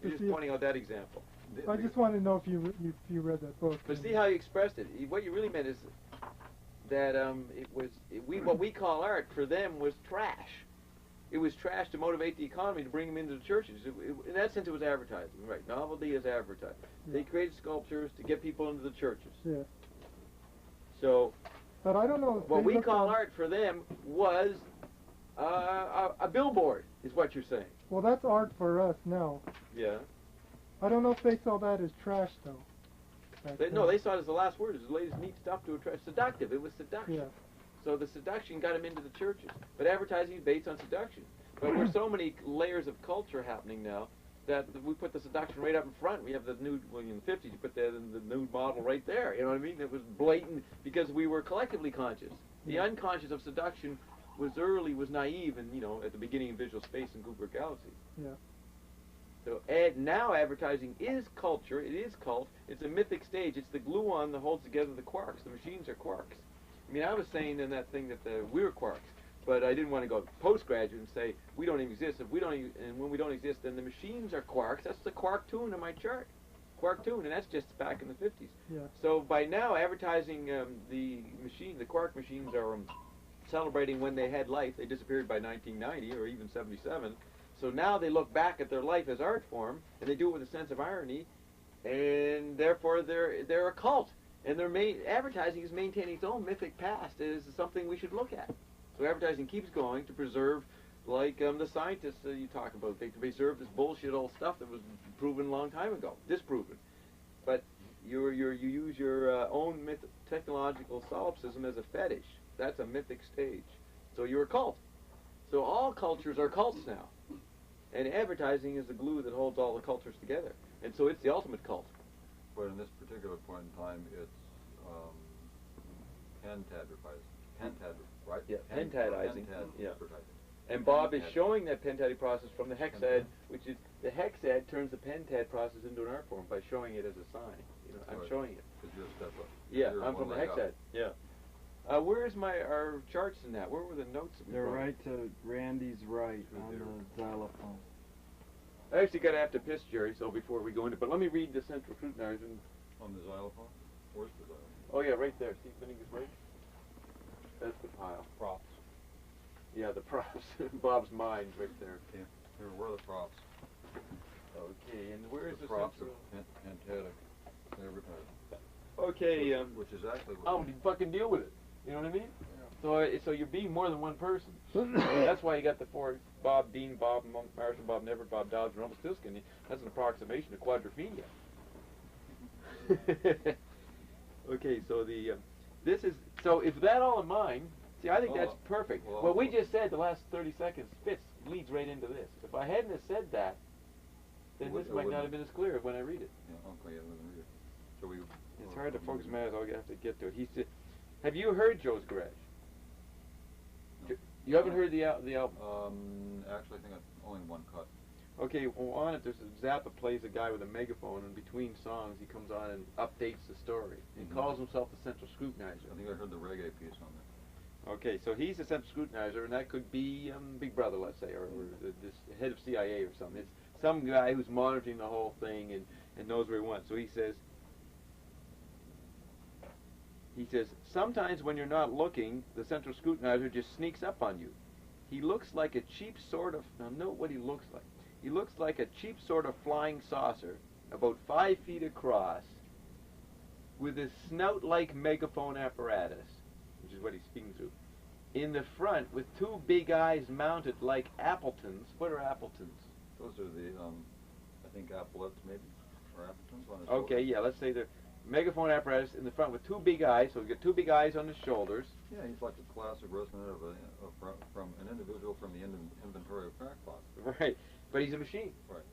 You're just pointing out that example. I just wanted to know if you read that book. But see how you expressed it. What you really meant is that what we call art for them was trash. It was trash to motivate the economy to bring them into the churches. In that sense, it was advertising, right? Novelty is advertising. Yeah. They created sculptures to get people into the churches. Yeah. So, but I don't know. What we call art for them was a billboard, is what you're saying. Well, that's art for us now. Yeah. I don't know if they saw that as trash, though. No, they saw it as the last word. It was the latest neat stuff to attract. Seductive. It was seduction. Yeah. So the seduction got them into the churches. But advertising is based on seduction. But there's so many layers of culture happening now that we put the seduction right up in front. We have the nude, well, in the 50s, you put the nude model right there. You know what I mean? It was blatant because we were collectively conscious. The unconscious of seduction was naive, and at the beginning of Visual Space and Kubrick Galaxy. Yeah. So now advertising is culture. It is cult. It's a mythic stage. It's the gluon that holds together the quarks. The machines are quarks. I mean, I was saying in that thing that we were quarks, but I didn't want to go postgraduate and say we don't even exist. And when we don't exist, then the machines are quarks. That's the quark tune in my chart. Quark tune, and that's just back in the 50s. Yeah. So by now, advertising the quark machines are celebrating when they had life. They disappeared by 1990 or even 77. So now they look back at their life as art form, and they do it with a sense of irony, and therefore they're a cult. And advertising is maintaining its own mythic past as something we should look at. So advertising keeps going to preserve, like the scientists you talk about, they preserve this bullshit old stuff that was proven a long time ago, disproven. But you use your own technological solipsism as a fetish. That's a mythic stage. So you're a cult. So all cultures are cults now. And advertising is the glue that holds all the cultures together. And so it's the ultimate cult. But in this particular point in time, it's right? Yeah, pentadizing. Yeah. And Bob is showing that pentad process from the hexad, which is the hexad turns the pentad process into an art form by showing it as a sign. I'm showing it. Because you're a step up. Yeah, I'm from the hexad. Yeah. Where's our charts in that? Where were the notes? They're right to Randy's right on the xylophone. I actually got to have to piss, Jerry, so before we go into it. But let me read the central scrutinizer. On the xylophone? Where's the xylophone? Oh, yeah, right there. See Finnegan's Wake? That's the pile. Props. Yeah, the props. Bob's mind's right there. Yeah. Here, where are the props? Okay, and where is the props central? of Pentadic advertising. Okay. Which is actually what how would you fucking deal with it? You know what I mean? Yeah. So you're being more than one person. That's why you got the four: Bob, Dean, Bob, Marshall, Bob Neverett, Bob Dobbs, and Rumpelstiltskin. That's an approximation to quadrophenia. Okay, so so if that all in mind, see, I think that's perfect. Well, what we just said the last 30 seconds leads right into this. If I hadn't have said that, then this might not have been as clear when I read it. Yeah, okay, I didn't read it. So it's hard to focus, man. I'll have to get to it. Have you heard Joe's Garage? No. You haven't heard the album? Actually, I think only one cut. Okay, well, on it, there's Zappa plays a guy with a megaphone, and between songs, he comes on and updates the story. He calls himself the Central Scrutinizer. I think I heard the reggae piece on that. Okay, so he's the Central Scrutinizer, and that could be Big Brother, let's say, or this head of CIA or something. It's some guy who's monitoring the whole thing and knows where he wants. So he says, sometimes when you're not looking, the Central Scrutinizer just sneaks up on you. He looks like a cheap sort of, now note what he looks like. He looks like a cheap sort of flying saucer, about 5 feet across, with a snout-like megaphone apparatus, which is what he's speaking through, in the front with 2 big eyes mounted like Appletons. What are Appletons? Those are the, I think, Applets maybe, or Appletons on his Okay, yeah, let's say the megaphone apparatus in the front with 2 big eyes, so we've got 2 big eyes on his shoulders. Yeah, he's like a classic representative from an individual from the inventory of crackpots. Right. But he's a machine. Right.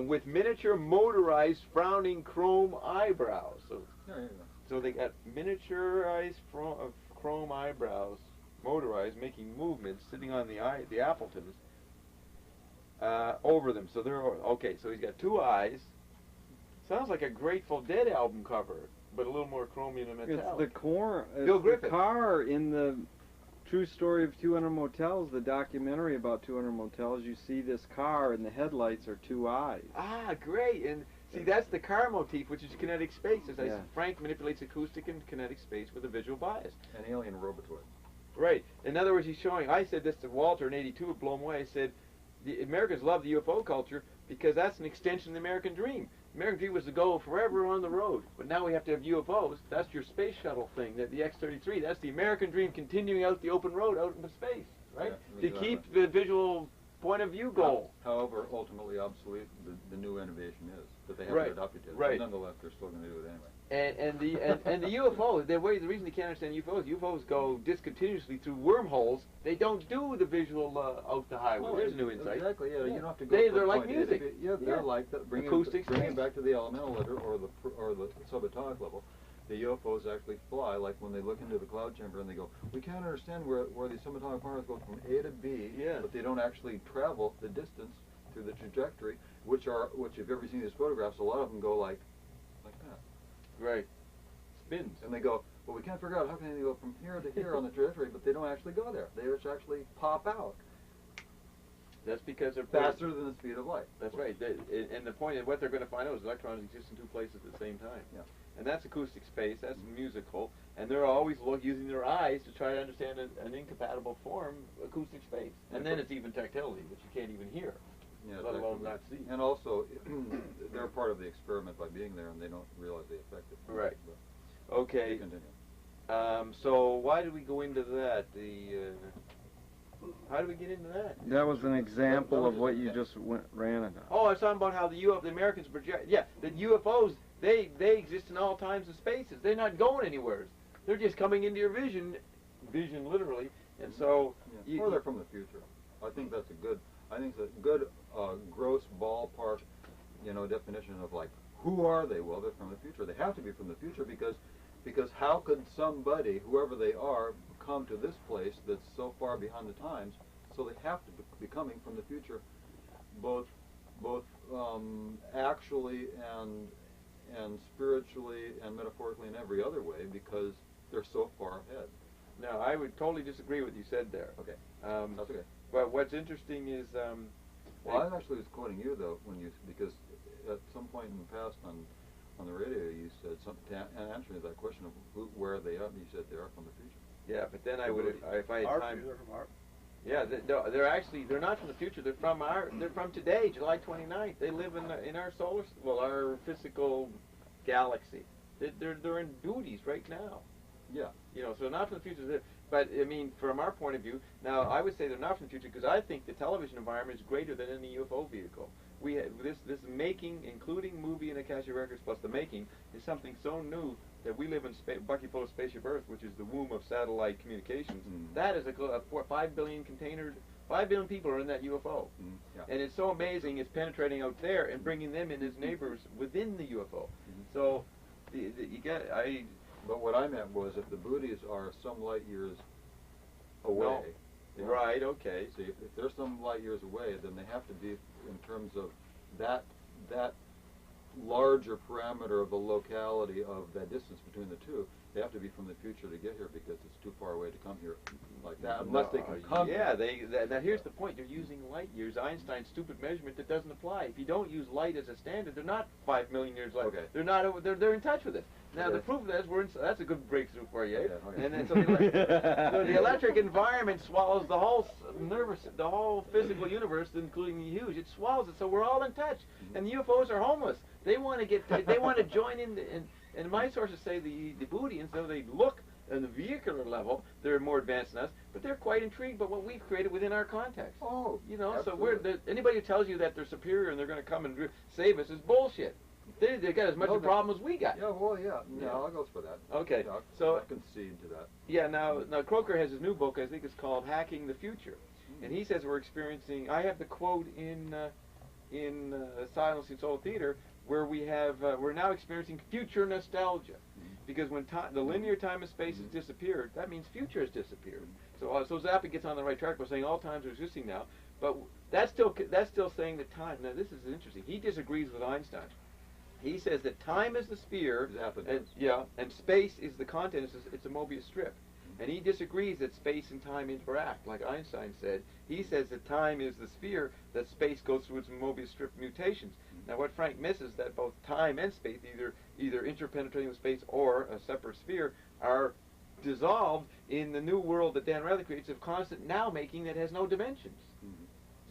With miniature motorized frowning chrome eyebrows. So, so they got miniaturized chrome eyebrows, motorized, making movements, sitting on the Appletons over them. So they're okay. So he's got 2 eyes. Sounds like a Grateful Dead album cover, but a little more chromium and metallic. It's the Bill Griffith. car in the True Story of 200 Motels, the documentary about 200 Motels, you see this car and the headlights are two eyes. Ah, great. And see, that's the car motif, which is kinetic space. As I Yeah. said, Frank manipulates acoustic and kinetic space with a visual bias. An alien robotoid. Right. In other words, he's showing, I said this to Walter in 82, it blew him away. I said, the Americans love the UFO culture because that's an extension of the American dream. The American dream was to go forever on the road, but now we have to have UFOs. That's your space shuttle thing, the X-33. That's the American dream continuing out the open road out into space, right? Yeah, To exactly. keep the visual point of view goal. However, ultimately obsolete the new innovation is that they have Right, to adopt it to. right. But nonetheless, they're still going to do it anyway. And the UFO, the reason they can't understand UFOs go discontinuously through wormholes. They don't do the visual out the highway. Well, There's a new insight. Exactly. Yeah, Yeah. you don't have to go. They're from like point A to music. B. Yeah, they're Yeah. like the, bringing Acoustic bringing space. back to the elemental level or the subatomic level. The UFOs actually fly, like when they look into the cloud chamber and they go, we can't understand where these subatomic particles go from A to B, Yeah. but they don't actually travel the distance through the trajectory, which if you've ever seen these photographs, a lot of them go like that. Right. Spins. And they go, well, we can't figure out how can they go from here to here on the trajectory, but they don't actually go there. They just actually pop out That's because they're faster than the speed of light. That's right. And the point of what they're going to find out is electrons exist in two places at the same time. Yeah. And that's acoustic space. That's musical. And they're always using their eyes to try to understand an incompatible form, acoustic space. And then it's even tactility, which you can't even hear, Yeah, let alone exactly. not see. And also, they're part of the experiment by being there, and they don't realize the effect of it. Right. But Okay. you continue. So why did we go into that? How did we get into that? That was an example of what you just ran it on. Oh, I was talking about how the Americans project. Yeah, the UFOs, they exist in all times and spaces. They're not going anywhere. They're just coming into your vision literally. And so, Yeah. Or they're from the future. I think that's a good gross ballpark, definition of like, who are they? Well, they're from the future. They have to be from the future because how could somebody, whoever they are, come to this place that's so far behind the times? So they have to be coming from the future, both actually and spiritually and metaphorically in every other way because they're so far ahead. no, I would totally disagree with what you said there. Okay, Um, that's okay. but what's interesting is, Well, I actually was quoting you though because at some point in the past on the radio you said something answering that question of where are they up. You said they are from the future. yeah, but then I would, if I had Our time. future from our. Yeah, they're not from the future. They're from today, July 29th. They live in our our physical galaxy. They're in duties right now. Yeah. So they're not from the future. But I mean, from our point of view, now I would say they're not from the future because I think the television environment is greater than any UFO vehicle. We have this making, including movie and Akasha Records plus the making, is something so new that we live in bucket full of spaceship Earth, which is the womb of satellite communications. Mm. That is 5 billion containers. 5 billion people are in that UFO, Yeah. and it's so amazing. It's penetrating out there and bringing them in as neighbors within the UFO. Mhm. So, But what I meant was if the booties are some light years away. yeah. Right. Okay. See, if they're some light years away, then they have to be in terms of that larger parameter of the locality of that distance between the two. They have to be from the future to get here because it's too far away to come here like that unless they can come. Yeah, now here's the point. They're using light years. Einstein's stupid measurement that doesn't apply. If you don't use light as a standard, they're not 5 million years light. Okay. They're not. They're in touch with it. Now the Okay. proof of that is that's a good breakthrough for you. Eh? Okay, okay. And then so the electric environment swallows the whole the whole physical universe, including the huge. It swallows it. So we're all in touch. And the UFOs are homeless. They want to join in. And my sources say the Bootians, though they look on the vehicular level, they're more advanced than us, but they're quite intrigued by what we've created within our context. Oh, So absolutely. anybody who tells you that they're superior and they're going to come and save us is bullshit. They got as much No, a problem as we got. Yeah, well, yeah. Yeah. I'll go for that. Okay, Yeah, so- I'll concede to that. Yeah, now Croker has his new book, I think it's called Hacking the Future. And he says we're experiencing, I have the quote in Silencing Soul Theater, where we're now experiencing future nostalgia. Because when the linear time and space has disappeared, that means future has disappeared. So Zappa gets on the right track by saying all times are existing now. But that's still saying that time. Now this is interesting. He disagrees with Einstein. He says that time is the sphere, Zappa and does. and space is the content. It's a Mobius strip. And he disagrees that space and time interact, like Einstein said. He says that time is the sphere, that space goes through its Mobius strip mutations. Now what Frank misses, that both time and space, either interpenetrating with space or a separate sphere, are dissolved in the new world that Dan Rather creates of constant now-making that has no dimensions.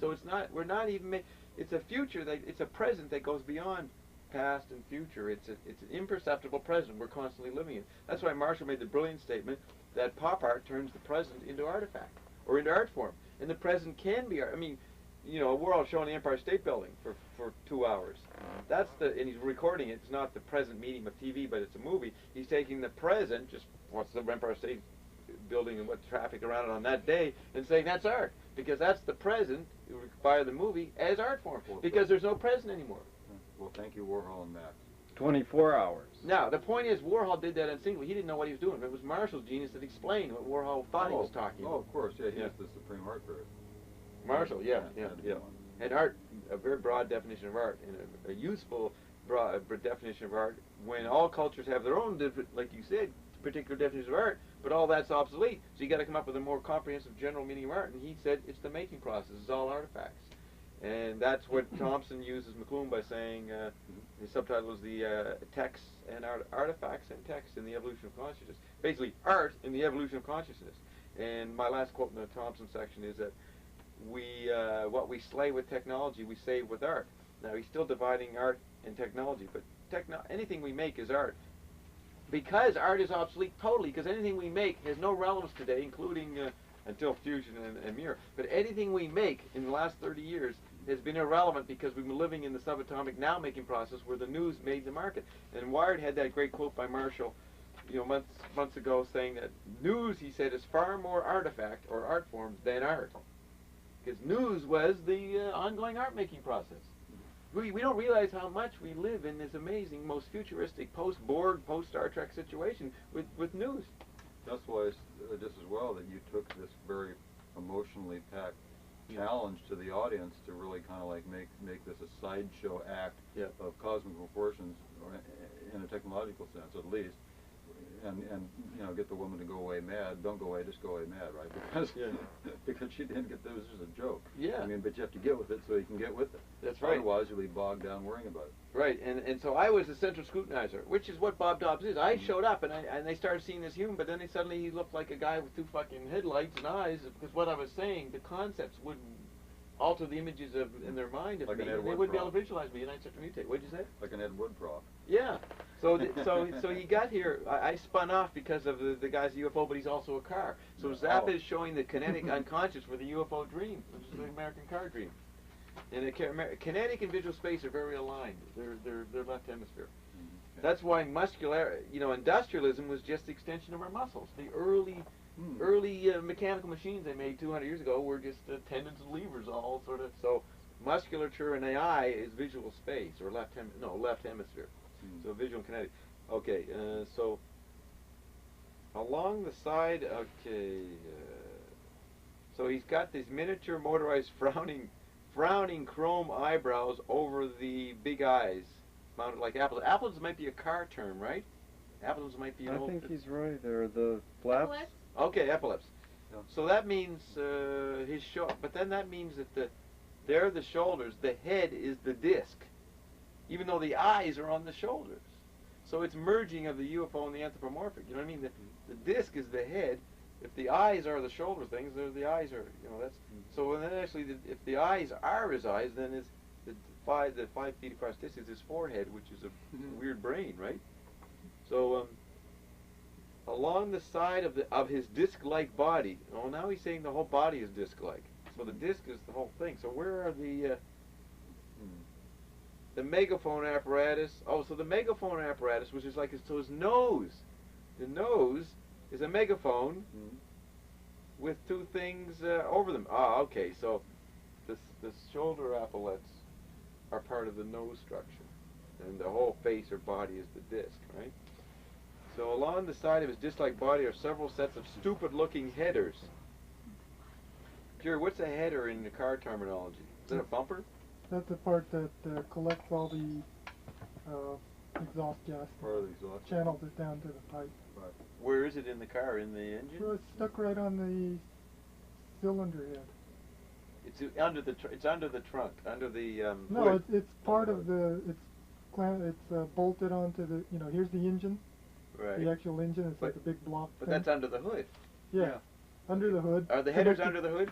So it's not, we're not even, it's a future, it's a present that goes beyond past and future. It's an imperceptible present we're constantly living in. That's why Marshall made the brilliant statement that pop art turns the present into artifact, or into art form. And the present can be art. I mean, you know, we're all showing the Empire State Building for 2 hours. That's and he's recording it. It's not the present medium of TV, but it's a movie. He's taking the present, just what's the Empire State Building and what traffic around it on that day, and saying that's art, because that's the present via the movie as art form, because there's no present anymore. Well, thank you, Warhol and Max. 24 hours. Now, the point is, Warhol did that instinctively. He didn't know what he was doing. It was Marshall's genius that explained what Warhol thought he was talking about. Oh, of course, yeah, he's the supreme art critic. Marshall, yeah. And art, a very broad definition of art, and a useful broad definition of art, when all cultures have their own, like you said, particular definition of art, but all that's obsolete. So you got to come up with a more comprehensive general meaning of art. And he said it's the making process. It's all artifacts. And that's what Thompson uses McLuhan by saying, his subtitle was the texts and artifacts and texts in the evolution of consciousness. Basically, art in the evolution of consciousness. And my last quote in the Thompson section is that what we slay with technology, we save with art. Now, he's still dividing art and technology, but anything we make is art. Because art is obsolete totally, because anything we make has no relevance today, including until fusion and mirror. But anything we make in the last 30 years has been irrelevant because we've been living in the subatomic now-making process where the news made the market. And Wired had that great quote by Marshall, you know, months ago, saying that news, he said, is far more artifact or art form than art. Because news was the ongoing art-making process. We don't realize how much we live in this amazing, most futuristic, post-Borg, post-Star Trek situation with news. That's why it's just as well that you took this very emotionally packed challenge to the audience to really kind of like make this a sideshow act of cosmic proportions, or in a technological sense at least, and you know, get the woman to go away mad. Don't go away, just go away mad, right? Because because she didn't get this was just a joke. Yeah. I mean, but you have to get with it so you can get with it. That's right. Otherwise, you'll be bogged down worrying about it. Right, and so I was the central scrutinizer, which is what Bob Dobbs is. I showed up and they started seeing this human, but then suddenly he looked like a guy with two fucking headlights and eyes, because what I was saying, the concepts would alter the images in their mind of like me, and they wouldn't be able to visualize me, and I'd start to mutate. What'd you say? Like an Ed Wood prof. Yeah. So he got here. I spun off because of the guy's UFO, but he's also a car. So Zappa is showing the kinetic unconscious for the UFO dream, which is the American car dream. And kinetic and visual space are very aligned. They're left hemisphere. That's why muscular, industrialism was just the extension of our muscles. The early mechanical machines they made 200 years ago were just tendons and levers, all sort of. So musculature in the eye is visual space, or left hemisphere. So visual and kinetic. Okay, so along the side. Okay, so he's got these miniature motorized frowning chrome eyebrows over the big eyes, mounted like apples. Apples might be a car term, right? Apples might be. I think he's right. They're the flaps. Okay, epaulets. Yeah. So that means his shoulder, but then that means that they're the shoulders. The head is the disc, even though the eyes are on the shoulders. So it's merging of the UFO and the anthropomorphic. You know what I mean? The disc is the head. If the eyes are the shoulder things, the eyes are, that's. So then actually, if the eyes are his eyes, then it's the 5 feet across this is his forehead, which is a weird brain, right? So along the side of his disc-like body. Oh, now he's saying the whole body is disc-like. So the disc is the whole thing. So where are the megaphone apparatus? Oh, so the megaphone apparatus, which is like his nose. The nose is a megaphone with two things over them. Ah, okay. So the shoulder epaulets are part of the nose structure, and the whole face or body is the disc, right? So along the side of his disc-like body are several sets of stupid-looking headers. Pure, what's a header in the car terminology? Is it a bumper? That's the part that collects all the exhaust gas. Part of the exhaust. Channels it down to the pipe. Right. Where is it in the car? In the engine? So it's stuck right on the cylinder head. It's under the it's under the trunk, under the No, hood. it's part of the, it's bolted onto the, here's the engine, Right. the actual engine, it's like But- a big block But thing. that's under the hood. Yeah, under the hood. Are the headers Connected- under the hood?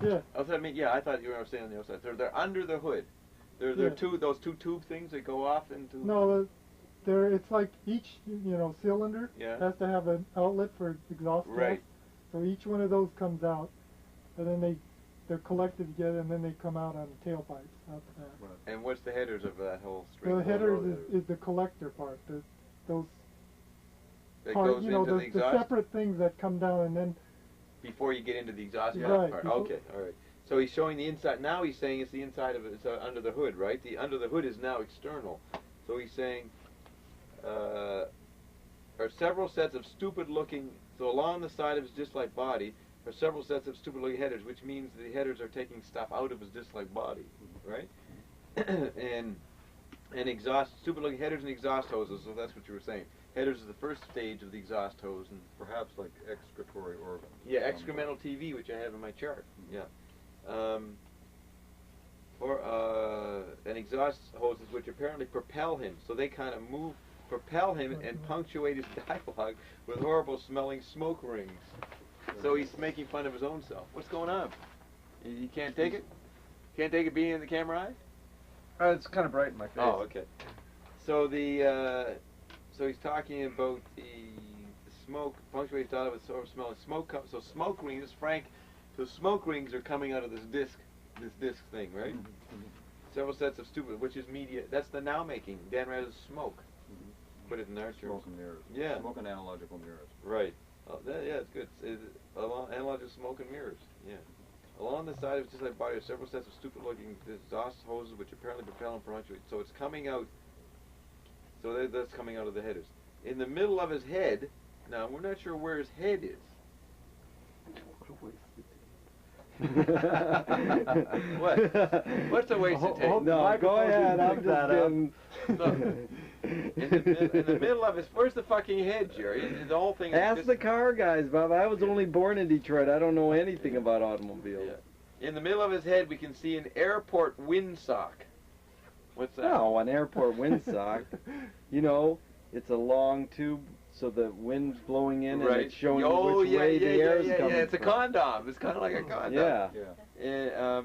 Yeah, I mean, yeah, I thought you were saying on the outside. They're under the hood. They're Yeah. those two tube things that go off into. no, it's like each, cylinder Yeah. has to have an outlet for exhaust gas. Right. So each one of those comes out, and then they're collected together, and then they come out on tailpipes out the back. And what's the headers of that whole string? The Those headers are- is the collector part, those that part, goes into the the exhaust separate things that come down, and then before you get into the exhaust Right, part. before- Okay, all right. So he's showing the inside. Now he's saying it's the inside of it. It's under the hood, right? The under the hood is now external. So he's saying are several sets of stupid-looking. So along the side of his disc-like body are several sets of stupid-looking headers, which means the headers are taking stuff out of his disc-like body, right? and stupid-looking headers and exhaust hoses. So that's what you were saying. Headers is the first stage of the exhaust hose, and Perhaps like excretory organs. yeah, excremental TV, which I have in my chart. Yeah. And exhaust hoses, which apparently propel him. So they kind of propel him and punctuate his dialogue with horrible smelling smoke rings. So he's making fun of his own self. What's going on? You can't take it? Can't take it being in the camera eye? It's kind of bright in my face. Oh, okay. So so he's talking about the smoke, punctuated dialogue with sort of smelling smoke. So smoke rings, Frank. So smoke rings are coming out of this disc thing, right? Several sets of stupid, which is media. That's the now making. Dan Rather's smoke. Put it in our terms. Smoke and mirrors. Yeah. Smoke and analogical mirrors. Right. Yeah, it's good. Analog of smoke and mirrors. Yeah. Along the side of his disc-like body are several sets of stupid-looking exhaust hoses, which apparently propel and punctuate. So it's coming out. So that's coming out of the headers. In the middle of his head. Now we're not sure where his head is. What? What's a wasted tape? No, go ahead. I'm just getting... In the middle of his, where's the fucking head, Jerry? The whole thing. Ask the car guys, Bob. I was only born in Detroit. I don't know anything about automobiles. Yeah. In the middle of his head, we can see an airport windsock. What's that? No, an airport windsock. It's a long tube, so the wind's blowing in and it's showing you which way the air is coming. Yeah, it's a from. condom. It's kind of like a condom. Yeah. Yeah.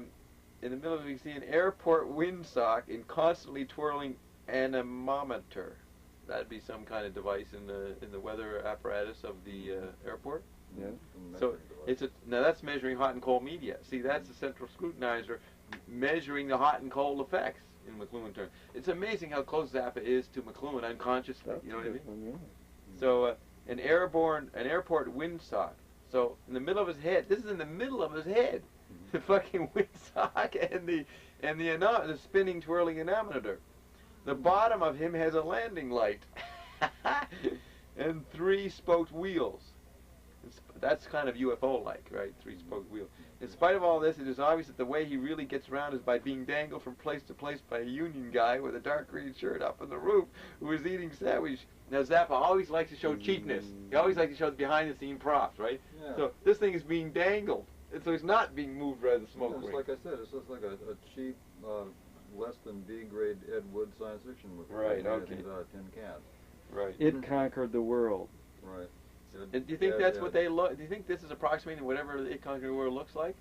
In the middle of it, we see an airport windsock in constantly twirling anemometer. That'd be some kind of device in the weather apparatus of the airport. Yeah. So now that's measuring hot and cold media. See, that's the central scrutinizer measuring the hot and cold effects in McLuhan terms. It's amazing how close Zappa is to McLuhan unconsciously. That's You know what I mean? good one, yeah. So an airport windsock. So in the middle of his head, this is in the middle of his head, the fucking windsock and the spinning, twirling anemometer. The bottom of him has a landing light and 3 spoked wheels. That's kind of UFO-like, right? 3 spoked wheels. In spite of all this, it is obvious that the way he really gets around is by being dangled from place to place by a union guy with a dark green shirt up on the roof who is eating sandwich. Now Zappa always likes to show cheapness. He always likes to show the behind-the-scene props, right? Yeah. So this thing is being dangled. And so it's not being moved by the smoke It's ring. like I said, it's just like a cheap, less than B grade Ed Wood science fiction movie. Right, Made okay. Out of tin cans. Right. It conquered the world. Right. And do you think that's what they look? Do you think this is approximating whatever the It Conquered the World looks like?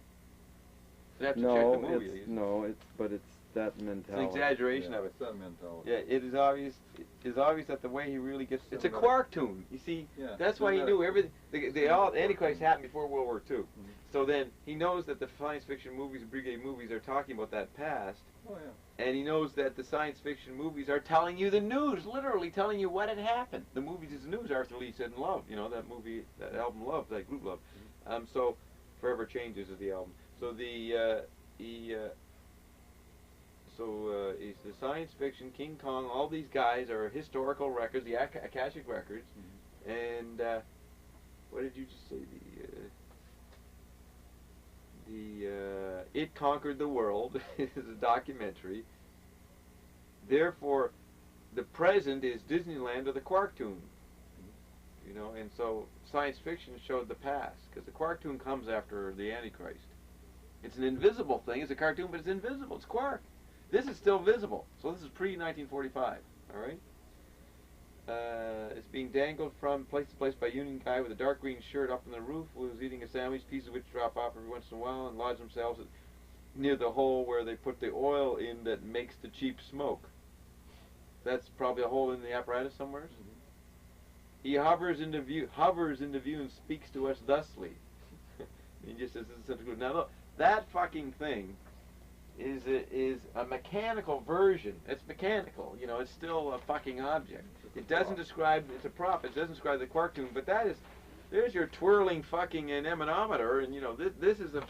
You have to check the movie. But it's that It's an mentality. exaggeration Yeah, of it. it's that mentality. Yeah, it is obvious. It is obvious that the way he really gets. It's a quark tune. You see, Yeah, that's why he cinematic. knew everything. The Antichrist happened before World War II. So then he knows that the science fiction movies, brigade movies, are talking about that past. Oh yeah. And he knows that the science fiction movies are telling you the news, literally telling you what had happened. The movies is the news, Arthur Lee said in Love, that movie, that album Love, that group Love. So Forever Changes is the album. So it's the science fiction, King Kong, all these guys are historical records, the Akashic records. And what did you just say? It Conquered the World is a documentary. Therefore, the present is Disneyland or the Quark Tune. you know. And so science fiction showed the past, because the Quark-toon comes after the Antichrist. It's an invisible thing. It's a cartoon, but it's invisible. It's Quark. This is still visible. So this is pre-1945, all right? It's being dangled from place to place by a Union guy with a dark green shirt up on the roof who is eating a sandwich, pieces of which drop off every once in a while and lodge themselves near the hole where they put the oil in that makes the cheap smoke. That's probably a hole in the apparatus somewhere. Mm-hmm. He hovers into view and speaks to us thusly. He just says, "This is such a good." Now look, that fucking thing is a mechanical version. It's mechanical, you know. It's still a fucking object. It doesn't describe. It's a prop. It doesn't describe the Quark-toon, but that is. There's your twirling fucking anemometer, and you know this is a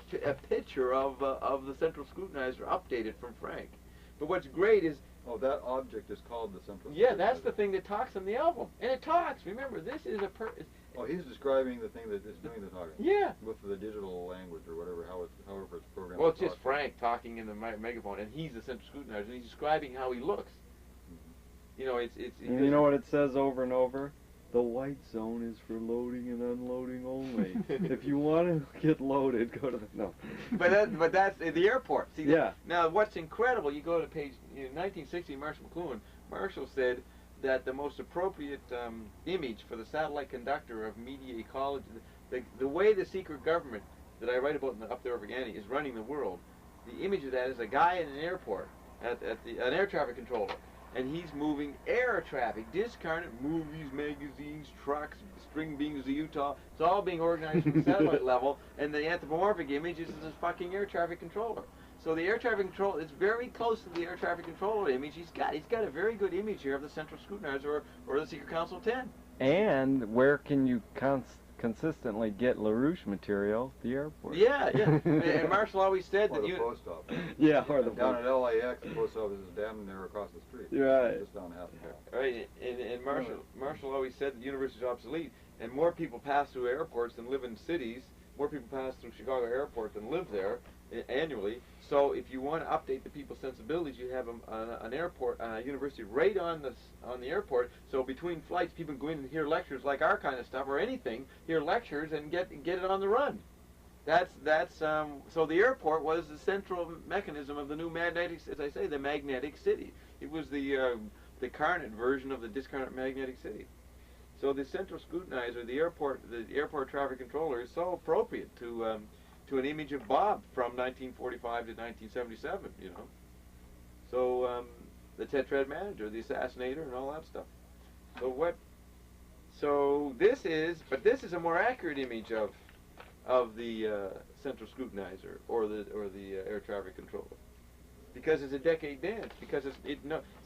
picture of the central scrutinizer updated from Frank. But what's great is. Oh, that object is called the central. Yeah, that's the thing that talks on the album, and it talks. Remember, this is a Oh, he's describing the thing that is doing the talking. Yeah. With the digital language or whatever, however it's programmed. Well, it's just Frank talking in the megaphone, and he's the central scrutinizer, and he's describing how he looks. Mm-hmm. You know, it's. And you know what it says over and over? The white zone is for loading and unloading only. If you want to get loaded, go to the no. But that's the airport. See, yeah. Now, what's incredible? You go to page 1960. Marshall McLuhan. Marshall said that the most appropriate image for the satellite conductor of media ecology, the way the secret government that I write about up there over Gandhi is running the world, the image of that is a guy in an airport an air traffic controller, and he's moving air traffic, discarnate movies, magazines, trucks, string beans of Utah. It's all being organized from the satellite level, and the anthropomorphic image is this fucking air traffic controller. So the air traffic control is very close to the air traffic controller image. He's got a very good image here of the central scrutinizer or the Secret Council 10. And where can you consistently get LaRouche material? The airport. Yeah, yeah. And Marshall always said that the post office. Yeah, or the down at LAX, the post office is damn near across the street. Right. Just down half there. Right, and Marshall always said that the universe is obsolete, and more people pass through airports than live in cities. More people pass through Chicago Airport than live there annually. So if you want to update the people's sensibilities, you have an airport, university right on the airport. So between flights, people can go in and hear lectures like our kind of stuff or anything, hear lectures and get it on the run. So the airport was the central mechanism of the new magnetic, as I say, the magnetic city. It was the carnate version of the discarnate magnetic city. So the central scrutinizer, the airport traffic controller, is so appropriate to an image of Bob from 1945 to 1977, you know. So the tetrad manager, the assassinator, and all that stuff. So this is a more accurate image of the central scrutinizer or the air traffic controller, because it's a decade dance. Because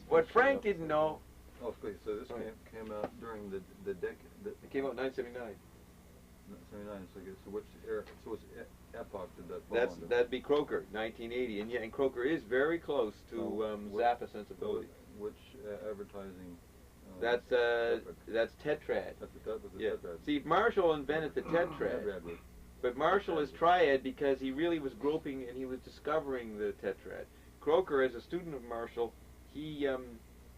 what Frank didn't know. Oh, please. So this came out during the decade. It came out in 1979. 79. So which era? So which epoch did that fall under? That'd be Croker, 1980, and Croker is very close to Zappa sensibility. So which advertising? That's tetrad. That's the yeah. tetrad. See, Marshall invented the tetrad, but Marshall is triad because he really was groping and he was discovering the tetrad. Croker, as a student of Marshall, he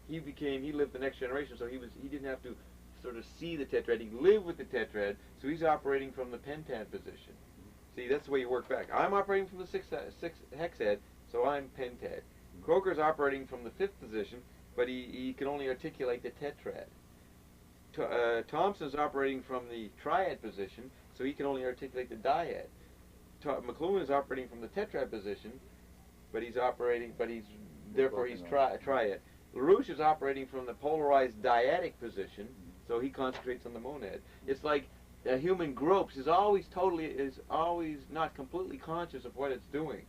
lived the next generation, so he didn't have to sort of see the tetrad. He lived with the tetrad, so he's operating from the pentad position. See, that's the way you work back. I'm operating from the six hexad, so I'm pentad. Croker's operating from the fifth position, but he can only articulate the tetrad. Thompson's operating from the triad position, so he can only articulate the dyad. McLuhan is operating from the tetrad position, but he's triad. LaRouche is operating from the polarized dyadic position, so he concentrates on the monad. It's like a human gropes is always not completely conscious of what it's doing.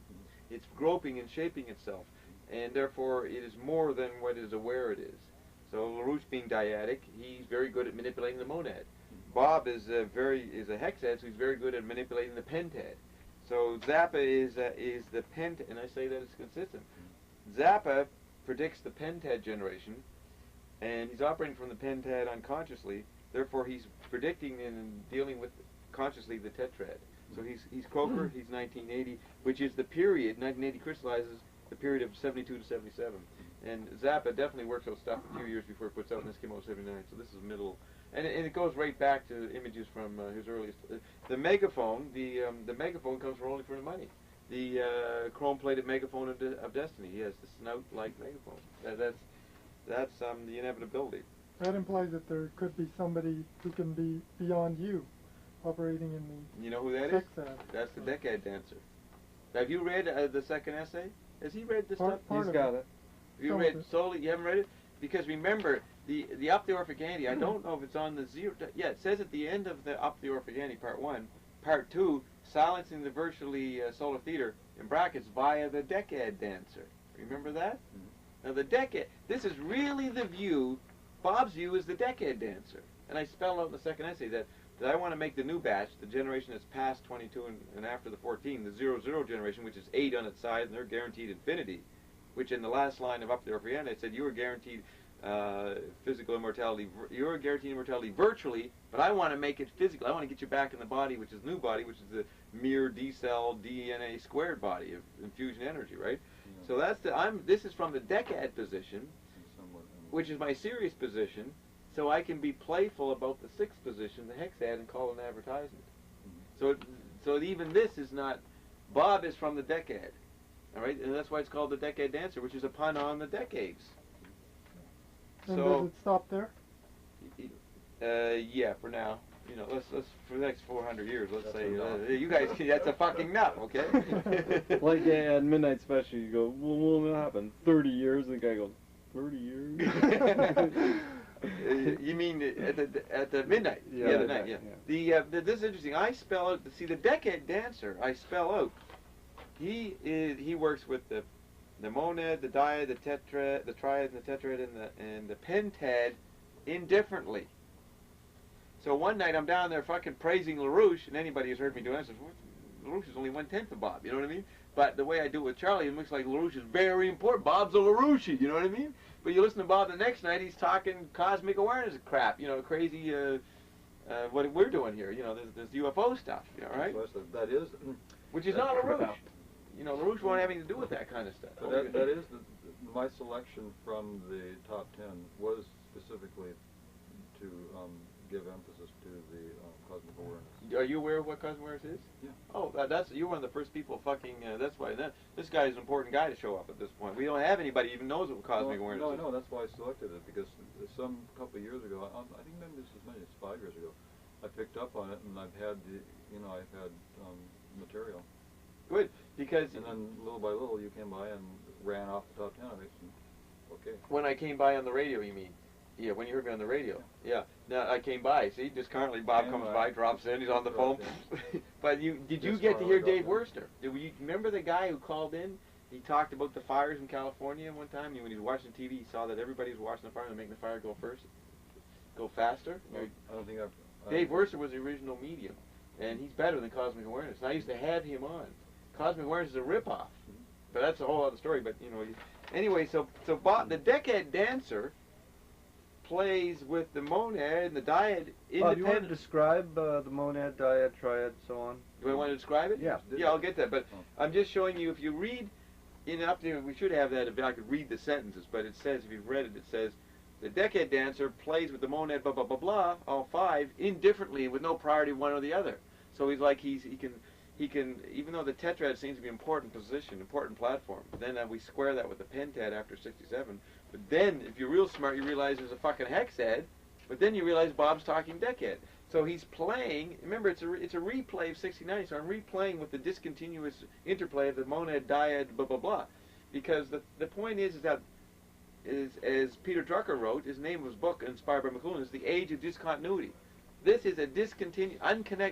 It's groping and shaping itself, and therefore it is more than what is aware it is. So LaRouche being dyadic, he's very good at manipulating the monad. Bob is a hexad, so he's very good at manipulating the pentad. So Zappa is the pentad, and I say that it's consistent. Zappa predicts the pentad generation, and he's operating from the pentad unconsciously. Therefore, he's predicting and dealing with consciously the tetrad. So he's Croker. He's 1980, which is the period. 1980 crystallizes the period of 72 to 77, and Zappa definitely works out stuff a few years before it puts out, and this came out in 79. So this is middle And it goes right back to images from his earliest. The megaphone, the megaphone comes from only for the money. The chrome-plated megaphone of destiny. He has the snout-like megaphone. That's the inevitability. That implies that there could be somebody who can be beyond you, operating in the. You know who that is? sex ad. That's the Decade Dancer. Have you read the second essay? Has he read this stuff? Part He's of got it. You Some read of it. solely? You haven't read it? Because remember, the Up the Orphagani, I don't know if it's on the zero. Yeah, it says at the end of the Up the Orphagani, Part 1, Part 2, silencing the virtually solar theater, in brackets, via the Decade Dancer. Remember that? Mm-hmm. Now the Decade, this is really the view, Bob's view is the Decade Dancer. And I spell out in the second essay that I want to make the new batch, the generation that's past 22 and after the 14, the 00 generation, which is 8 on its side, and they're guaranteed infinity, which in the last line of Up the Orphagani, it said you were guaranteed physical immortality, you're guaranteed immortality virtually, but I want to make it physical. I want to get you back in the body, which is the new body, which is the mere D-cell DNA squared body of infusion energy, right? Yeah. So that's this is from the Decad position, which is my serious position, so I can be playful about the sixth position, the hexad, and call it an advertisement. So even this is not, Bob is from the Decad, all right, and that's why it's called the Decade Dancer, which is a pun on the decades. And So does it stop there? yeah, for now. You know, let's for the next 400 years, let's That's say enough. you guys. That's a fucking nut, okay? Like at Midnight Special, you go, well, what will happen? 30 years? The guy goes, 30 years? You mean at the midnight? Yeah, the night. Yeah. This is interesting. I spell out. See, the Decade Dancer. I spell out. He works with the monad, the dyad, the tetrad, the triad, and the tetrad, and the pentad indifferently. So one night I'm down there fucking praising LaRouche, and anybody who's heard me do that says, LaRouche is only 1/10 of Bob, you know what I mean? But the way I do it with Charlie, it looks like LaRouche is very important. Bob's a LaRouche, you know what I mean? But you listen to Bob the next night, he's talking cosmic awareness crap, you know, crazy, what we're doing here, you know, there's UFO stuff, you know, right? So that is, Which is not LaRouche. You know, LaRouche won't have anything to do with that kind of stuff. that is my selection from the top 10 was specifically to give emphasis to the cosmic awareness. Are you aware of what cosmic awareness is? Yeah. Oh, you're one of the first people fucking, that's why, this guy is an important guy to show up at this point. We don't have anybody who even knows what cosmic awareness is. No, that's why I selected it, because couple of years ago, I think maybe this is as many as 5 years ago, I picked up on it, and I've had material. Good, because And then little by little, you came by and ran off the top 10 of it. Okay. when I came by on the radio, you mean? Yeah, when you heard me on the radio. Yeah. Now I came by. See, just currently Bob Came comes by. by, drops in, he's on the phone. Dropped But did you Just get to hear currently Dave dropped Worster? Did you remember the guy who called in? He talked about the fires in California one time. When he was watching TV, he saw that everybody was watching the fire and making the fire go faster. No, I don't think I've... Dave Worster was the original medium, and he's better than Cosmic Awareness. And I used to have him on. Cosmic Awareness is a ripoff, but that's a whole other story. But you know, anyway, so Bob, the Decade Dancer plays with the monad and the dyad Bob, you want to independent. describe the monad, dyad, triad, so on? Do I want to describe it? Yeah. Yeah, I'll get that. But I'm just showing you, if you read in up there, we should have that if I could read the sentences, but it says, if you've read it, it says, the Decade Dancer plays with the monad, blah, blah, blah, blah, all 5, indifferently with no priority one or the other. So he's like, he can, even though the tetrad seems to be important position, important platform, then we square that with the pentad after 67. But then, if you're real smart, you realize there's a fucking hexad, but then you realize Bob's talking decade. So he's playing, remember it's a replay of 69, so I'm replaying with the discontinuous interplay of the monad, dyad, blah, blah, blah. Because the point is that, as Peter Drucker wrote, his name of his book, inspired by McLuhan, is The Age of Discontinuity. This is a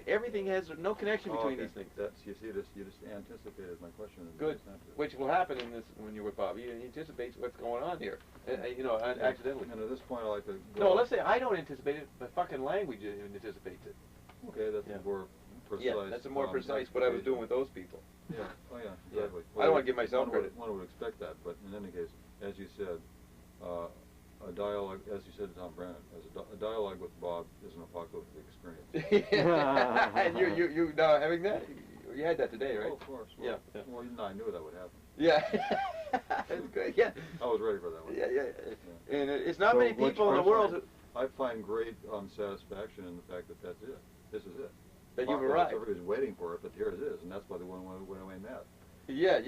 everything has no connection between these things. You just anticipated my question. Good. Which will happen in this when you're with Bob. He anticipates what's going on here, accidentally. And at this point, I like to go... No, let's say I don't anticipate it, but fucking language anticipates it. Okay, that's a more precise... Yeah, that's a more precise what I was doing with those people. Yeah, oh yeah, exactly. I don't want to give myself credit. One would expect that, but in any case, as you said, a dialogue, as you said to Tom Brennan, a dialogue with Bob is an apocalyptic experience. And you now having that? You had that today, right? Oh, of course. Yeah. Well, I knew that would happen. Yeah. That's good. Yeah. I was ready for that one. Yeah. And it's not many people in the world. I find great satisfaction in the fact that that's it. This is it. That you've arrived. Everybody's waiting for it, but here it is, and that's why the one went away mad. Yeah.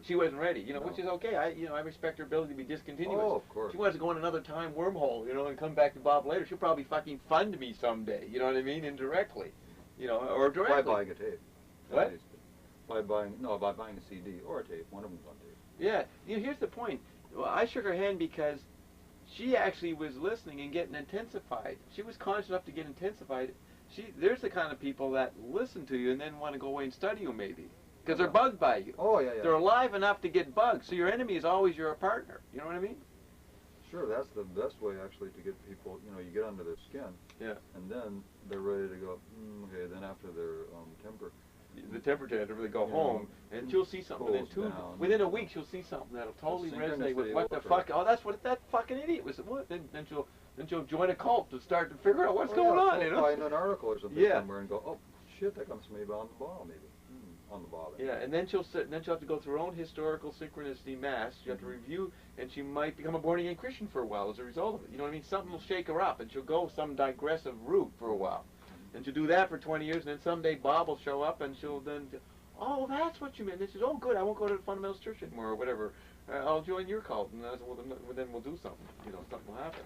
She wasn't ready, which is okay. I respect her ability to be discontinuous. Oh, of course. She wants to go in another time wormhole, and come back to Bob later. She'll probably fucking fund me someday. You know what I mean? Indirectly, or directly. By buying a tape. What? By buying a CD or a tape. One of them's on tape. Yeah. Here's the point. Well, I shook her hand because she actually was listening and getting intensified. She was conscious enough to get intensified. There's the kind of people that listen to you and then want to go away and study you maybe. Because they're bugged by you. Oh, yeah. They're alive enough to get bugged. So your enemy is always your partner. You know what I mean? Sure, that's the best way actually to get people, you get under their skin. Yeah. And then they're ready to go, okay, then after their temper. The temper tantrum, they go home, and she'll see something within a week she'll see something that'll totally resonate with what the fuck, that's what that fucking idiot was. What? Then she'll join a cult to start to figure out what's going on, Find an article or something somewhere and go, oh, shit, that comes from maybe on the ball, maybe. On the ball. Yeah, and then she'll have to go through her own historical synchronicity mass. She have to review, and she might become a born again Christian for a while as a result of it. You know what I mean? Something will shake her up, and she'll go some digressive route for a while, and she'll do that for 20 years, and then someday Bob will show up, and she'll then, oh, that's what you meant. And she says, oh, good, I won't go to the fundamentalist church anymore, or whatever. I'll join your cult, and then we'll do something. Something will happen.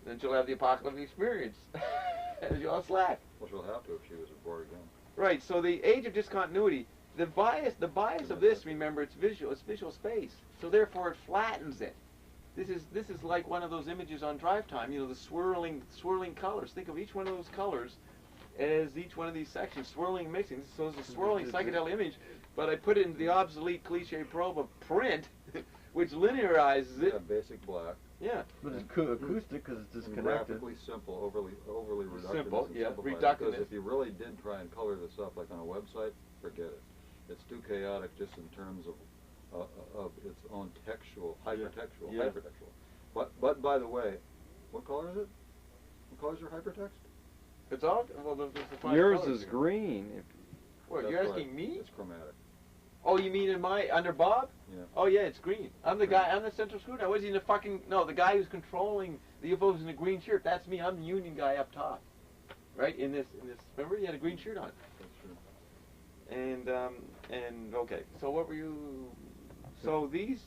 Then she'll have the apocalyptic experience, and she'll slack. Well, she'll have to if she was born again. Right. So the age of discontinuity. The bias of this, remember, it's visual space. So therefore, it flattens it. This is like one of those images on drive time. The swirling colors. Think of each one of those colors as each one of these sections swirling and mixing. So it's a swirling psychedelic image, but I put it into the obsolete cliche probe of print, which linearizes it. Yeah, basic black. Yeah. But it's acoustic because it's disconnected. Graphically simple, overly reductive. Simple, yeah, reductive. Because if you really did try and color this up like on a website, forget it. It's too chaotic just in terms of its own textual, hypertextual, hypertextual. But by the way, what color is it? What color is your hypertext? It's all there's the five Yours colors is green. Well, you're asking me? It's chromatic. Oh, you mean under Bob? Yeah. Oh yeah, it's green. I'm the guy. I'm the central screw. Now, was he in the fucking? No, the guy who's controlling the UFOs in the green shirt. That's me. I'm the union guy up top, right? In this. Remember, he had a green shirt on. That's true. And okay. So what were you? So these.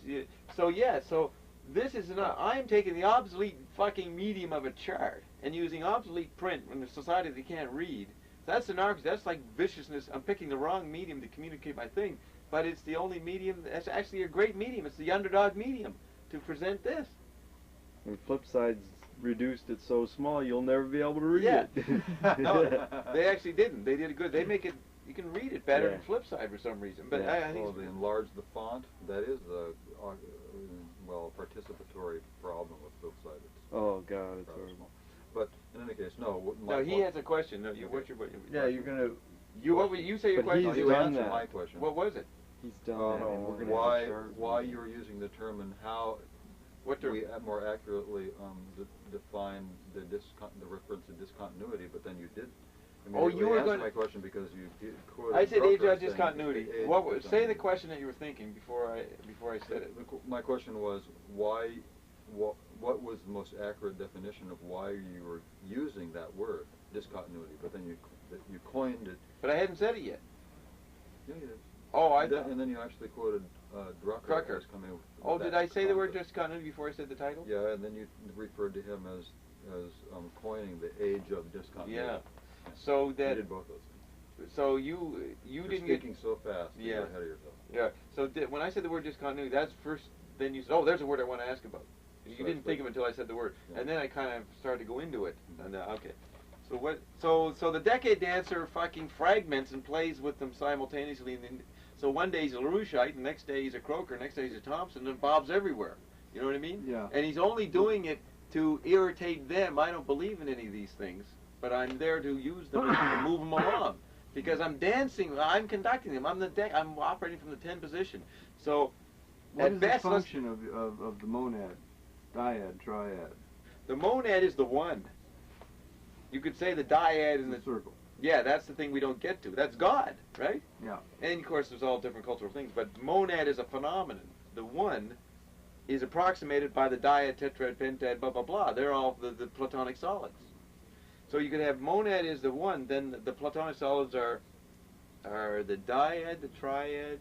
So this is not. I'm taking the obsolete fucking medium of a chart and using obsolete print in a society that can't read. That's anarchy. That's like viciousness. I'm picking the wrong medium to communicate my thing. But it's the only medium, that's actually a great medium. It's the underdog medium to present this. And Flipside's reduced it so small you'll never be able to read it. No, they actually didn't. They did it good. They make it, you can read it better than Flipside for some reason. But I think they enlarge the font. That is the, participatory problem with Flipside. Oh, God, it's horrible. But in any case, no. No, he has a question. No, what's your yeah, you're going to... What would you say your question? He's you done answered that. my question. What was it? He's done that, and we're going to why you're using the term and how we more accurately define the reference to discontinuity, but then you did. You were answered my question because you quoted. I said age of Drucker discontinuity. saying Say the question that you were thinking before I said it. My question was why. What was the most accurate definition of why you were using that word discontinuity? But then you coined it. But I hadn't said it yet. Yeah, you did. Oh, and then you actually quoted Drucker as coming. Oh, did I say the word discontinuity before I said the title? Yeah, and then you referred to him as coining the age of discontinuity. Yeah. So that. You did both those things. So you You're didn't speaking so fast. Yeah. You're ahead of yourself. Yeah. So when I said the word discontinuity, that's first. Then you said, "Oh, there's a word I want to ask about." You didn't think of it until I said the word, and then I kind of started to go into it. And okay. So what? So the decade dancer fucking fragments and plays with them simultaneously. And so one day he's a LaRoucheite, the next day he's a Croker, next day he's a Thompson, and Bob's everywhere. You know what I mean? Yeah. And he's only doing it to irritate them. I don't believe in any of these things, but I'm there to use them to move them along because I'm dancing. I'm conducting them. I'm operating from the 10 position. So what at is best, the function of the monad, dyad, triad? The monad is the one. You could say the dyad is the circle. Yeah, that's the thing we don't get to. That's God, right? Yeah. And of course, there's all different cultural things, but monad is a phenomenon. The one is approximated by the dyad, tetrad, pentad, blah, blah, blah. They're all the Platonic solids. So you could have monad is the one, then the Platonic solids are the dyad, the triad,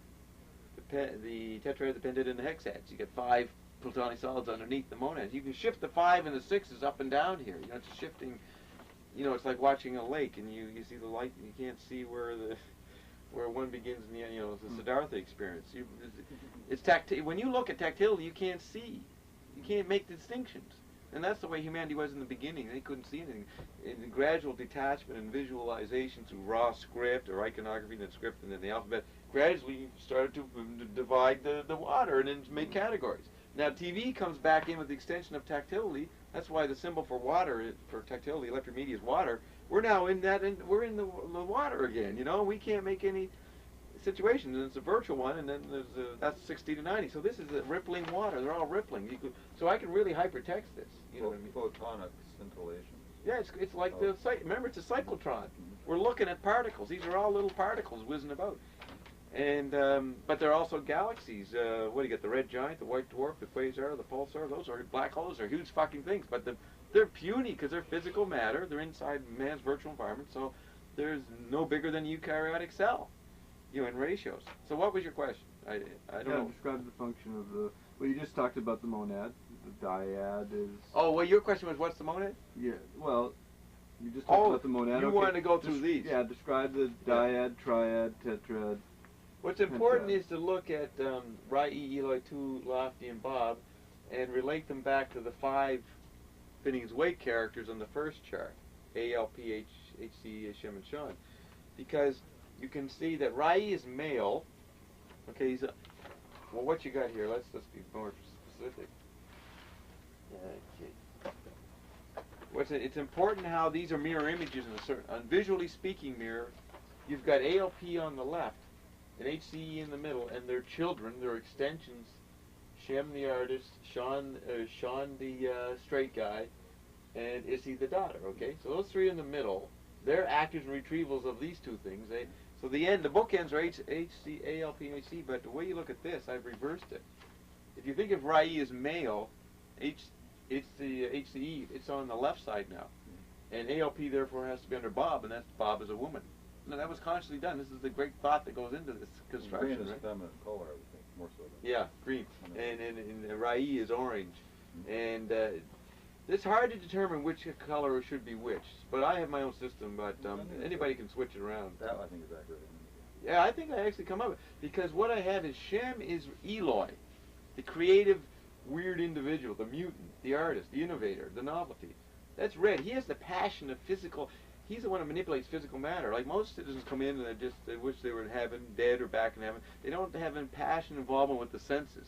the tetrad, the pentad, and the hexads. You get 5 Platonic solids underneath the monads. You can shift the 5 and the 6s up and down here. You know, it's shifting. You know, it's like watching a lake, and you see the light, and you can't see where one begins, and you know, it's the Siddhartha experience. It's when you look at tactility, you can't see. You can't make distinctions. And that's the way humanity was in the beginning. They couldn't see anything. In the gradual detachment and visualization through raw script or iconography, and then script, and then the alphabet, gradually started to divide the water and then make categories. Now TV comes back in with the extension of tactility. That's why the symbol for water, for tactility, electric media is water. We're now in that, and we're in the water again. You know, we can't make any situation, and it's a virtual one, and then that's 60 to 90. So this is a rippling water. They're all rippling. So I can really hypertext this. You know what I mean? Photonic scintillation. Yeah, it's like remember, it's a cyclotron. We're looking at particles. These are all little particles whizzing about. And but they're also galaxies. What do you get? The red giant, the white dwarf, the quasar, the pulsar. Those are black holes. They're huge fucking things. But they're puny because they're physical matter. They're inside man's virtual environment. So there's no bigger than a eukaryotic cell. You know, in ratios. So what was your question? I don't know. Describe the function of the. Well, you just talked about the monad. The dyad is. Oh, well, your question was what's the monad? Yeah. Well, you just talked about the monad. You wanted to go through these. Yeah. Describe the dyad, triad, tetrad. What's important is to look at Rai, Eloi, Tu, Lofty, and Bob, and relate them back to the 5 Finnegans Wake characters on the first chart, A, L, P, H, C, Shem, and Sean, because you can see that Rai is male. Okay, he's well. What you got here? Let's be more specific. Okay. It's important how these are mirror images in a certain. On visually speaking mirror, you've got ALP on the left, and HCE in the middle, and their children, their extensions. Shem the artist, Sean the straight guy, and Issy the daughter. Okay, so those 3 in the middle, they're actors and retrievals of these 2 things. So the bookends are HC, ALP, and HC, but the way you look at this, I've reversed it. If you think of Rai as male, it's the HCE, it's on the left side now. And ALP therefore has to be under Bob, and that's Bob as a woman. No, that was consciously done. This is the great thought that goes into this construction. Green is right? feminine color, I would think, more so than. Yeah, green. And Rai is orange. And it's hard to determine which color should be which. But I have my own system, but anybody can switch it around. That, I think, is accurate. Yeah, I think I actually come up with because what I have is Shem is Eloi, the creative, weird individual, the mutant, the artist, the innovator, the novelty. That's red. He has the passion of physical. He's the one who manipulates physical matter. Like most citizens come in and they wish they were in heaven, dead or back in heaven. They don't have any passion involvement with the senses.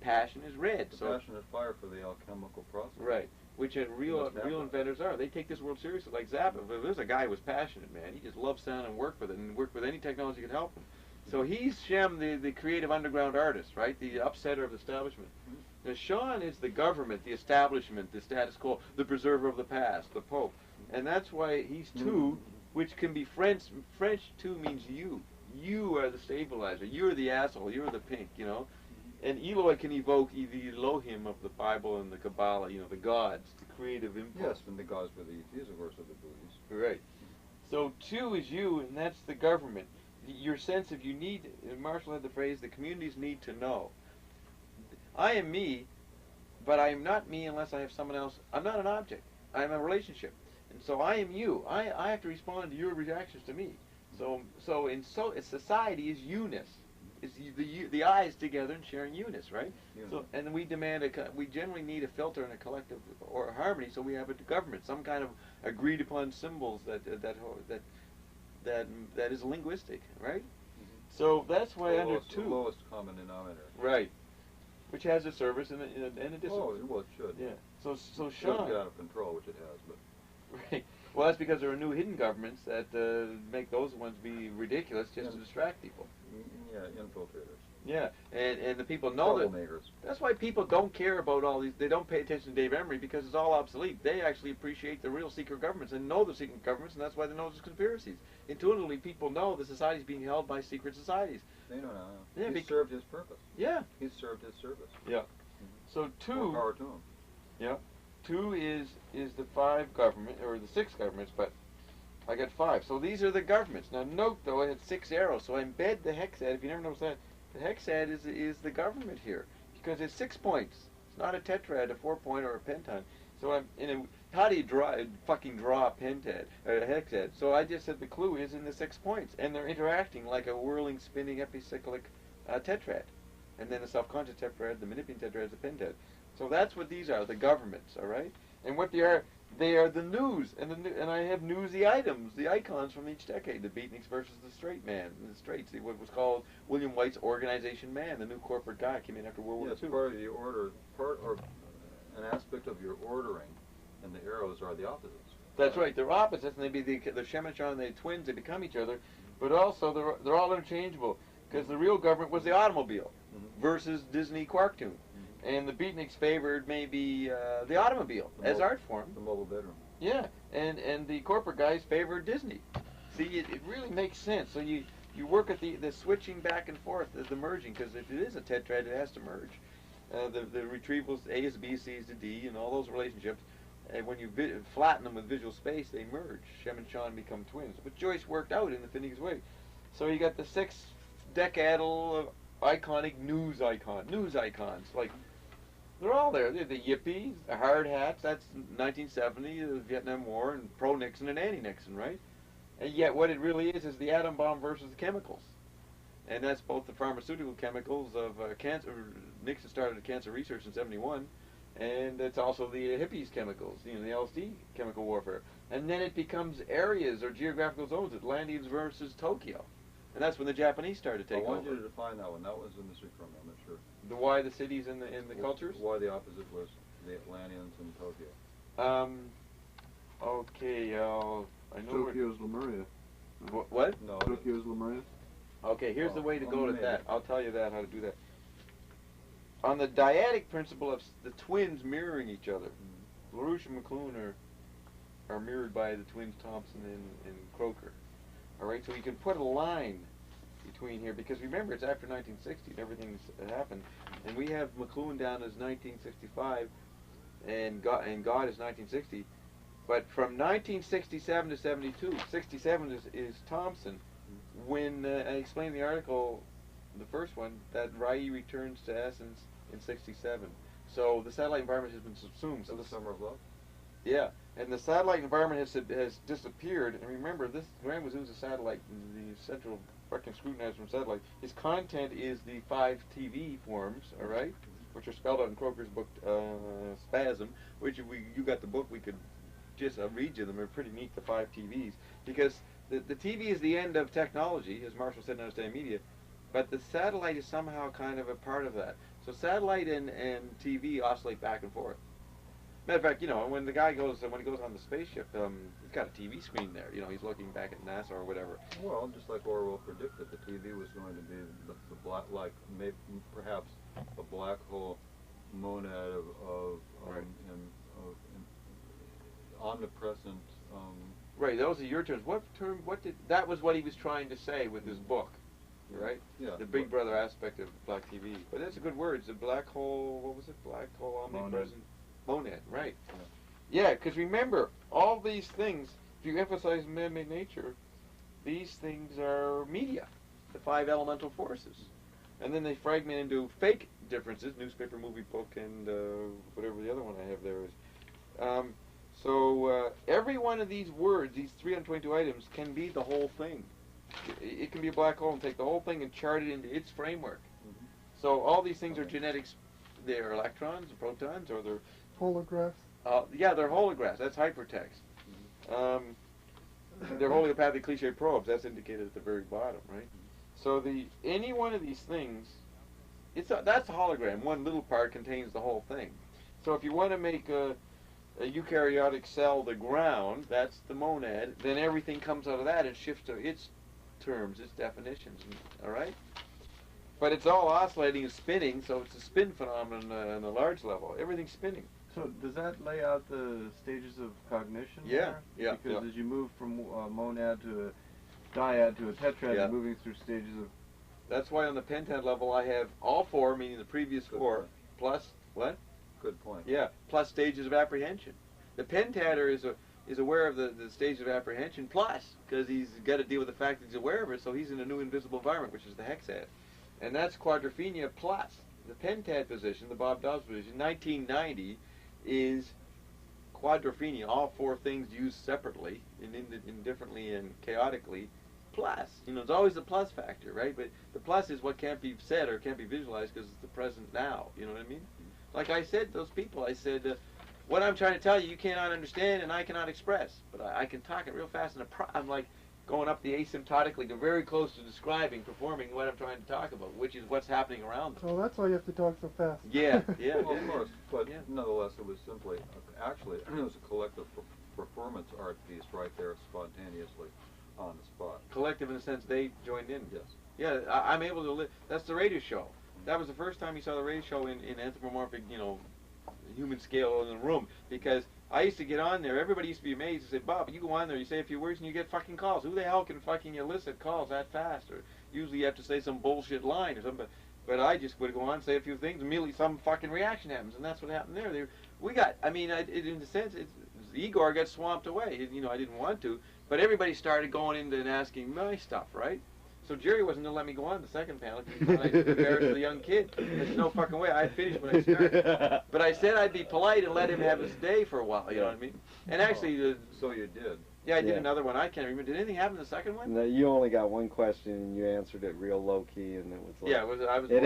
Passion is red. The so passion is fire for the alchemical process. Right. Which real inventors are. They take this world seriously. Like Zappa, there's a guy who was passionate, man. He just loved sound and worked with it, and worked with any technology that could help him. So he's Shem, the creative underground artist, right? The upsetter of the establishment. Now Sean is the government, the establishment, the status quo, the preserver of the past, the Pope. And that's why he's Tu, which can be French. French Tu means you. You are the stabilizer. You're the asshole. You're the pink, you know. And Eloi can evoke the Elohim of the Bible and the Kabbalah, you know, the gods, the creative impulse. Yes, and the gods were the ETs, of course, of the Buddhists. Right. So 2 is you, and that's the government. Your sense of you need, Marshall had the phrase, the communities need to know. I am me, but I am not me unless I have someone else. I'm not an object. I am a relationship. And so I am you. I have to respond to your reactions to me. So society is you-ness. It's the eyes together and sharing you-ness, right? So, and then we demand we generally need a filter and a collective or harmony. So we have a government, some kind of agreed upon symbols that is linguistic, right? So that's why under 2, the lowest common denominator. Right, which has a service and a discipline. Oh, well, it should. Yeah. So It Sean. doesn't get out of control, which it has, but. Right. Well, that's because there are new hidden governments that make those ones be ridiculous just to distract people. Yeah, infiltrators. Yeah, and the people know that. Troublemakers. That's why people don't care about all these. They don't pay attention to Dave Emery because it's all obsolete. They actually appreciate the real secret governments and know the secret governments, and that's why they know there's conspiracies. Intuitively, people know the society's being held by secret societies. They know now. Yeah, He served his purpose. Yeah. He served his service. Yeah. So More power to them. 2 is the 5 government, or the 6 governments, but I got 5. So these are the governments. Now note though, I had 6 arrows, so I embed the hexad. If you never noticed that, the hexad is the government here, because it's 6 points. It's not a tetrad, a 4-point, or a penton. So I'm in a, how do you draw a pentad, or a hexad? So I just said the clue is in the 6 points, and they're interacting like a whirling, spinning, epicyclic tetrad. And then the self-conscious tetrad, the manipulating tetrad is a pentad. So that's what these are, the governments, all right? And what they are the news, and I have newsy items, the icons from each decade, the beatniks versus the straight man, the straights, what was called William White's Organization Man, the new corporate guy came in after World War II. Yes, part of the order, part or an aspect of your ordering, and the arrows are the opposites. That's right, they're opposites, and they be the Shemachon and the twins, they become each other, but also they're all interchangeable, because the real government was the automobile versus Disney Quarktoon. And the beatniks favored maybe the automobile as art form. The mobile bedroom. Yeah, and the corporate guys favored Disney. See, it really makes sense. So you work at the switching back and forth, the merging, because if it is a tetrad, it has to merge. The retrievals, A is B, C is to D, and all those relationships. And when you flatten them with visual space, they merge. Shem and Sean become twins. But Joyce worked out in the Phoenix way. So you got the 6 decadal of iconic news icons, like. They're all there. They're the yippies, the hard hats. That's 1970, the Vietnam War, and pro-Nixon and anti-Nixon, right? And yet what it really is the atom bomb versus the chemicals. And that's both the pharmaceutical chemicals of cancer. Nixon started cancer research in 71. And it's also the hippies chemicals, the LSD chemical warfare. And then it becomes areas or geographical zones, Atlanteans versus Tokyo. And that's when the Japanese started to take over. I want you to define that one. That was a mystery for me. I'm not sure. Why the cities and the cultures? Why the opposite was the Atlanteans in Tokyo. Okay, I know Tokyo's Lemuria. What? No. Tokyo's Lemuria. Okay, here's the way to go to that. I'll tell you that, how to do that. On the dyadic principle of the twins mirroring each other, LaRouche and McLuhan are mirrored by the twins Thompson and Croker. All right, so you can put a line between here, because remember it's after 1960 and everything's happened, and we have McLuhan down as 1965 and God is 1960, but from 1967 to 72, 67 is Thompson. When I explained the article, the first one, that Rai returns to essence in 67. So the satellite environment has been subsumed. So the Summer of Love? Yeah, and the satellite environment has disappeared. And remember, this Graham was a satellite, the central fucking scrutinizer from satellite. His content is the 5 TV forms, all right, which are spelled out in Croker's book, Spasm. Which if you got the book, we could just read you them. They're pretty neat, the 5 TVs, because the TV is the end of technology, as Marshall said in Understanding Media, but the satellite is somehow kind of a part of that. So satellite and TV oscillate back and forth. Matter of fact, when the guy goes on the spaceship, he's got a TV screen there. He's looking back at NASA or whatever. Well, just like Orwell predicted, the TV was going to be the black, like maybe perhaps a black hole monad of omnipresent. Right. Those are your terms. That was what he was trying to say with his book, right? Yeah. The Big Brother aspect of black TV. But that's a good word. It's a black hole. What was it? Black hole omnipresent. Monad, right. Yeah, because remember, all these things, if you emphasize man-made nature, these things are media, the 5 elemental forces. And then they fragment into fake differences, newspaper, movie, book, and whatever the other one I have there is. So every one of these words, these 322 items, can be the whole thing. It can be a black hole and take the whole thing and chart it into its framework. So all these things are genetics. They're electrons, or protons, or they're holographs. Yeah, they're holographs. That's hypertext. They're homeopathic cliche probes. That's indicated at the very bottom, right? So any one of these things, that's a hologram. One little part contains the whole thing. So if you want to make a eukaryotic cell the ground, that's the monad. Then everything comes out of that and shifts to its terms, its definitions. All right. But it's all oscillating and spinning, so it's a spin phenomenon on a large level. Everything's spinning. So does that lay out the stages of cognition? Yeah, there? yeah. Because as you move from a monad to a dyad to a tetrad, you're moving through stages of... That's why on the pentad level I have all 4, meaning the previous 4, plus What? Good point. Yeah, plus stages of apprehension. The pentatter is aware of the stage of apprehension plus, because he's got to deal with the fact that he's aware of it, so he's in a new invisible environment, which is the hexad. And that's quadrophenia plus. The pentad position, the Bob Dobbs position, 1990 is quadrophenia, all four things used separately, indifferently and chaotically, plus. You know, it's always the plus factor, right? But the plus is what can't be said or can't be visualized because it's the present now. You know what I mean? Like I said to those people, I said, what I'm trying to tell you, you cannot understand and I cannot express. But I can talk it real fast, and I'm like going up the asymptotically to very close to describing, performing what I'm trying to talk about, which is what's happening around them. So that's why you have to talk so fast. Yeah, yeah. Well, of course, but Yeah. nonetheless, it was simply, actually, it was a collective performance art piece right there, spontaneously, on the spot. Collective in the sense they joined in. Yes. Yeah, I'm able to live. That's the radio show. That was the first time you saw the radio show in anthropomorphic, you know, human scale in the room. Because I used to get on there. Everybody used to be amazed and say, Bob, you go on there, you say a few words, and you get fucking calls. Who the hell can fucking elicit calls that fast? Or usually you have to say some bullshit line or something. But I just would go on, say a few things, and immediately some fucking reaction happens, and that's what happened there. We got, I mean, in a sense, Igor got swamped away. You know, I didn't want to, but everybody started going into and asking my stuff, right? So Jerry wasn't going to let me go on the second panel because he thought I'd embarrass the young kid. There's no fucking way. I finished when I started. But I said I'd be polite and let him have his day for a while, you know what I mean? And actually... So you did. Yeah, I did another one. I can't remember. Did anything happen in the second one? No, you only got one question and you answered it real low key, and it was like, Yeah, I was. It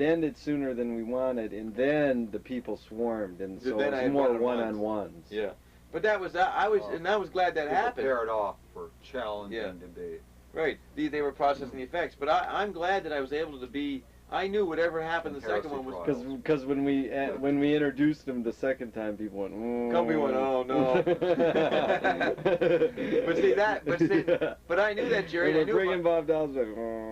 ended sooner than we wanted, and then the people swarmed, and so Then it I was had more one-on-ones. one-on-ones. Yeah, but that was and I was glad that happened. Paired off for challenging debate. Right, they were processing the effects, but I'm glad that I was able to be. I knew whatever happened. The second one was because when we introduced him the second time, people went, Company went, oh no. but I knew that, Jerry. They And I were knew bringing Bob Dobbs back.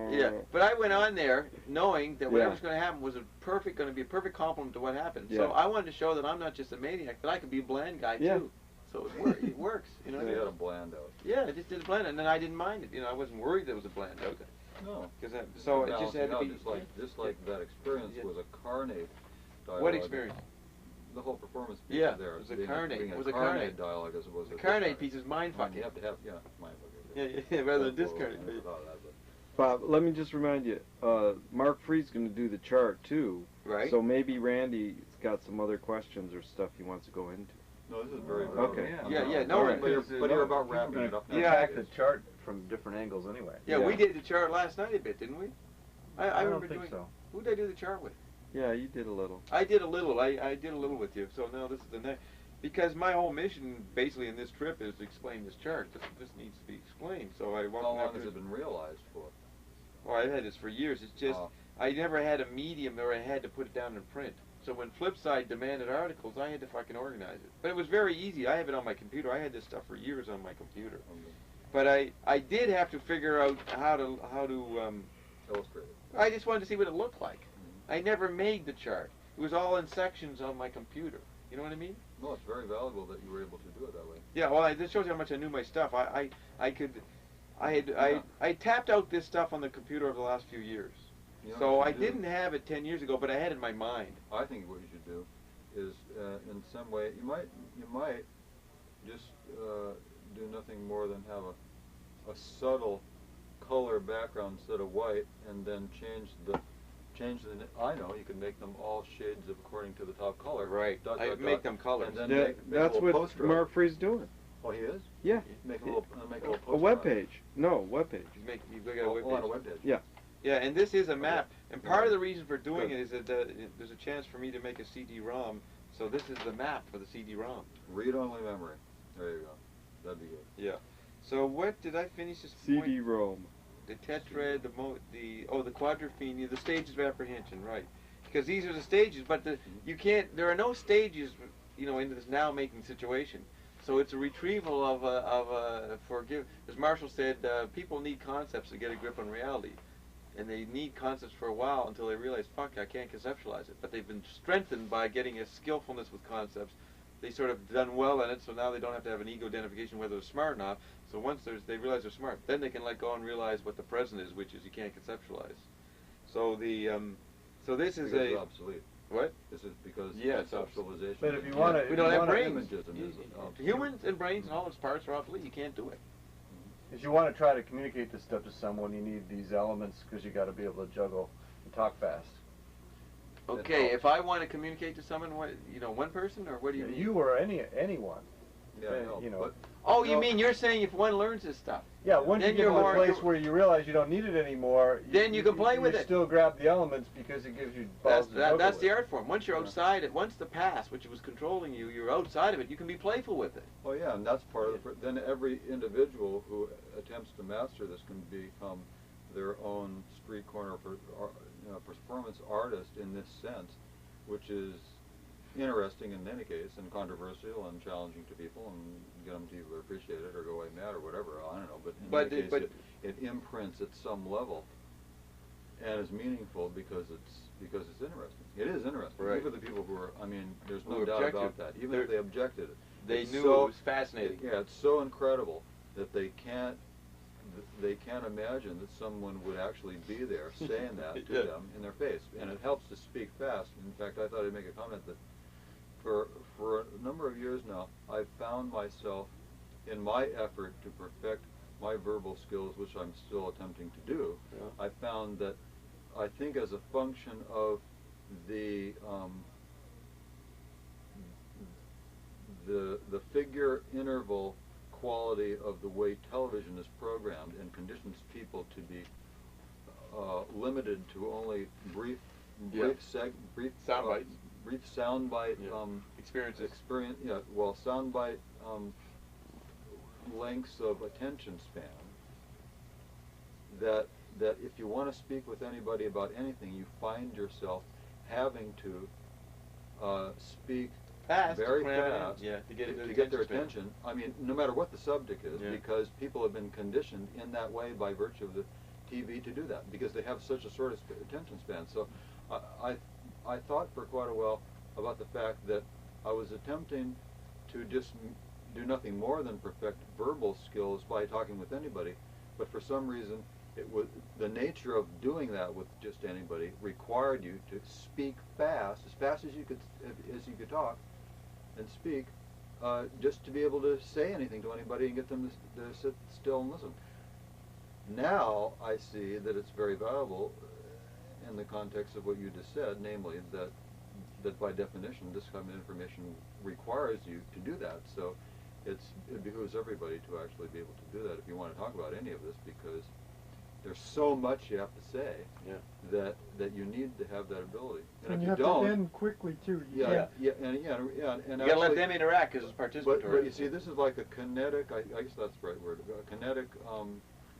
Yeah, but I went on there knowing that whatever was going to happen was going to be a perfect complement to what happened. So I wanted to show that I'm not just a maniac, but I could be a bland guy too. So it works, you know. So you had a blend out. Yeah, I just did a blend, and then I didn't mind it. You know, I wasn't worried that it was a blend out. No. So it just had to be. Just like that experience was a carnate dialogue. What experience? The whole performance piece there. It was a carnate. It was a carnate dialogue as opposed to the carnate piece is mind fucking. You have to have mind fucking. Yeah, rather than discarnate. Bob, let me just remind you, Mark Freed's going to do the chart too. Right. So maybe Randy's got some other questions or stuff he wants to go into. No, this is very okay. Yeah. No, but you're about wrapping it up. Yeah, act the chart from different angles anyway. Yeah, we did the chart last night a bit, didn't we? I remember don't think so. Who did I do the chart with? Yeah, you did a little. I did a little. I did a little with you. So now this is the next. Because my whole mission, basically, in this trip is to explain this chart. This needs to be explained. So I want. How long has it been realized for? Oh, I've had this for years. It's just I never had a medium where I had to put it down in print. So when Flipside demanded articles, I had to fucking organize it. But it was very easy. I have it on my computer. I had this stuff for years on my computer. But I did have to figure out how to illustrate it. I just wanted to see what it looked like. I never made the chart. It was all in sections on my computer. You know what I mean? No, it's very valuable that you were able to do it that way. Yeah, well, this shows you how much I knew my stuff. I tapped out this stuff on the computer over the last few years. You know So I didn't have it 10 years ago, but I had it in my mind. I think what you should do is, in some way, you might just do nothing more than have a subtle color background instead of white, and then change the. I know you can make them all shades of according to the top color. Right. I make them colors. And then make that's a little what poster Mark Freed's doing. Oh, he is. Yeah. Make a little poster. A web page. No, web page. You got a web page. On a web page. Yeah. Yeah, and this is a map. And part of the reason for doing it is that there's a chance for me to make a CD-ROM. So this is the map for the CD-ROM. Read-only memory. There you go. That'd be good. Yeah. So what did I finish this point? CD-ROM. The tetrad, the quadrophenia, the stages of apprehension, right? Because these are the stages, but there are no stages, you know, into this now-making situation. So it's a retrieval of a as Marshall said, people need concepts to get a grip on reality. And they need concepts for a while until they realize, fuck, I can't conceptualize it. But they've been strengthened by getting a skillfulness with concepts. They sort of done well in it, so now they don't have to have an ego identification whether they're smart or not. So once they realize they're smart, then they can let go and realize what the present is, which is you can't conceptualize. So so this is Because it's obsolete. What? This is because Yes, conceptualization. But if you want to, We don't have brains. Imagism is, Humans and brains and all those parts are obsolete. You can't do it. if you want to try to communicate this stuff to someone, you need these elements because you got to be able to juggle and talk fast. Okay, if I want to communicate to someone, what, one person, or what do you mean? You or anyone. Yeah, no, you know. but Oh, you mean you're saying if one learns this stuff? Yeah, once Then you get you're to a more- place where you realize you don't need it anymore, Then you can play with you it. still grab the elements because it gives you balls to juggle That's with. the art form. Once you're outside it, once the past, which was controlling you, you're outside of it, you can be playful with it. oh yeah, and that's part of the. Then every individual who attempts to master this can become their own street corner performance artist in this sense, which is interesting in any case and controversial and challenging to people and get them to either appreciate it or go away mad or whatever. I don't know, but in any case, it imprints at some level and is meaningful because it's interesting. It is interesting. Right. Even the people who are, I mean, there's Who no doubt objected. about that. Even if they objected it, They it's knew so, it was fascinating. Yeah, it's so incredible that they can't imagine that someone would actually be there saying that to Yeah. them in their face. And it helps to speak fast. In fact, I thought I'd make a comment that for a number of years now, I've found myself in my effort to perfect my verbal skills, which I'm still attempting to do. Yeah. I found that I think as a function of the figure interval quality of the way television is programmed and conditions people to be limited to only brief Sound bites. brief soundbite Experiences. soundbite lengths of attention span. That if you want to speak with anybody about anything, you find yourself having to speak Fast. very cram it in. fast Yeah, to get, get their span. attention. I mean, no matter what the subject is, Yeah. because people have been conditioned in that way by virtue of the TV to do that, because they have such a short attention span. So I thought for quite a while about the fact that I was attempting to just do nothing more than perfect verbal skills by talking with anybody, but for some reason it was the nature of doing that with just anybody required you to speak fast as you could talk and speak, just to be able to say anything to anybody and get them to sit still and listen. Now I see that it's very valuable in the context of what you just said, namely that by definition this kind of information requires you to do that. So it behooves everybody to actually be able to do that if you want to talk about any of this, because there's so much you have to say that you need to have that ability. And if you you have don't, to end quickly too. You and You gotta let them interact because it's participatory. but you see, this is like a kinetic. I guess that's the right word. A kinetic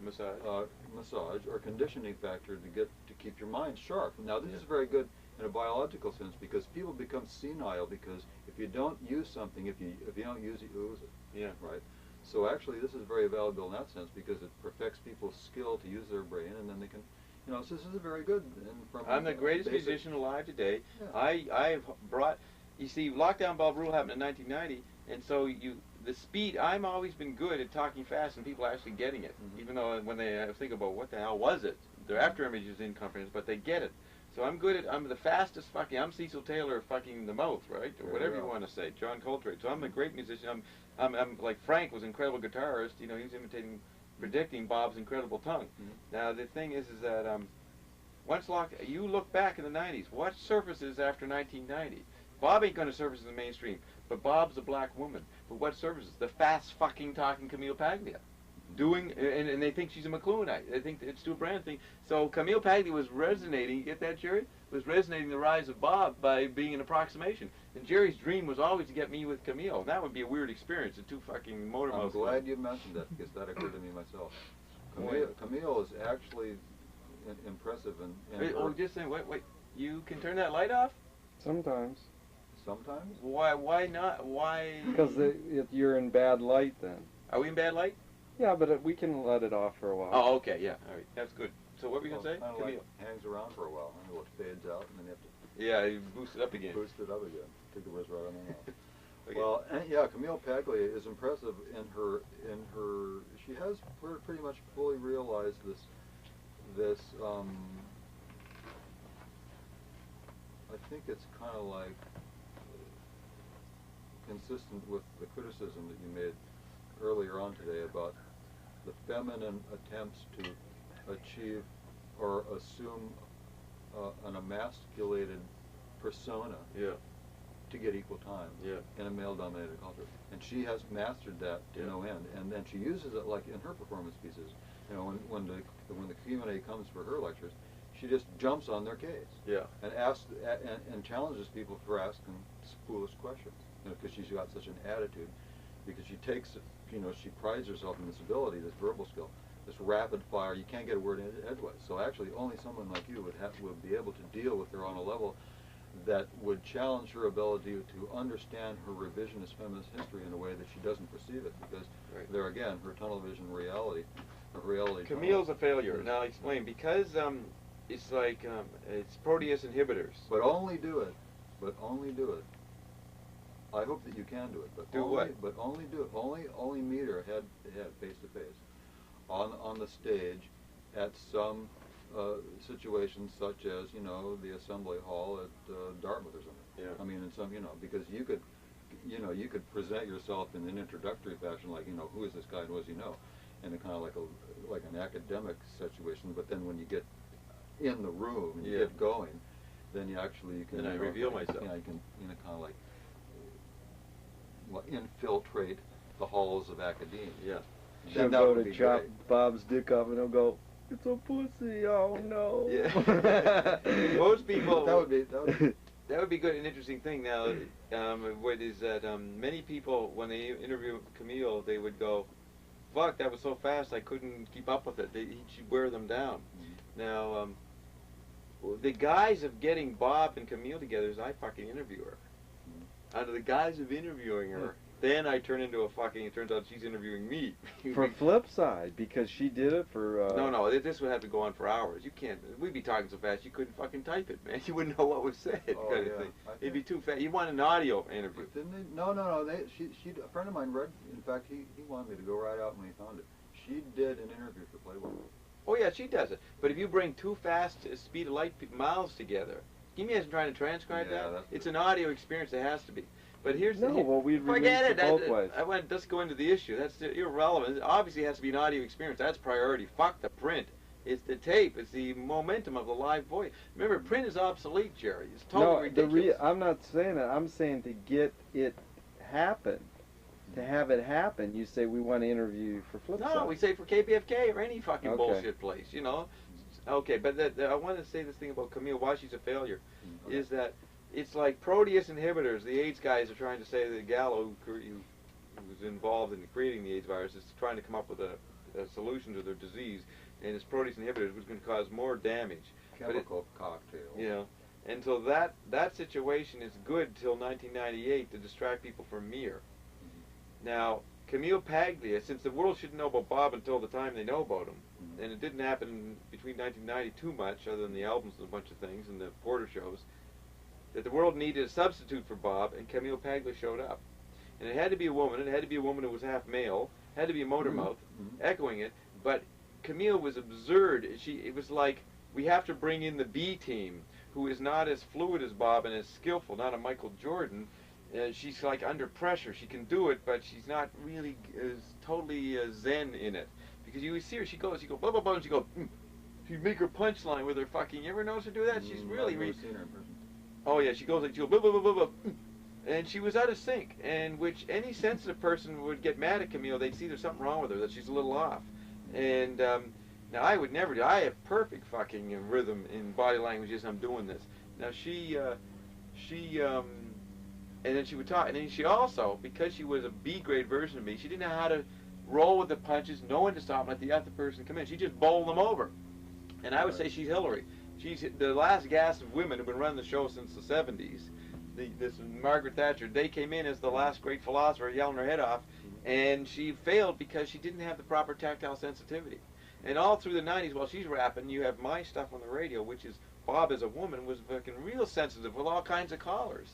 massage or conditioning factor to keep your mind sharp. Now this is very good in a biological sense because people become senile because if you don't use something, if you don't use it, you lose it. Yeah. Right. So actually, this is very valuable in that sense because it perfects people's skill to use their brain, and then they can, So this is very good. And from I'm the greatest musician alive today. Yeah. I've brought. You see, lockdown bulb rule happened in 1990, and so the speed. I'm always been good at talking fast and people actually getting it, even though when they think about what the hell was it, their after image is incomprehensible, but they get it. So I'm the fastest I'm Cecil Taylor fucking the mouth, right? Or whatever you want to say, John Coltrane. So I'm a great musician. I'm like Frank was an incredible guitarist. He was predicting Bob's incredible tongue. Now the thing is that you look back in the 90s, what surfaces after 1990? Bob ain't gonna surface in the mainstream, but Bob's a black woman. But what surfaces? The fast fucking talking Camille Paglia. And they think she's a McLuhanite. They think it's a brand thing. So Camille Paglia was resonating, you get that, Jerry? Was resonating the rise of Bob by being an approximation. And Jerry's dream was always to get me with Camille. And that would be a weird experience, the two fucking motor I'm mouths. glad you mentioned that because that occurred to me myself. Camille is actually impressive and just saying, wait, you can turn that light off? Sometimes. Sometimes? Why not? Why? Because you're in bad light then. Are we in bad light? Yeah, but we can let it off for a while. Oh, okay, yeah, all right, that's good. So what were you gonna say? Kind of like hangs around for a while until it fades out, and then you have to Yeah, you boost it up again. boost it up again. Take the words right on the mouth. Okay. Well, Camille Paglia is impressive in her. She has pretty much fully realized this I think it's kind of like consistent with the criticism that you made earlier on today about the feminine attempts to achieve or assume an emasculated persona to get equal time in a male-dominated culture. And she has mastered that to no end. And then she uses it like in her performance pieces. You know, when the Q&A comes for her lectures, she just jumps on their case and asks and challenges people for asking foolish questions. You know, because she's got such an attitude. Because she takes, you know, she prides herself in this ability, this verbal skill, this rapid fire. You can't get a word in edgewise. So actually, only someone like you would be able to deal with her on a level that would challenge her ability to understand her revisionist feminist history in a way that she doesn't perceive it. Because there again, her tunnel vision reality. Camille's a failure. Now explain, because it's like it's protease inhibitors. But only do it. But only do it. I hope that you can do it. But do only, what? But only do it. Only meet her head to head, face to face, on the stage, at some situations such as, you know, the assembly hall at Dartmouth or something. Yeah. I mean, in some, you know, because you could, you know, you could present yourself in an introductory fashion, like, you know, who is this guy and what does he know, in a kind of like an academic situation. But then when you get in the room and you get going, then you can. Then I reveal myself. You know, you can, you know, kind of like infiltrate the halls of academia. Yeah. She'll go to chop Bob's dick off and he'll go, "It's a pussy, oh no." Yeah. Most people. That would be that would be good. An interesting thing. Now, what is that? Many people, when they interview Camille, they would go, "Fuck, that was so fast, I couldn't keep up with it." She'd wear them down. Now, the guise of getting Bob and Camille together is I fucking interview her. Under the guise of interviewing her, then I turn into a fucking. It turns out she's interviewing me. For flip side, because she did it for. No, this would have to go on for hours. You can't. We'd be talking so fast you couldn't fucking type it, man. You wouldn't know what was said, kind of thing. It'd be too fast. You want an audio interview. Didn't they? No. A friend of mine read. In fact, he wanted me to go right out when he found it. She did an interview for Playboy. Oh yeah, she does it. But if you bring two fast speed of light mouths together, Gimme isn't trying to transcribe that. It's an audio experience. It has to be. But here's we'd forget it. Both ways. Let's go into the issue. That's irrelevant. It obviously has to be an audio experience. That's priority. Fuck the print. It's the tape. It's the momentum of the live voice. Remember, print is obsolete, Jerry. It's totally ridiculous. I'm not saying that. I'm saying to get it happen. To have it happen, you say we want to interview for Flipside. No, we say for KPFK or any fucking bullshit place, you know. Okay, but I want to say this thing about Camille, why she's a failure, is that it's like protease inhibitors. The AIDS guys are trying to say that Gallo, who was involved in creating the AIDS virus, is trying to come up with a solution to their disease, and it's protease inhibitors, which is going to cause more damage. Chemical cocktail. You know, and so that situation is good till 1998 to distract people from Mir. Now, Camille Paglia, since the world shouldn't know about Bob until the time they know about him, and it didn't happen between 1990 too much, other than the albums and a bunch of things and the Porter shows, that the world needed a substitute for Bob, and Camille Paglia showed up. And it had to be a woman. It had to be a woman who was half male. It had to be a motor mouth, echoing it. But Camille was absurd. It was like, we have to bring in the B team, who is not as fluid as Bob and as skillful, not a Michael Jordan. She's like under pressure. She can do it, but she's not really totally zen in it. Because you see her, she goes blah blah blah, and she goes. She make her punchline with her fucking. You ever notice her do that? She's really. I've never seen her in person. Oh yeah, she goes like she'll blah blah blah blah blah, and she was out of sync. And which any sensitive person would get mad at Camille. They'd see there's something wrong with her, that she's a little off. And now I would never do. I have perfect fucking rhythm in body language as I'm doing this. Now and then she would talk, and then she also, because she was a B-grade version of me, she didn't know how to roll with the punches, know when to stop, and let the other person come in. She just bowled them over. And I would say she's Hillary. She's the last gasp of women who've been running the show since the 70s. This Margaret Thatcher, they came in as the last great philosopher, yelling her head off, and she failed because she didn't have the proper tactile sensitivity. And all through the 90s, while she's rapping, you have my stuff on the radio, which is Bob as a woman was fucking real sensitive with all kinds of callers.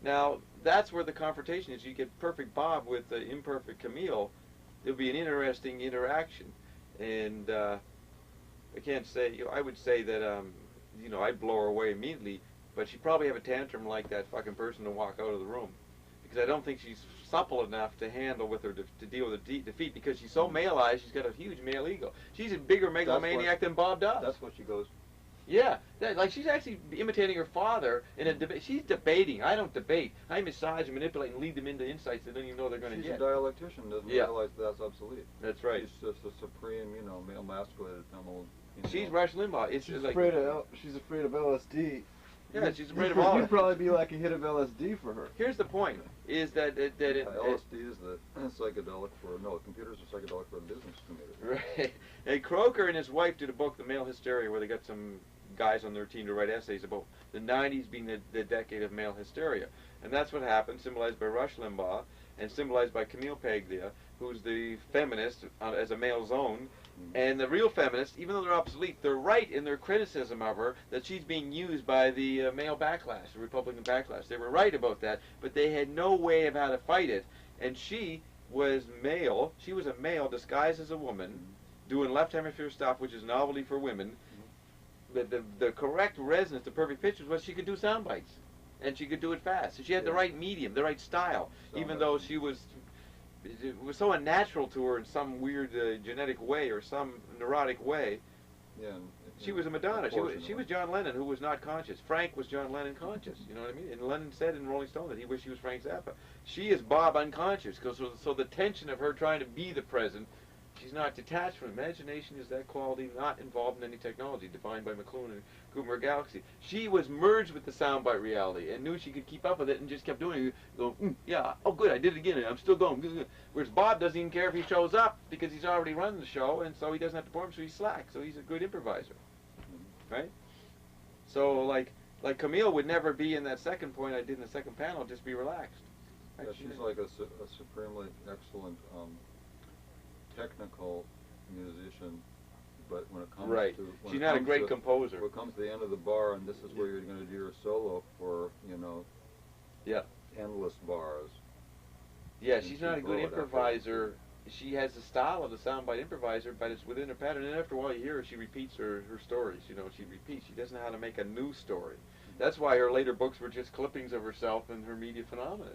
Now, that's where the confrontation is. You get perfect Bob with the imperfect Camille, there'll be an interesting interaction. And I can't say, I would say that, I'd blow her away immediately. but she'd probably have a tantrum like that fucking person to walk out of the room, because I don't think she's supple enough to handle with her to deal with the defeat, because she's so maleized. She's got a huge male ego. She's a bigger megalomaniac than Bob Dobbs. That's what she goes. Yeah, like she's actually imitating her father in a debate. She's debating. I don't debate. I massage and manipulate and lead them into insights they don't even know they're going to get. She's a dialectician, doesn't realize that's obsolete. That's right. She's just a supreme, male masculated feminine. She's Rush Limbaugh. It's She's like afraid of LSD. Yeah, she's afraid of all. You'd probably be like a hit of LSD for her. Here's the point: is that LSD is the psychedelic computers are psychedelic for the business community. Right. And Croker and his wife did a book, The Male Hysteria, where they got some guys on their team to write essays about the 90s being the decade of male hysteria. And that's what happened, symbolized by Rush Limbaugh and symbolized by Camille Paglia, who's the feminist as a male's own. And the real feminists, even though they're obsolete, they're right in their criticism of her that she's being used by the male backlash, the Republican backlash. They were right about that, but they had no way of how to fight it. And she was male. She was a male disguised as a woman, doing left hemisphere stuff, which is novelty for women. The correct resonance, the perfect pitch was she could do sound bites, and she could do it fast. So she had the right medium, the right style, even though it was so unnatural to her in some weird genetic way or some neurotic way. Yeah. She was a Madonna. She was John Lennon, who was not conscious. Frank was John Lennon conscious. You know what I mean? And Lennon said in Rolling Stone that he wished he was Frank Zappa. She is Bob unconscious, so the tension of her trying to be the present. She's not detached from it. Imagination is that quality not involved in any technology, defined by McLuhan and Kummer Galaxy. She was merged with the soundbite reality and knew she could keep up with it and just kept doing it, going, yeah, oh good, I did it again, I'm still going. Whereas Bob doesn't even care if he shows up because he's already running the show, and so he doesn't have to perform, so he's slack, so he's a good improviser, right? So like Camille would never be in that second point I did in the second panel, just be relaxed. Right? Yeah, she's like a supremely excellent technical musician, but when it comes to she's not a great composer. When it comes to the end of the bar, and this is where you're going to do your solo for endless bars. Yeah, she's not a good improviser. She has the style of the soundbite improviser, but it's within a pattern. And after a while, you hear her, she repeats her stories. She repeats. She doesn't know how to make a new story. That's why her later books were just clippings of herself and her media phenomenon.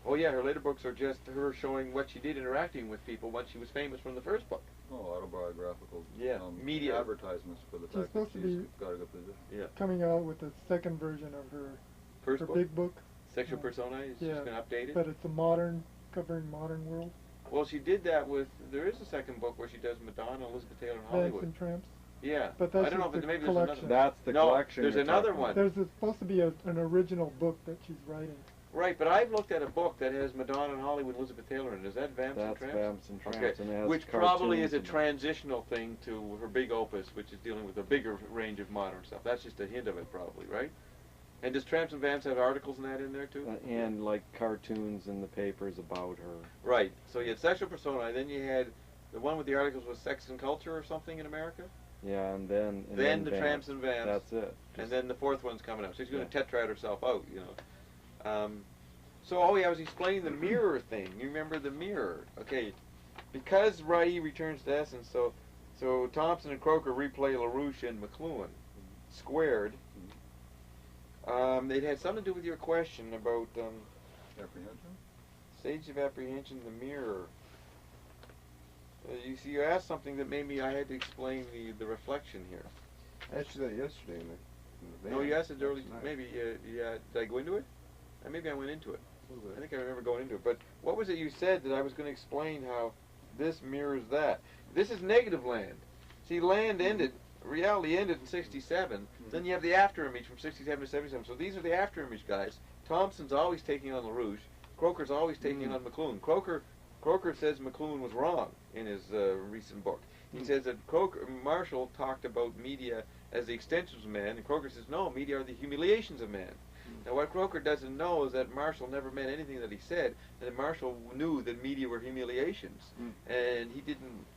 Oh yeah, her later books are just her showing what she did interacting with people once she was famous from the first book. Oh, autobiographical. Yeah, media advertisements for the fact that she's got a good position. Yeah. Coming out with the second version of her big book. Sexual Personae. She's going to update it. But it's covering modern world. Well, she did that with. There is a second book where she does Madonna, Elizabeth Taylor, and Hollywood. Vamps and Tramps. Yeah, but that's I don't know, but maybe collection. there's another. That's the collection. There's another one. There's supposed to be an original book that she's writing. Right, but I've looked at a book that has Madonna and Hollywood, Elizabeth Taylor in it. Is that Vamps and Tramps? That's Vamps and Tramps, okay. and it has which probably is a cartoons transitional thing to her big opus, which is dealing with a bigger range of modern stuff. That's just a hint of it, probably, right? And does Tramps and Vamps have articles and that in there too? And like cartoons in the papers about her. Right. So you had Sexual Persona, then you had the one with the articles was Sex and Culture or something in America. Yeah, and then the Vamps. Tramps and Vamps. That's it. And then the fourth one's coming up. So she's going to tetrad herself out, So I was explaining the mirror thing. You remember the mirror? Okay, because Rai returns to essence. So Thompson and Croker replay LaRouche and McLuhan squared. It had something to do with your question about apprehension. Stage of apprehension, the mirror. You see, you asked something that made me. I had to explain the reflection here. I asked you that yesterday in the van. No, you asked it early. Nice. Maybe, yeah. Did I go into it? Maybe I went into it. I think I remember going into it. But what was it you said that I was going to explain how this mirrors that? This is negative land. See, land ended, reality ended in 67. Then you have the after image from 67 to 77. So these are the after image guys. Thompson's always taking on LaRouche. Croker's always taking on McLuhan. Croker says McLuhan was wrong in his recent book. He says that Marshall talked about media as the extensions of man, and Croker says, no, media are the humiliations of man. Now, what Croker doesn't know is that Marshall never meant anything that he said, and that Marshall knew that media were humiliations, and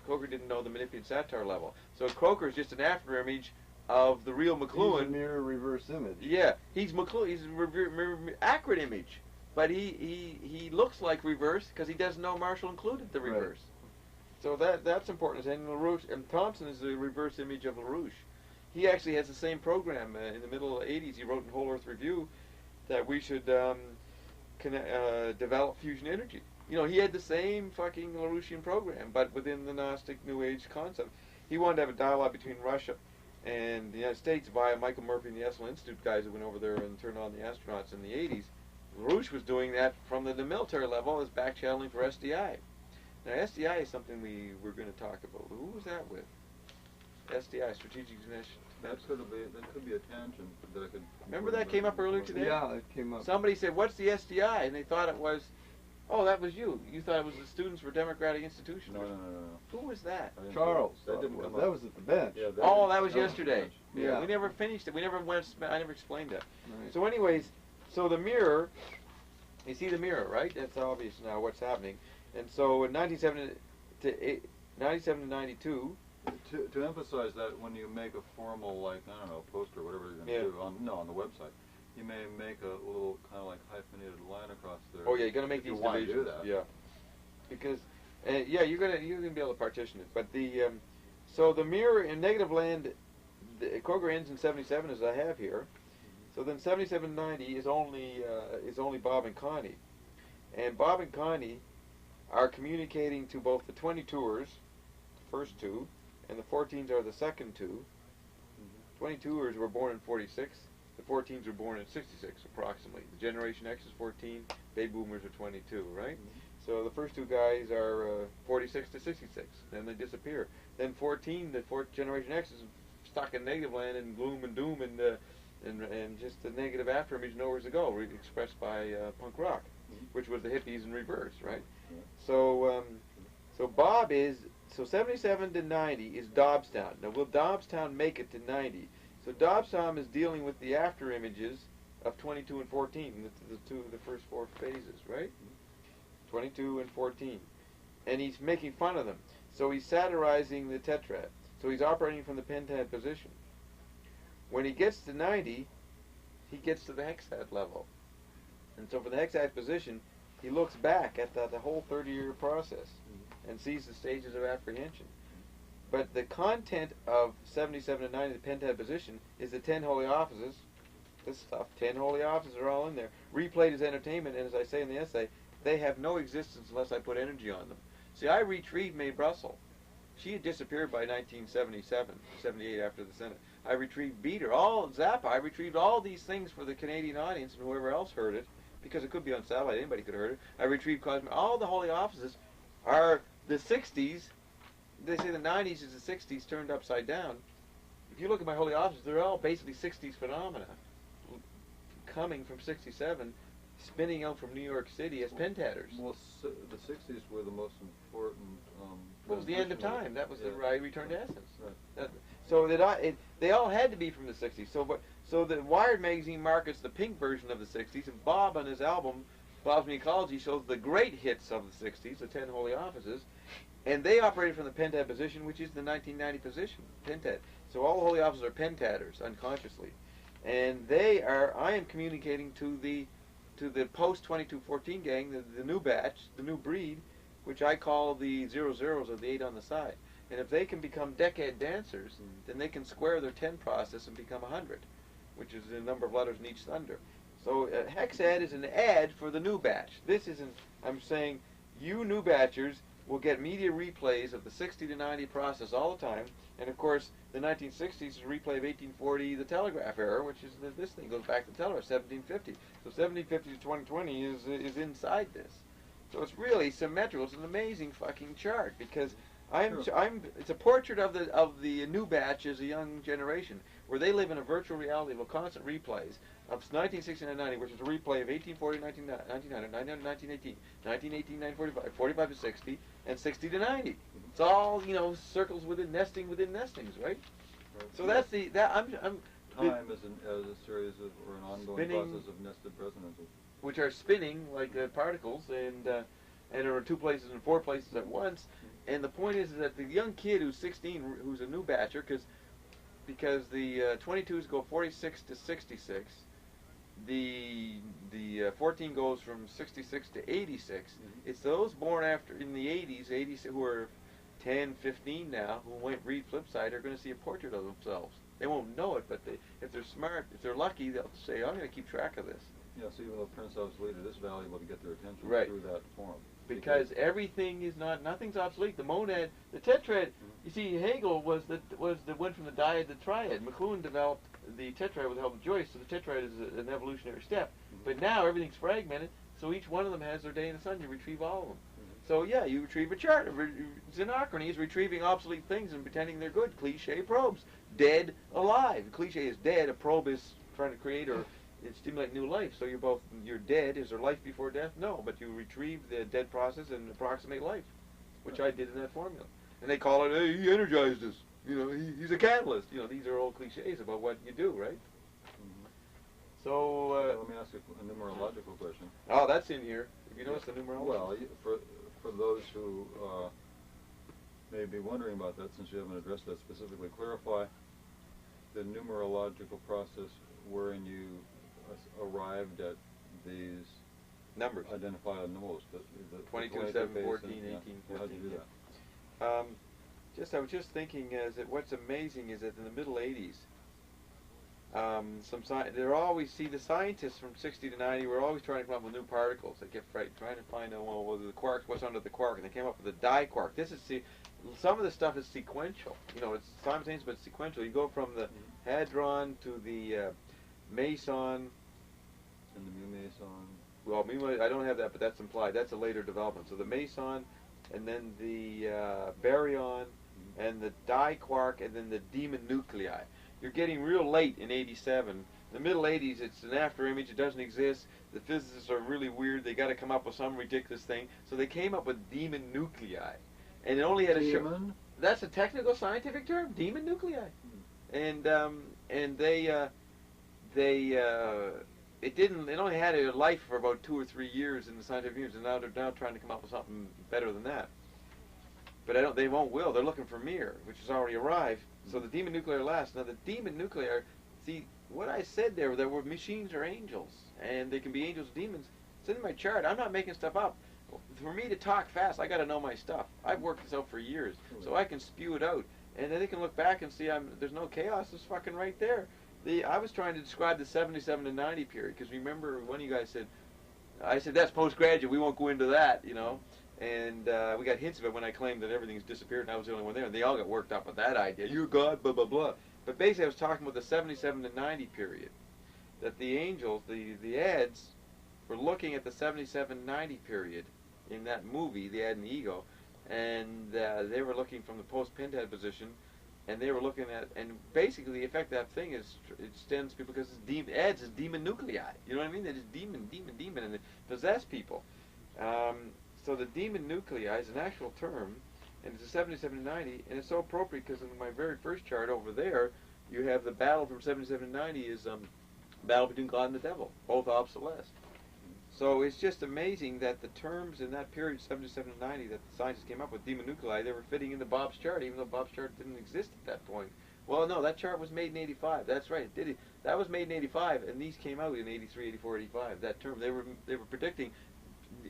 Croker didn't know the manipulative satire level. So Croker is just an after image of the real McLuhan. He's a mirror reverse image. Yeah, he's McLuhan. He's a accurate image, but he looks like reverse because he doesn't know Marshall included the reverse. Right. So that's important. And LaRouche and Thompson is the reverse image of LaRouche. he actually has the same program. In the middle of the 80s, he wrote in Whole Earth Review that we should develop fusion energy. You know, he had the same fucking Larouchian program, but within the Gnostic New Age concept. He wanted to have a dialogue between Russia and the United States via Michael Murphy and the Esalen Institute guys who went over there and turned on the astronauts in the 80s. LaRouche was doing that from the military level as back channeling for SDI. Now, SDI is something we're going to talk about. Who was that with? SDI, Strategic Ignition. That could be a tangent that I could. Remember that came up earlier today? Yeah, it came up. Somebody said, "What's the SDI?" And they thought it was, oh, that was you. You thought it was the Students for Democratic Institutions. No. Who was that? Charles. That didn't come that up. was at the bench. Yeah, That was yesterday. Yeah. We never finished it. We never went. I never explained that. Right. So, anyways, so the mirror. You see the mirror, right? That's obvious now what's happening. And so in 97 to 92. To emphasize that, when you make a formal, like, I don't know, poster or whatever you're going to do on the website, you may make a little kind of like hyphenated line across there. Oh yeah, you're gonna make these want to divisions. do that. Yeah, because you're gonna be able to partition it. But the so the mirror in negative land, the Kroger ends in 77 as I have here. So then 77 to 90 is only Bob and Connie, and Bob and Connie are communicating to both the 22ers, the first two, and the 14s are the second two. 22ers were born in 46. The 14s were born in 66, approximately. The Generation X is 14. Baby Boomers are 22, right? So the first two guys are 46 to 66. Then they disappear. Then 14, the fourth Generation X is stuck in negative land and gloom and doom and just the negative afterimage nowhere to go, expressed by punk rock, which was the hippies in reverse, right? So Bob is. So 77 to 90 is Dobbstown. Now, will Dobbstown make it to 90? So Dobbstown is dealing with the after images of 22 and 14, the first four phases, right? 22 and 14. And he's making fun of them. So he's satirizing the tetrad. So he's operating from the pentad position. When he gets to 90, he gets to the hexad level. And so for the hexad position, he looks back at the whole 30-year process and sees the stages of apprehension. But the content of 77 to 90, the pentad position, is the 10 holy offices. This stuff, 10 holy offices are all in there. Replayed as entertainment, and as I say in the essay, they have no existence unless I put energy on them. See, I retrieved Mae Brussel. She had disappeared by 1977, 78 after the Senate. I retrieved Beater, Zappa. I retrieved all these things for the Canadian audience and whoever else heard it, because it could be on satellite, anybody could have heard it. I retrieved Cosmic. All the holy offices are the 60s. They say the 90s is the 60s turned upside down. If you look at my holy offices, they're all basically 60s phenomena coming from 67, spinning out from New York City as pentatters. Well, the 60s were the most important. It was the end of time. That was the right return to essence. Right. So they all had to be from the 60s. So the Wired magazine markets the pink version of the 60s, and Bob on his album, Bob's Ecology, shows the great hits of the 60s, the 10 holy offices, and they operated from the pentad position, which is the 1990 position, pentad. So all the holy offices are pentatters, unconsciously. And I am communicating to the post-2214 gang, the new batch, the new breed, which I call the 00s or the 8 on the side. And if they can become decade dancers, then they can square their 10 process and become 100, which is the number of letters in each thunder. So hexad is an ad for the new batch. This isn't, I'm saying, you new batchers will get media replays of the 60 to 90 process all the time. And of course, the 1960s is a replay of 1840, the telegraph era, which is this thing goes back to the telegraph, 1750. So 1750 to 2020 is inside this. So it's really symmetrical. It's an amazing fucking chart because it's a portrait of the new batch as a young generation, where they live in a virtual reality of a constant replays of 1969 to 90, which is a replay of 1840 1900, 1918, 1918 1945, 45 to 60, and 60 to 90. It's all, circles within nestings, right? So that's time is a series of, or an ongoing process of nested resonances, which are spinning like particles and are in two places and four places at once. And the point is that the young kid who's 16, who's a new batcher, because the 22s go 46 to 66, the 14 goes from 66 to 86. It's those born in the 80s, who are 10, 15 now, who went read Flipside, are going to see a portrait of themselves. They won't know it, but if they're smart, if they're lucky, they'll say, I'm going to keep track of this. Yeah, so even though print's obsolete, it is valuable to get their attention Right. through that form. Because everything is nothing's obsolete. The monad, the tetrad. You see, Hegel was the went from the dyad to the triad. McLuhan developed the tetrad with the help of Joyce, so the tetrad is an evolutionary step. But now everything's fragmented, so each one of them has their day in the sun. You retrieve all of them. So yeah, you retrieve a chart. Xenochrony is retrieving obsolete things and pretending they're good. Cliche probes, dead, alive. Cliche is dead. A probe is trying to create or stimulate new life. So you're dead. Is there life before death? No, but you retrieve the dead process and approximate life, which I did in that formula. And they call it, hey, he energized us. You know, he's a catalyst. You know, these are old cliches about what you do, right? So let me ask you a numerological question. Oh, that's in here. If you notice the numerology. Well, for those who may be wondering about that, since you haven't addressed that specifically, clarify the numerological process wherein you arrived at these numbers. Identified numbers. The 22, 7, 14, 18, 14. How did you do that? I was just thinking what's amazing is that in the middle 80s, they're always, the scientists from 60 to 90 were always trying to come up with new particles. They kept trying to find out, well, the quark, what's under the quark, and they came up with the diquark. Some of the stuff is sequential. You know, it's simultaneous but sequential. You go from the hadron to the meson. And the mu meson. Well, I don't have that, but that's implied. That's a later development. So the meson, and then the baryon, and the diquark, and then the demon nuclei. You're getting real late in 87. In the middle 80s, it's an after image. It doesn't exist. The physicists are really weird. They got to come up with some ridiculous thing. So they came up with demon nuclei. And it only had a demon? That's a technical scientific term, demon nuclei. And it only had a life for about 2 or 3 years in the scientific community, and now they're trying to come up with something better than that. But they will. They're looking for Mir, which has already arrived. So the demon nuclei are last. Now the demon nuclei are, see, what I said there, that were machines or angels, and they can be angels or demons. It's in my chart. I'm not making stuff up. For me to talk fast, I got to know my stuff. I've worked this out for years, so I can spew it out, and then they can look back and see there's no chaos. It's fucking right there. I was trying to describe the 77 to 90 period, because remember one of you guys said, I said that's postgraduate. We won't go into that, you know. And we got hints of it when I claimed that everything's disappeared and I was the only one there. And they all got worked up with that idea. You're God, blah, blah, blah. But basically I was talking about the 77 to 90 period. That the angels, the ads, were looking at the 77-90 period in that movie, The Ad and the Ego. And they were looking from the post-Pentad position. And they were looking at, and basically the effect of that thing is, it extends people because ads is demon nuclei. You know what I mean? They just demon, and they possess people. So the demon nuclei is an actual term, and it's a 77 to 90, and it's so appropriate because in my very first chart over there, you have the battle from 77 to 90 is battle between God and the devil, both obsolete. So it's just amazing that the terms in that period, 77 to 90, that the scientists came up with, demon nuclei, they were fitting into Bob's chart, even though Bob's chart didn't exist at that point. Well, no, that chart was made in 85. That's right, did it? That was made in 85, and these came out in 83, 84, 85. That term, they were predicting,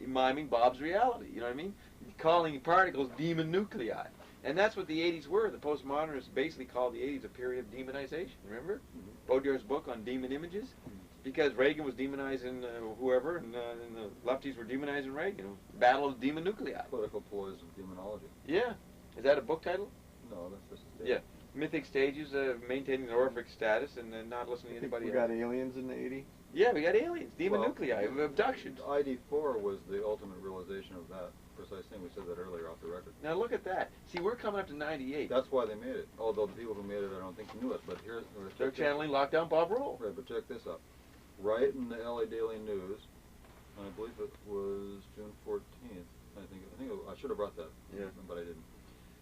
miming Bob's reality. You know what I mean? Calling particles demon nuclei, and that's what the 80s were. The postmodernists basically called the 80s a period of demonization. Remember, Baudelaire's book on demon images. Because Reagan was demonizing whoever, and the lefties were demonizing Reagan. Battle of demon nuclei. Political ploys of demonology. Yeah. Is that a book title? No, that's just a statement. Yeah. Mythic stages of maintaining the Orphic status and then not listening to anybody else. We got aliens in the 80s? Yeah, we got aliens. Demon nuclei, abductions. ID4 was the ultimate realization of that precise thing. We said that earlier off the record. Now look at that. See, we're coming up to 98. That's why they made it. Although the people who made it, I don't think knew it. But here's they're channeling Lockdown Bob Roll. Right, but check this out. Right in the LA Daily News, and I believe it was June 14th. I should have brought that, but I didn't.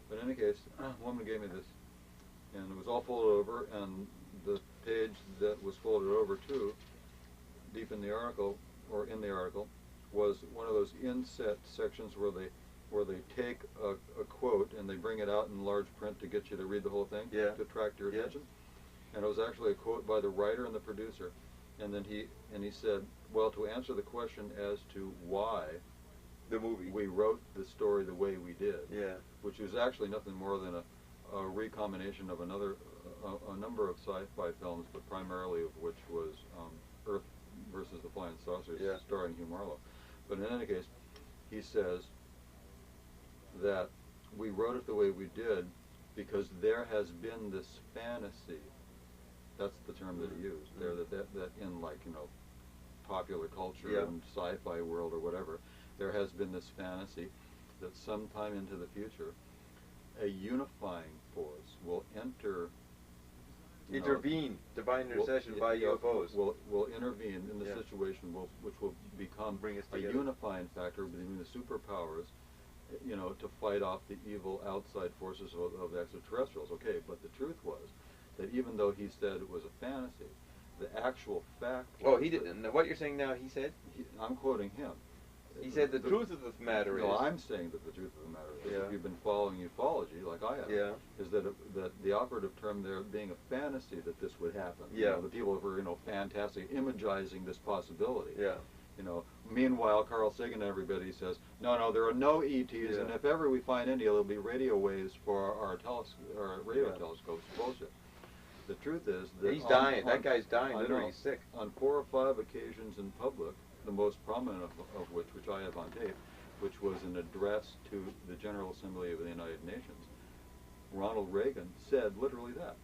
But in any case, a woman gave me this, and it was all folded over, and the page that was folded over too, deep in the article, or in the article, was one of those inset sections where they take a quote and they bring it out in large print to get you to read the whole thing, to attract your attention. And it was actually a quote by the writer and the producer. And then he said, well, to answer the question as to why the movie we wrote the story the way we did, which was actually nothing more than a recombination of another a number of sci-fi films, but primarily of which was Earth versus the Flying Saucers, starring Hugh Marlowe. But in any case, he says that we wrote it the way we did because there has been this fantasy. That's the term that he used there. That in, like, you know, popular culture and sci-fi world or whatever, there has been this fantasy that sometime into the future, a unifying force will intervene, divine intercession by UFOs. Will intervene in the situation, which will become a unifying factor between the superpowers, you know, to fight off the evil outside forces of the extraterrestrials. Okay, but the truth was that even though he said it was a fantasy, the actual fact was... Oh, he didn't. What you're saying now, he said? I'm quoting him. He said the truth of the matter is... No, I'm saying that the truth of the matter is, if you've been following ufology, like I have, is that the operative term there being a fantasy that this would happen. You know, the people who were, you know, fantastic, imagizing this possibility. You know, meanwhile, Carl Sagan and everybody says, no, there are no ETs, and if ever we find any, it'll be radio waves for our radio telescopes. Bullshit. The truth is that he's dying. That guy's dying. Literally, he's sick. On 4 or 5 occasions in public, the most prominent of which I have on tape, which was an address to the General Assembly of the United Nations, Ronald Reagan said literally that.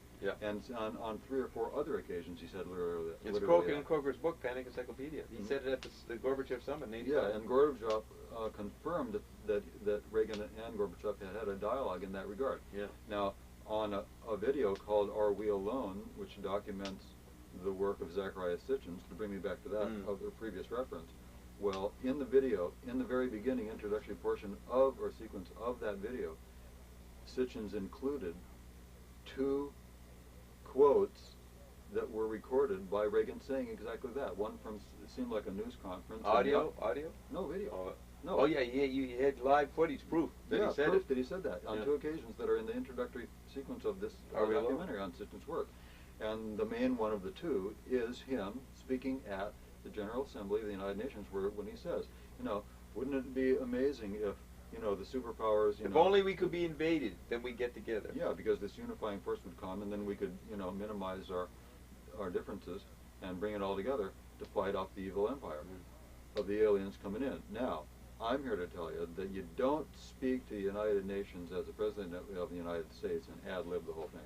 And on 3 or 4 other occasions, he said literally that. It's quoted in Coker's book, Panic Encyclopedia. He said it at the Gorbachev summit in 85. And Gorbachev confirmed that Reagan and Gorbachev had a dialogue in that regard. Now, on a video called Are We Alone, which documents the work of Zachariah Sitchin, to bring me back to that, of the previous reference. Well, in the video, in the very beginning introductory portion of, or sequence of that video, Sitchin's included 2 quotes that were recorded by Reagan saying exactly that. One from, it seemed like a news conference. Audio? No, video. No. Oh, yeah, you had live footage, proof that he said proof it. that he said that on 2 occasions that are in the introductory sequence of this documentary on Sitchin's work. And the main one of the 2 is him speaking at the General Assembly of the United Nations, when he says, you know, wouldn't it be amazing if, you know, the superpowers, if only we could be invaded, then we'd get together. Yeah, because this unifying force would come, and then we could, you know, minimize our differences and bring it all together to fight off the evil empire of the aliens coming in. Now, I'm here to tell you that you don't speak to the United Nations as the President of the United States and ad-lib the whole thing.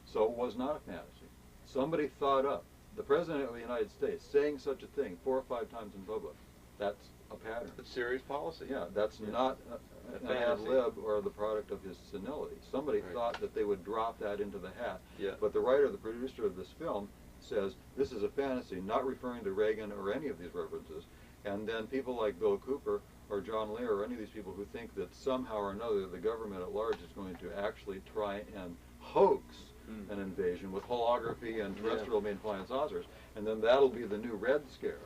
So it was not a fantasy. Somebody thought up the President of the United States saying such a thing 4 or 5 times in public. That's a pattern. It's serious policy. Yeah, that's not an ad-lib or the product of his senility. Somebody thought that they would drop that into the hat. But the writer, the producer of this film, says this is a fantasy, not referring to Reagan or any of these references. And then people like Bill Cooper or John Lear or any of these people who think that somehow or another the government at large is going to actually try and hoax an invasion with holography and terrestrial main flying saucers, and then that'll be the new Red Scare.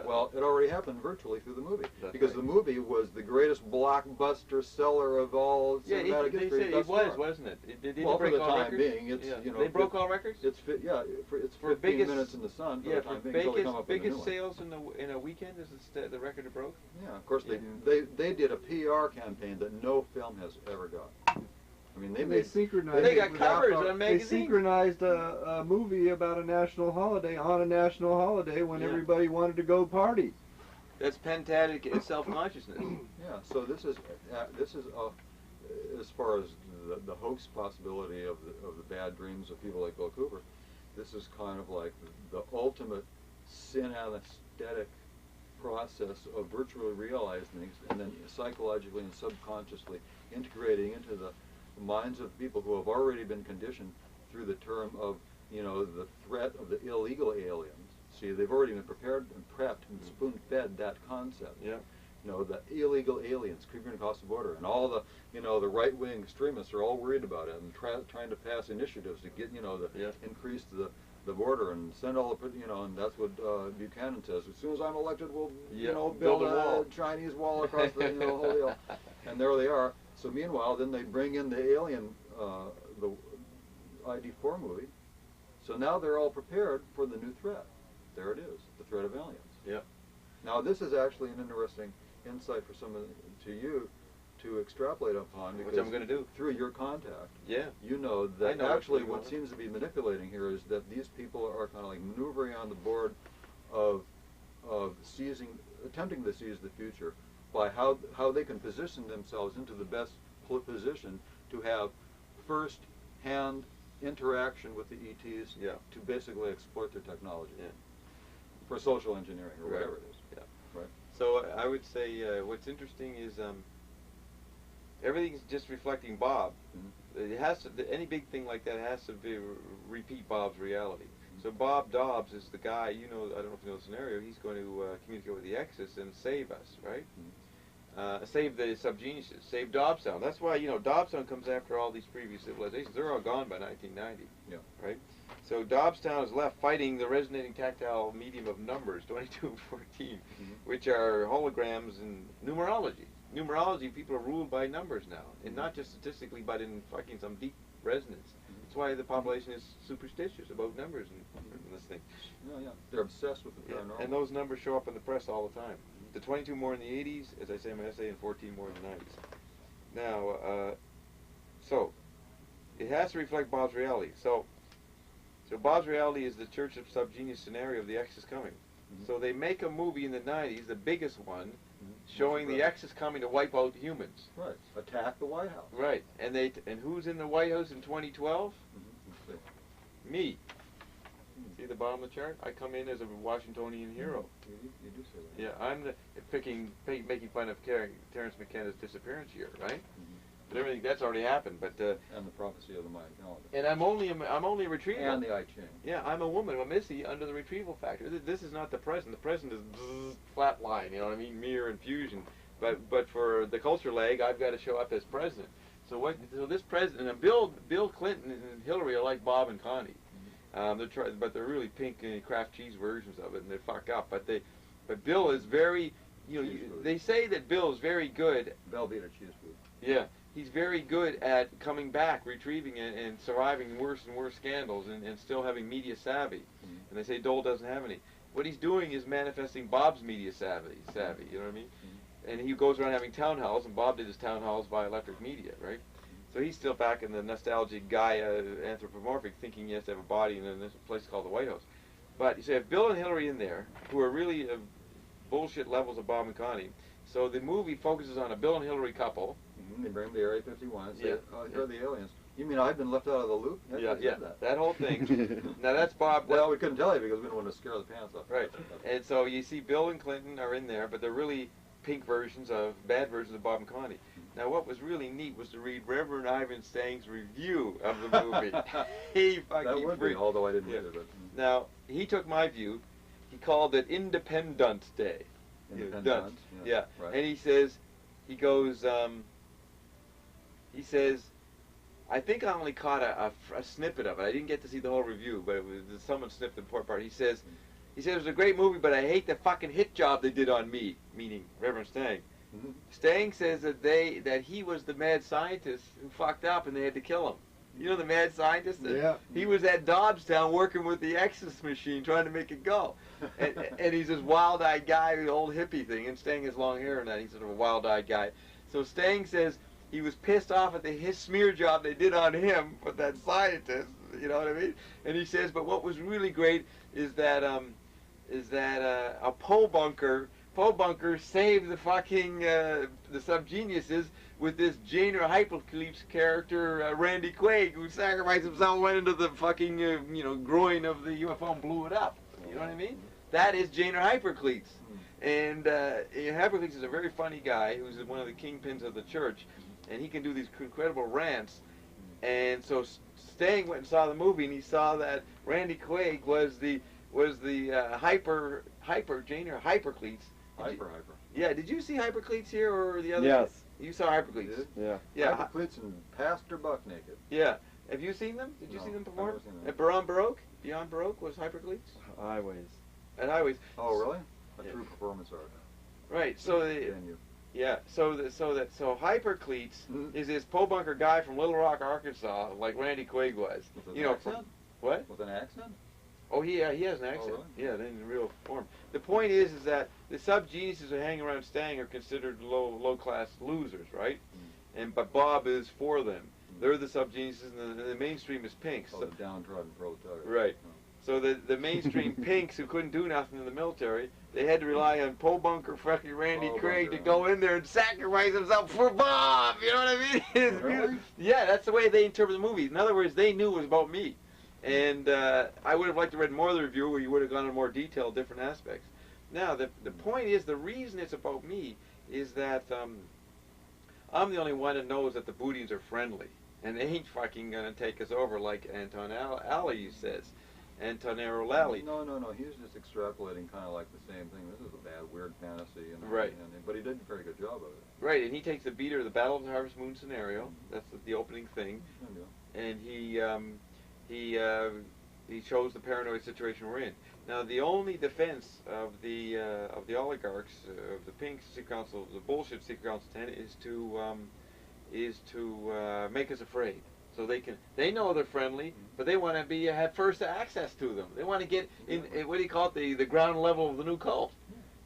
Well, it already happened virtually through the movie, because the movie was the greatest blockbuster seller of all cinematic history. They said it was, wasn't it? Did well, break for the all time records? being, it's you know, they broke all records. It's it's for 15 biggest, minutes in the sun. For the time being, until they come up with a new biggest one. sales in a weekend is the record it broke. Yeah, of course they did a PR campaign that no film has ever got. I mean, they synchronized. They got covers on magazines. They synchronized a movie about a national holiday on a national holiday when everybody wanted to go party. That's pantatic self-consciousness. Yeah. So this is as far as the hoax possibility of the bad dreams of people like Bill Cooper. This is kind of like the ultimate synesthetic process of virtually realizing things and then psychologically and subconsciously integrating into the minds of people who have already been conditioned through the term of, you know, the threat of the illegal aliens. See, they've already been prepared and prepped and spoon-fed that concept. You know, the illegal aliens creeping across the border, and all the, you know, the right-wing extremists are all worried about it and trying to pass initiatives to get, you know, increase the border and send all the, you know, and that's what Buchanan says. As soon as I'm elected, we'll, you know, build a Chinese wall across the, you know, whole deal. And there they are. So meanwhile, then they bring in the alien, the ID4 movie. So now they're all prepared for the new threat. There it is, the threat of aliens. Now this is actually an interesting insight for to to extrapolate upon, because which I'm going to do through your contact, yeah you know I that know actually what's going what on. seems to be manipulating here is that these people are kind of like maneuvering on the board of attempting to seize the future by how they can position themselves into the best position to have first-hand interaction with the ETs Yeah. to basically exploit their technology Yeah. for social engineering or Right. whatever it is. Yeah. Right. So I would say what's interesting is everything's just reflecting Bob. Mhm. It has to, any big thing like that has to be repeat Bob's reality. So Bob Dobbs is the guy, you know, I don't know if you know the scenario, he's going to communicate with the Exodus and save us, right? Save the subgeniuses, save Dobbstown. That's why, you know, Dobbstown comes after all these previous civilizations. They're all gone by 1990, Yeah. right? So Dobbstown is left fighting the resonating tactile medium of numbers, 22 and 14, which are holograms and numerology. Numerology, people are ruled by numbers now, and not just statistically, but in fucking some deep resonance. That's why the population is superstitious about numbers and this thing. Yeah. They're obsessed with the Yeah, paranormal. and those numbers show up in the press all the time. The 22 more in the 80s, as I say in my essay, and 14 more in the 90s. Now, so it has to reflect Bob's reality. So Bob's reality is the Church of Subgenius scenario of the X is coming. So they make a movie in the 90s, the biggest one, showing the X is coming to wipe out humans. Right. Attack the White House. Right. And who's in the White House in 2012? Let's see. Me. See the bottom of the chart? I come in as a Washingtonian hero. You do say that. Yeah, I'm making fun of Terrence McKenna's disappearance year, right? But everything that's already happened. But And the prophecy of the Mayan calendar. and I'm only a retrieval. And the I Ching. Yeah, I'm a woman, I'm a Missy under the retrieval factor. This is not the present. The present is flat line. You know what I mean? Mirror and fusion. But for the culture leg, I've got to show up as president. So this president and Bill Clinton and Hillary are like Bob and Connie. But they're really pink Kraft cheese versions of it, and they fuck up. But Bill is very, they say that Bill is very good. Velveeta cheese food. Yeah, he's very good at coming back, retrieving and surviving worse and worse scandals, and still having media savvy. And they say Dole doesn't have any. What he's doing is manifesting Bob's media savvy. You know what I mean? And he goes around having town halls, and Bob did his town halls via electric media, right? So he's still back in the nostalgic Gaia anthropomorphic, thinking he has to have a body in a place called the White House. But you say have Bill and Hillary in there, who are really bullshit levels of Bob and Connie. So the movie focuses on a Bill and Hillary couple. They bring them to Area 51 and say, Yeah. here are the aliens. You mean I've been left out of the loop? Yeah, They said that whole thing. Now that's Bob. Well, we couldn't tell you because we didn't want to scare the pants off. Right. And so you see Bill and Clinton are in there, but they're really pink versions of, bad versions of Bob and Connie. Now what was really neat was to read Reverend Ivan Stang's review of the movie. He fucking That would be, although I didn't read it. But, Now, he took my view. He called it Independence Day. Independence. Yeah. Right. And he says, I think I only caught a snippet of it. I didn't get to see the whole review, but someone snipped the important part. He says it was a great movie, but I hate the fucking hit job they did on me, meaning Reverend Stang. Stang says that he was the mad scientist who fucked up and they had to kill him. You know the mad scientist? Yeah. He was at Dobbstown working with the Exodus machine trying to make it go. And he's this wild-eyed guy, the old hippie thing, and Stang has long hair and that. He's sort of a wild-eyed guy. So Stang says he was pissed off at his smear job they did on him with that scientist, you know what I mean? And he says, but what was really great is that a pole bunker saved the fucking the subgeniuses with this Janer Hypercleaps character, Randy Quaid, who sacrificed himself and went into the fucking groin of the UFO and blew it up. You know what I mean? That is Janer Hypercleaps. And Hypercleaps is a very funny guy who's one of the kingpins of the church, and he can do these incredible rants. And so Stang went and saw the movie, and he saw that Randy Quaid was the Janer Hypercleaps. Hyper. Yeah, did you see Hypercleats here or the other? Yes. You saw Hypercleats. Yeah. Yeah. Hypercleats and Pastor Buck naked. Yeah. Have you seen them? Did you No, see them I've perform? never seen them. At Beyond Baroque was Hypercleats? Highways. At Highways. Oh, really? A Yeah. true performance art. Right. So Venue. yeah. So Hypercleats is this pole bunker guy from Little Rock, Arkansas, like Randy Quaid was. With an You know, accent? what? With an accent? Oh, he has an accent. really? Yeah, in real form. The point is that the sub-geniuses who hang around Stang are considered low class losers, right? But Bob is for them. They're the sub-geniuses, and the mainstream is Pinks. Oh, the downtrodden proletariat. Right. So the mainstream Pinks who couldn't do nothing in the military, they had to rely on Pobunker, fucking Randy Craig to go in there and sacrifice himself for Bob. You know what I mean? It's Really? Yeah, that's the way they interpret the movie. In other words, they knew it was about me. And I would have liked to read more of the review where you would have gone into more detail, different aspects. Now, the point is, the reason it's about me is that I'm the only one that knows that the Boudins are friendly. And they ain't fucking going to take us over like Anton Alley says. Antonero Lally. No. He was just extrapolating kind of like the same thing. This is a bad, weird fantasy. Right. But he did a very good job of it. Right, and he takes the beater of the Battle of the Harvest Moon scenario. That's the opening thing. Yeah. And he shows the paranoid situation we're in. Now, the only defense of the oligarchs, of the Pink Secret Council, the bullshit Secret Council 10, is to make us afraid. So they know they're friendly, but they want to have first access to them. They want to get in, what do you call it, the ground level of the new cult.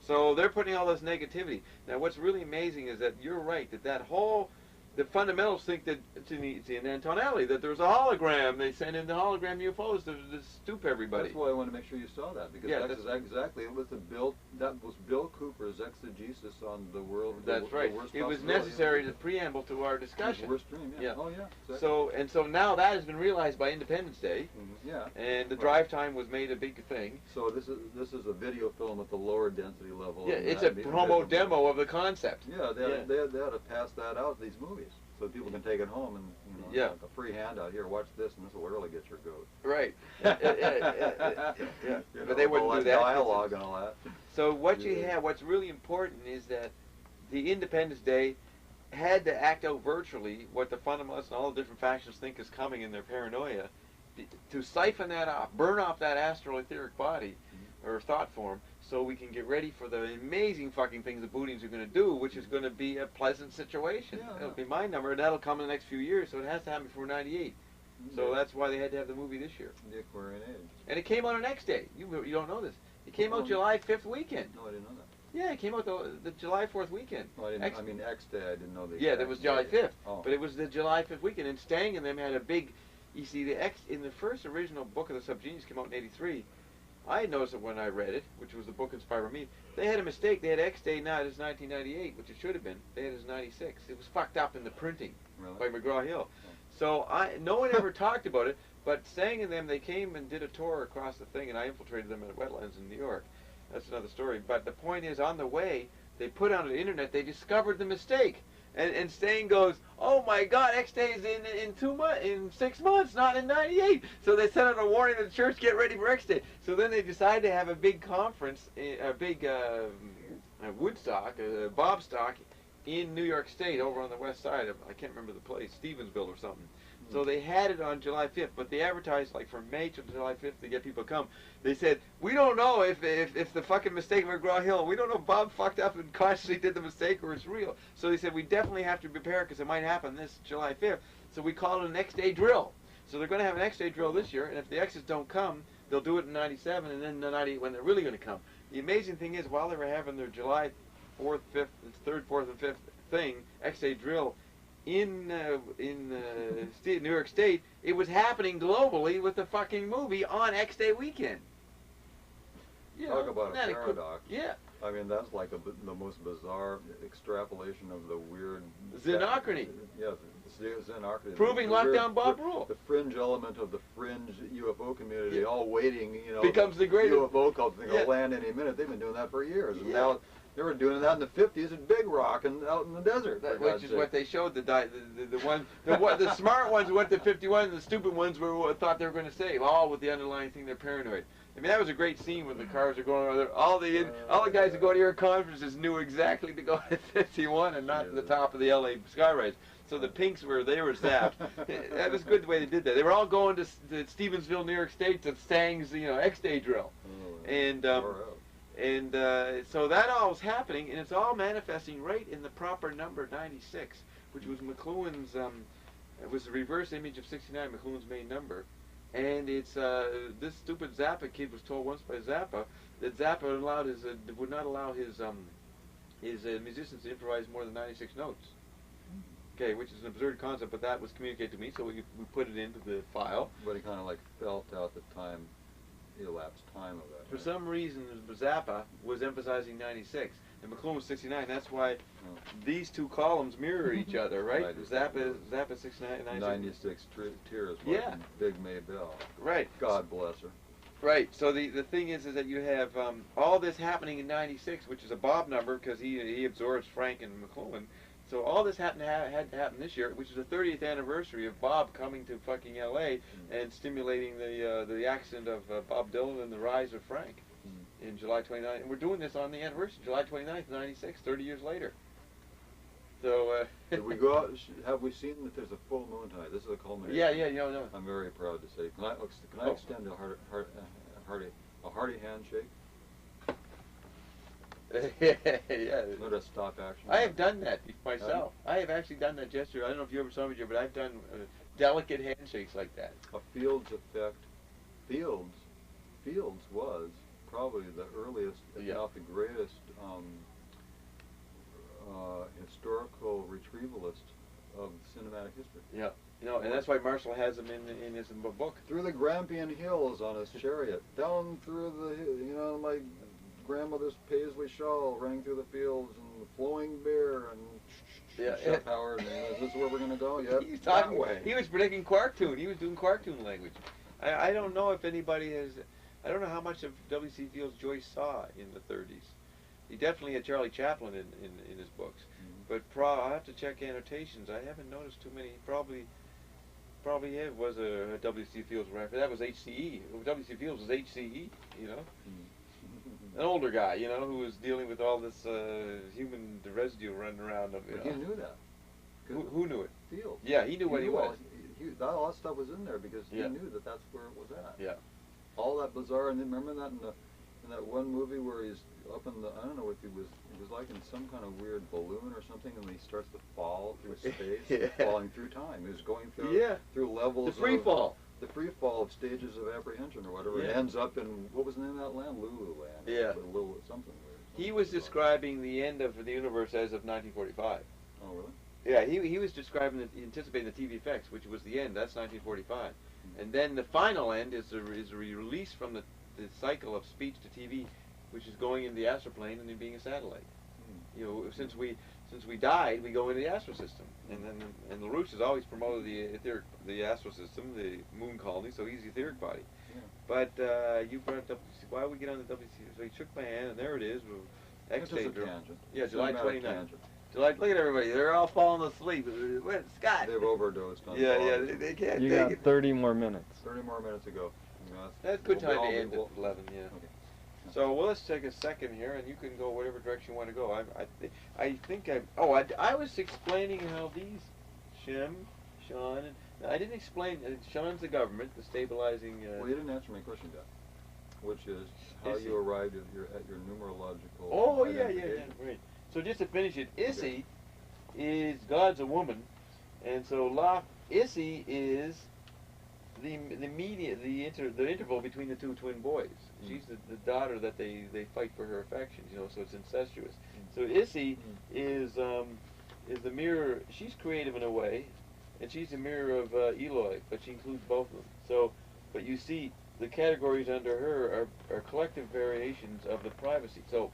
So they're putting all this negativity. Now, what's really amazing is that you're right, that whole, the fundamentals think that it's in Anton Alley, that there's a hologram. They send in the hologram UFOs to stoop everybody. That's why I wanted to make sure you saw that, because that's exactly, it was that was Bill Cooper's exegesis on the world. That's right. It was necessary to preamble to our discussion. The worst dream, yeah. Oh, yeah. Exactly. So now that has been realized by Independence Day. Yeah. And the drive time was made a big thing. So this is a video film at the lower density level. Yeah, it's a promo demo of the concept. Yeah, they ought to pass that out, these movies, so people can take it home and, like a free handout. Here, watch this, and this will really get your goat. Right. Yeah. But they wouldn't do that. Dialogue and all that. So what's really important is that the Independence Day had to act out virtually what the fundamentalists and all the different factions think is coming in their paranoia, to siphon that off, burn off that astral etheric body, or thought form, so we can get ready for the amazing fucking things the Boudins are going to do, which is going to be a pleasant situation. Yeah. It'll be my number, and that'll come in the next few years, so it has to happen before 98. So that's why they had to have the movie this year. The Aquarian Age. And it came out on X Day. You don't know this. It came out July 5th weekend. No, I didn't know that. Yeah, it came out the July 4th weekend. No, I mean, X Day, I didn't know the Yeah, that was July 5th. Oh. But it was the July 5th weekend, and Stang and them had a big, you see, in the first original book of the Subgenius came out in 83. I noticed it when I read it, which was the book inspired by me. They had a mistake. They had X Day not as 1998, which it should have been. They had it as 96. It was fucked up in the printing by McGraw-Hill. So no one ever talked about it, but Stang and them, they came and did a tour across the thing, and I infiltrated them at wetlands in New York. That's another story. But the point is, on the way, they put on the internet, they discovered the mistake. And Stang goes, oh my God, X Day is in 6 months, not in 98. So they sent out a warning to the church, get ready for X Day. So then they decided to have a big conference, a big Woodstock, Bobstock, in New York State, over on the west side of, I can't remember the place, Stevensville or something. So they had it on July 5th, but they advertised like from May to July 5th to get people to come. They said, we don't know if the fucking mistake of McGraw-Hill, we don't know if Bob fucked up and consciously did the mistake or it's real. So they said, we definitely have to prepare because it might happen this July 5th. So we call it an X-Day drill. So they're going to have an X-Day drill this year, and if the X's don't come, they'll do it in 97 and then in 98 when they're really going to come. The amazing thing is, while they were having their July 4th, 5th, 3rd, 4th, and 5th thing, X-Day drill, in New York State, it was happening globally with the fucking movie on X Day weekend. Talk about a paradox. Yeah. I mean, that's like the most bizarre extrapolation of the weird... Xenochrony. Yeah, xenochrony. Proving lockdown Bob rule. The fringe element of the fringe UFO community, all waiting, becomes the great UFO cult thing will land any minute. They've been doing that for years. And now they were doing that in the 50s at Big Rock and out in the desert. Which is what they showed. The smart ones went to 51, and the stupid ones thought they were going to save. All with the underlying thing, they're paranoid. I mean, that was a great scene when the cars are going over there. All the guys that go to your conferences knew exactly to go to 51 and not to the top of the LA skyrise. So the Pinks were zapped. That was good the way they did that. They were all going to Stevensville, New York State, to Stang's X-Day drill, and so that all was happening, and it's all manifesting right in the proper number 96, which was McLuhan's. It was the reverse image of 69, McLuhan's main number, And it's this stupid Zappa kid was told once by Zappa that Zappa would not allow his musicians to improvise more than 96 notes. Okay, which is an absurd concept, but that was communicated to me, so we put it into the file. But he kind of like felt out the time, elapsed time of that. For right? some reason, Zappa was emphasizing 96, and McLuhan was 69. That's why these two columns mirror each other, right? Zappa 69 and 96. 96 tears, Yeah. Big Maybelle. Right. God bless her. Right. So the thing is that you have all this happening in 96, which is a Bob number because he absorbs Frank and McLuhan. So all this had to happen this year, which is the 30th anniversary of Bob coming to fucking L.A. and stimulating the accident of Bob Dylan and the rise of Frank in July 29th. And we're doing this on the anniversary, July 29th, 96, 30 years later. So Did we go out? Have we seen that there's a full moon tonight? This is a culmination. yeah, no. I'm very proud to say. Can I extend a hearty handshake? Yeah. Not a stop action. I have done that myself. I have actually done that gesture. I don't know if you ever saw me, Joe, but I've done delicate handshakes like that. A Fields effect. Fields was probably the earliest, if not the greatest, historical retrievalist of cinematic history. Yeah. And that's why Marshall has him in his book. Through the Grampian Hills on his chariot, down through the, my grandmother's paisley shawl rang through the fields, and the flowing beer, and Chef Howard, and is this where we're going to go? Yep, He's that talking. way. He was predicting Quark-tune. He was doing Quark-tune language. I don't know if anybody has. I don't know how much of W.C. Fields Joyce saw in the 30s. He definitely had Charlie Chaplin in his books, but I'll have to check annotations. I haven't noticed too many. Probably it was a W.C. Fields reference. That was HCE. W.C. Fields was HCE. An older guy, who was dealing with all this human residue running around. But he knew that. Who knew it? Fields. Yeah, he knew what he was. All that stuff was in there because he knew that that's where it was at. Yeah. All that bizarre, and then remember that in that one movie where he's up in the, I don't know if it was like in some kind of weird balloon or something, and he starts to fall through space, falling through time. He was going through levels. The free fall. The free fall of stages of apprehension or whatever. It ends up in, what was the name of that land? Lulu land. Yeah. Lulu something weird. He was describing the end of the universe as of 1945. Oh, really? Yeah, he was describing, anticipating the TV effects, which was the end. That's 1945. And then the final end is a release from the cycle of speech to TV, which is going into the astroplane and then being a satellite. Since we died, we go into the astro system, and LaRouche has always promoted the astro system, the moon colony, so he's the etheric body. Yeah. But you brought up why we get on the WC. So he shook my hand, and there it is. X-Day tangent. Yeah, July 29th. July. Look at everybody. They're all falling asleep. Where's Scott? They've overdosed on they can't. You got 30 more minutes. 30 more minutes ago. That's a good time to end at 11. Yeah. Okay. So let's take a second here, and you can go whatever direction you want to go. I was explaining how these Sean, and I didn't explain. Sean's the government, the stabilizing. Well, you didn't answer my question, Dad, which is how you arrived at your numerological. Oh yeah, right. So just to finish it, Issy is God's a woman, and so Issy is the interval between the two twin boys. She's the daughter that they fight for her affections, so it's incestuous. So Issy is the mirror. She's creative in a way, and she's the mirror of Eloi, but she includes both of them. So, but you see, the categories under her are collective variations of the privacy. So,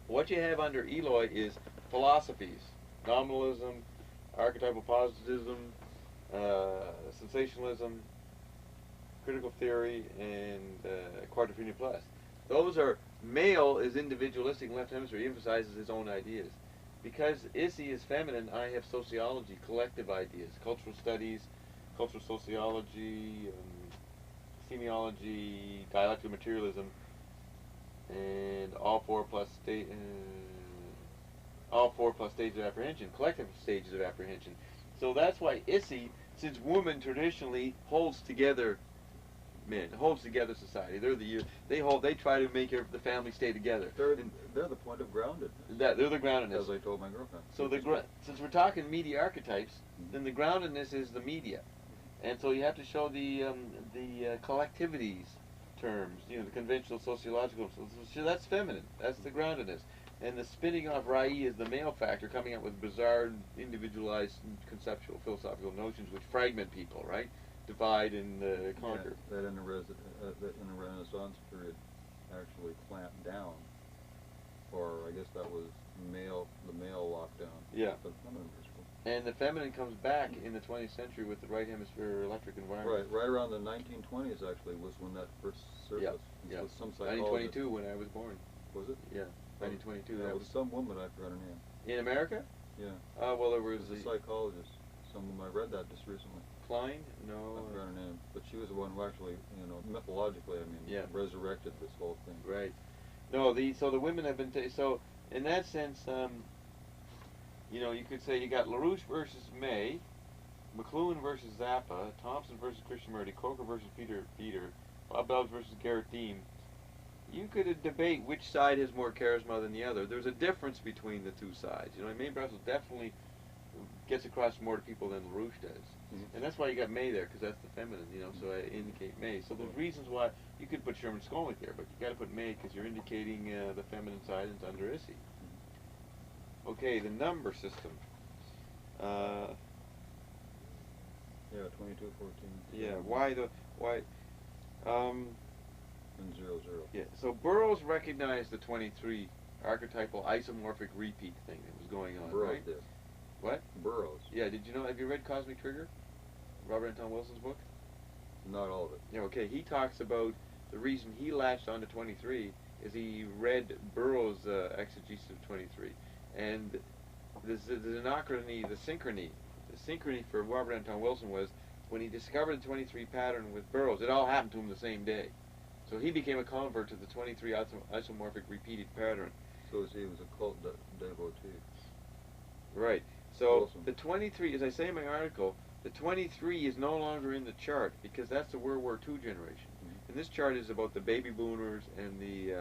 what you have under Eloi is philosophies, nominalism, archetypal positivism, sensationalism, critical theory, and quadrophenia plus. Those are, male is individualistic in left hemisphere. He emphasizes his own ideas. Because Issy is feminine, I have sociology, collective ideas, cultural studies, cultural sociology, semiology, dialectical materialism, and all four plus stages of apprehension, collective stages of apprehension. So that's why Issy, since woman traditionally holds together men, holds together society. They try to make the family stay together. They're the point of groundedness. They're the groundedness. As I told my girlfriend. So since we're talking media archetypes, then the groundedness is the media. And so you have to show the collectivities terms, you know, the conventional sociological. So that's feminine. That's the groundedness. And the spinning off Rai is the male factor, coming up with bizarre, individualized, conceptual, philosophical notions which fragment people, right? Divide and conquer. Yeah, that in the Renaissance period actually clamped down, or I guess that was the male lockdown. Yeah. But feminine was cool. And the feminine comes back in the 20th century with the right hemisphere electric environment. Right around the 1920s actually was when that first surfaced. Yeah. With some psychologist. 1922 when I was born. Was it? Yeah. 1922. Yeah, That it was some woman, I forgot her name. in America. Yeah. Well, there was It was a psychologist. I read that just recently. Klein. I No. forgot her name, but she was the one who actually, you know, mythologically, I mean, Yeah. resurrected this whole thing. Right. No. So the women have been so in that sense, you know, you could say you got LaRouche versus May, McLuhan versus Zappa, Thompson versus Krishnamurti, Coker versus Peter, Bob Dobbs versus Garrett Dean. You could debate which side has more charisma than the other. There's a difference between the two sides. You know, May Brussels definitely gets across more to people than LaRouche does. Mhm. And that's why you got May there, because that's the feminine, you know, so I indicate May. So there's reasons why you could put Sherman Skolnick there, but you got to put May because you're indicating the feminine side and it's under Issy. Okay, the number system. Yeah, 22, 14. Yeah, why? And 0, 0. Yeah, so Burroughs recognized the 23 archetypal isomorphic repeat thing that was going on, Burroughs right? did. What? Burroughs. Yeah, did you know, have you read Cosmic Trigger? Robert Anton Wilson's book? Not all of it. Yeah, okay, he talks about the reason he latched on to 23 is he read Burroughs' exegesis of 23. And the synchronicity for Robert Anton Wilson was when he discovered the 23 pattern with Burroughs, it all happened to him the same day. So he became a convert to the 23 isomorphic repeated pattern. So he was a cult devotee. Right. So Awesome. the 23, as I say in my article, the 23 is no longer in the chart because that's the World War II generation. Mhm. And this chart is about the baby boomers and the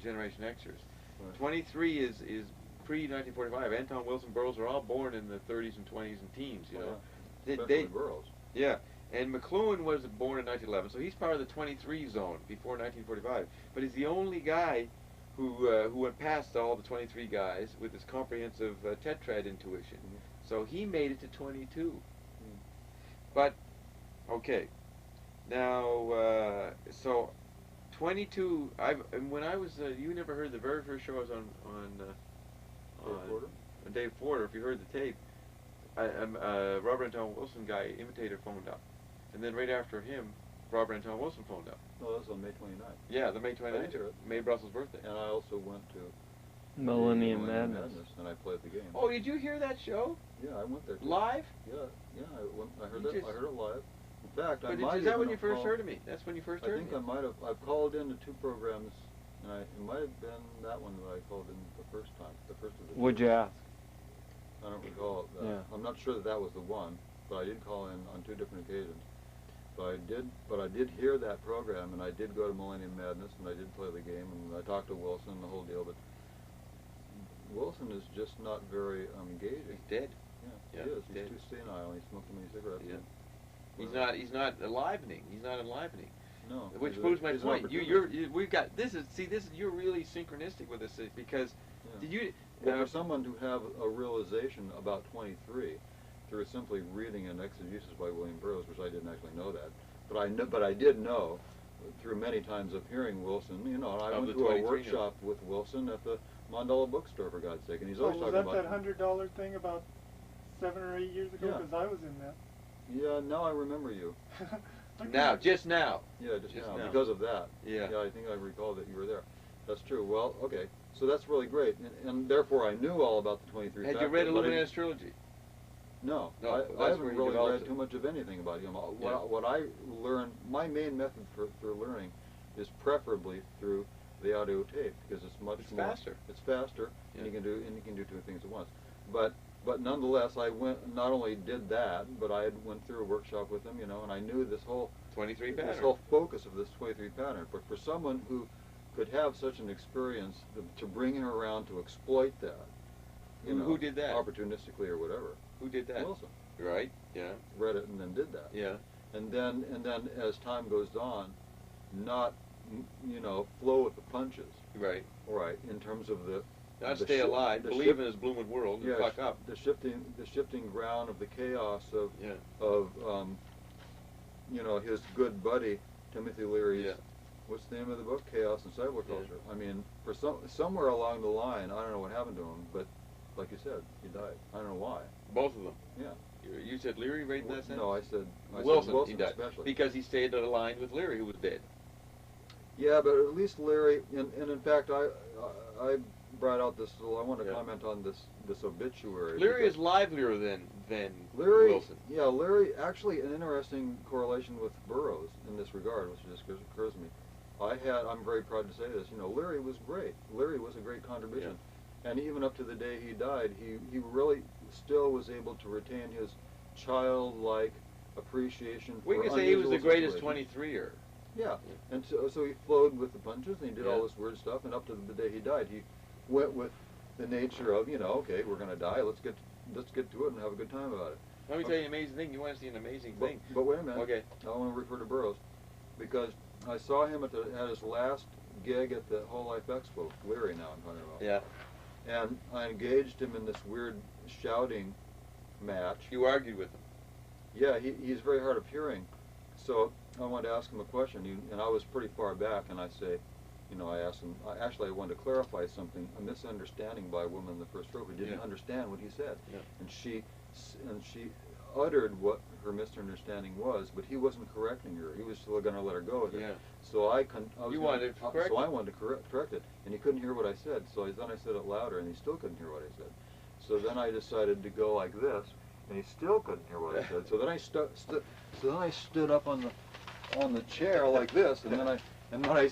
Generation Xers. Right. 23 is pre-1945. Anton Wilson, Burroughs are all born in the 30s and 20s and teens, you know. Yeah. Especially Burroughs. Yeah. And McLuhan was born in 1911, so he's part of the 23 zone before 1945. But he's the only guy who went past all the 23 guys with his comprehensive tetrad intuition. Mhm. So he made it to 22. But, okay. Now, so 22, when I was, you never heard the very first show I was on Dave Porter, if you heard the tape, Robert Anton Wilson guy, imitator, phoned up. And then right after him, Robert Anton Wilson phoned up. No, that was on May 29th. Yeah, the May 29th, I did hear it. May Brussels' birthday. And I also went to Millennium Madness. and I played the game. Oh, did you hear that show? Yeah, I went there too. Live? Yeah, I heard You it. I just- heard it live. In fact, I But might is that even when you have first called- heard of me? That's when you first I heard think me? I might have. I've called into 2 programs, and it might have been that one that I called in the first time, the first of the. Would you ask? I don't recall. Yeah. I'm not sure that was the one, but I did call in on 2 different occasions. But I did hear that program, and I did go to Millennium Madness, and I did play the game, and I talked to Wilson and the whole deal. But Wilson is just not very engaging. He's dead. Yeah, Yeah, he is. he's He's dead. too senile. He smoked too many cigarettes. Yeah. and- He's not enlivening. He's not enlivening. No. Which he's proves my he's an point. opportunist. We've got this is you're really synchronistic with this because Yeah. did you Well, for someone to have a realization about 23 through simply reading an exegesis by William Burroughs, which I didn't actually know that, but I did know through many times of hearing Wilson. You know, and I Of went the to a 23 workshop with Wilson at the Mandala bookstore, for God's sake, and he's Oh, always was talking that about. that $100 thing about 7 or 8 years ago? Yeah. Because I was in that. Yeah, now I remember you. just now. Yeah, just Just now, now. because of that. Yeah. Yeah, I think I recall that you were there. That's true. Well, okay, so that's really great, and therefore I knew all about the 23 Had you factor, read but I Illuminatus trilogy? No, No, I that's where haven't he really developed read it. too much of anything about him. Yeah. What I learn, my main method for learning is preferably through the audio tape because it's much It's more faster. It's faster, Yeah. and you can do 2 things at once. But nonetheless, I not only did that, but I went through a workshop with him, you know, and I knew this whole 23 pattern. this whole focus of this 23 pattern. But for someone who could have such an experience to bring him around to exploit that, you know, Who did that? opportunistically or whatever. Who did that? Wilson. Right. Yeah. Read it and then did that. Yeah. And then as time goes on, not flow with the punches. Right. Right. In terms of the Not the stay shi- alive. the Believe shi- in his blooming world. And yeah, fuck up. the shifting ground of the chaos of Yeah. his good buddy Timothy Leary's. Yeah. What's the name of the book? Chaos and Cyberculture. I mean, for somewhere along the line, I don't know what happened to him, but like you said, he died. I don't know why. Both of them. Yeah. You said Leary right in that sentence? No, I said Wilson. Wilson He died especially. because he stayed aligned with Leary, who was dead. Yeah, but at least Leary, and in fact, I brought out this. I want to Yeah. comment on this obituary. Leary because is livelier than Leary, Wilson. Yeah, Leary, actually an interesting correlation with Burroughs in this regard, which just occurs to me. I'm very proud to say this, Leary was great. Leary was a great contribution. And even up to the day he died, he really still was able to retain his childlike appreciation for We can say he was the unusual greatest situations. 23-er. Yeah, and so he flowed with the punches, and he did all Yeah. this weird stuff, and up to the day he died, he went with the nature of, okay, we're going to die, let's get to it and have a good time about it. Let me tell you an amazing thing. You want to see an amazing But, thing? but wait a minute. Okay. I want to refer to Burroughs, because I saw him at his last gig at the Whole Life Expo, Leary now I'm talking about. Yeah. And I engaged him in this weird shouting match. You argued with him. Yeah, he's very hard of hearing, so I wanted to ask him a question, and I was pretty far back, and I asked him, I wanted to clarify something, a misunderstanding by a woman in the first row who didn't Yeah. understand what he said. Yeah. And she uttered what her misunderstanding was, but he wasn't correcting her. He was still going to let her go with it. Yeah. So You wanted to correct So I it. wanted to correct it, and he couldn't hear what I said. So then I said it louder, and he still couldn't hear what I said. So then I decided to go like this, and he still couldn't hear what I said. So then I stood up on the chair like this, and then I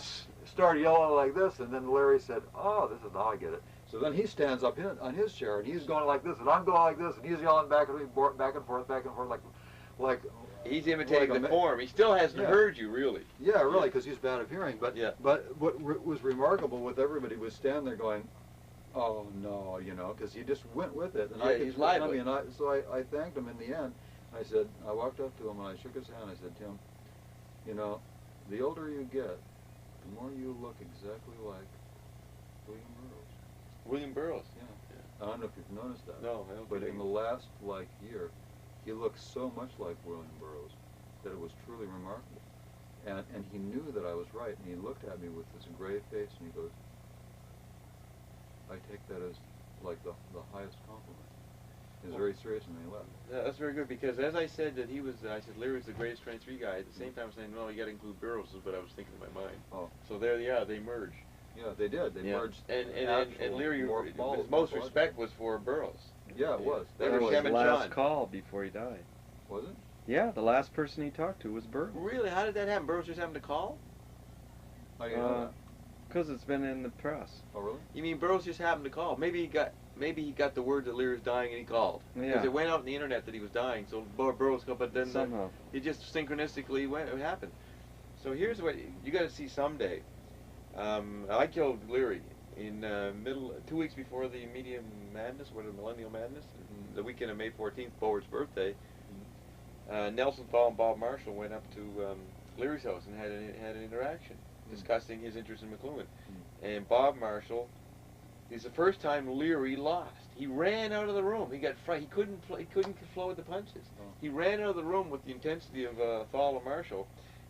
started yelling like this, and then Larry said, "Oh, this is how I get it." So then he stands up on his chair, and he's going like this, and I'm going like this, and he's yelling back at me, back and forth, like. He's imitating like the form. He still hasn't Yeah. heard you, really. Yeah, really, because he's bad of hearing. But Yeah. but what was remarkable with everybody was standing there going, "Oh no," because he just went with it. And Yeah, he's lively. So I thanked him in the end. I walked up to him and I shook his hand. I said, "Tim, the older you get, the more you look exactly like William Burroughs." William Burroughs. Yeah. I don't know if you've noticed that. No, I don't But think in the last year, he looks so much like William Burroughs that it was truly remarkable. And he knew that I was right, and he looked at me with this grave face, and he goes, "I take that as like the highest compliment." He was very serious, and then he left. Yeah, that's very good, because as I said that I said Leary's the greatest 23 guy. At the same time, I'm saying, no, you got to include Burroughs, is what I was thinking in my mind. Oh. So there they are. They merge. Yeah, they did. They merged. And actual Leary, more his follow- most more respect was for Burroughs. Yeah, it was. They That were was Shem his and last John. call before he died. Was it? Yeah, the last person he talked to was Burroughs. Really? How did that happen? Burroughs just happened to call? How do you know that? Because it's been in the press. Oh, really? You mean Burroughs just happened to call? Maybe he got the word that Leary's dying and he called. Because Yeah. it went out on the internet that he was dying, so Burroughs called, but then Somehow. it just synchronistically it happened. So here's what you got to see someday. I killed Leary in 2 weeks before the Medium Madness, the Millennial Madness, the weekend of May 14th, Bowart's birthday. Nelson Fall and Bob Marshall went up to Leary's house and had an interaction discussing his interest in McLuhan. And Bob Marshall, it's the first time Leary lost. He ran out of the room. He got frightened. He couldn't flow with the punches. Oh. He ran out of the room with the intensity of Fall and Marshall.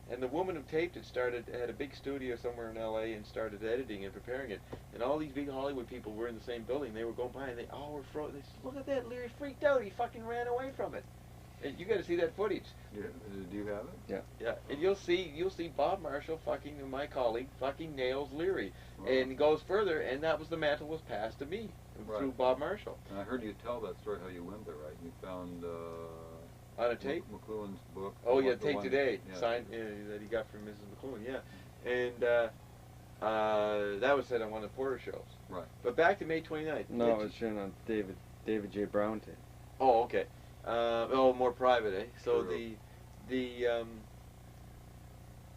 And the woman who taped it had a big studio somewhere in L.A. and started editing and preparing it. And all these big Hollywood people were in the same building. They were going by and they all were frozen. They said, "Look at that, Leary freaked out. He fucking ran away from it." And you got to see that footage. Yeah. Do you have it? Yeah, and you'll see Bob Marshall my colleague nails Leary, Wow. and goes further. And that was the mantle was passed to me through Right. Bob Marshall And I heard you tell that story how you went there, right? You found on a tape. McLuhan's book. Oh the yeah, one- the Take one- Today, yeah. signed that he got from Mrs. McLuhan. Yeah, and that was said on one of the Porter shows. Right. But back to May 29th. No, it was shown on David J. Brown tape. Oh, okay. More private, eh? So True.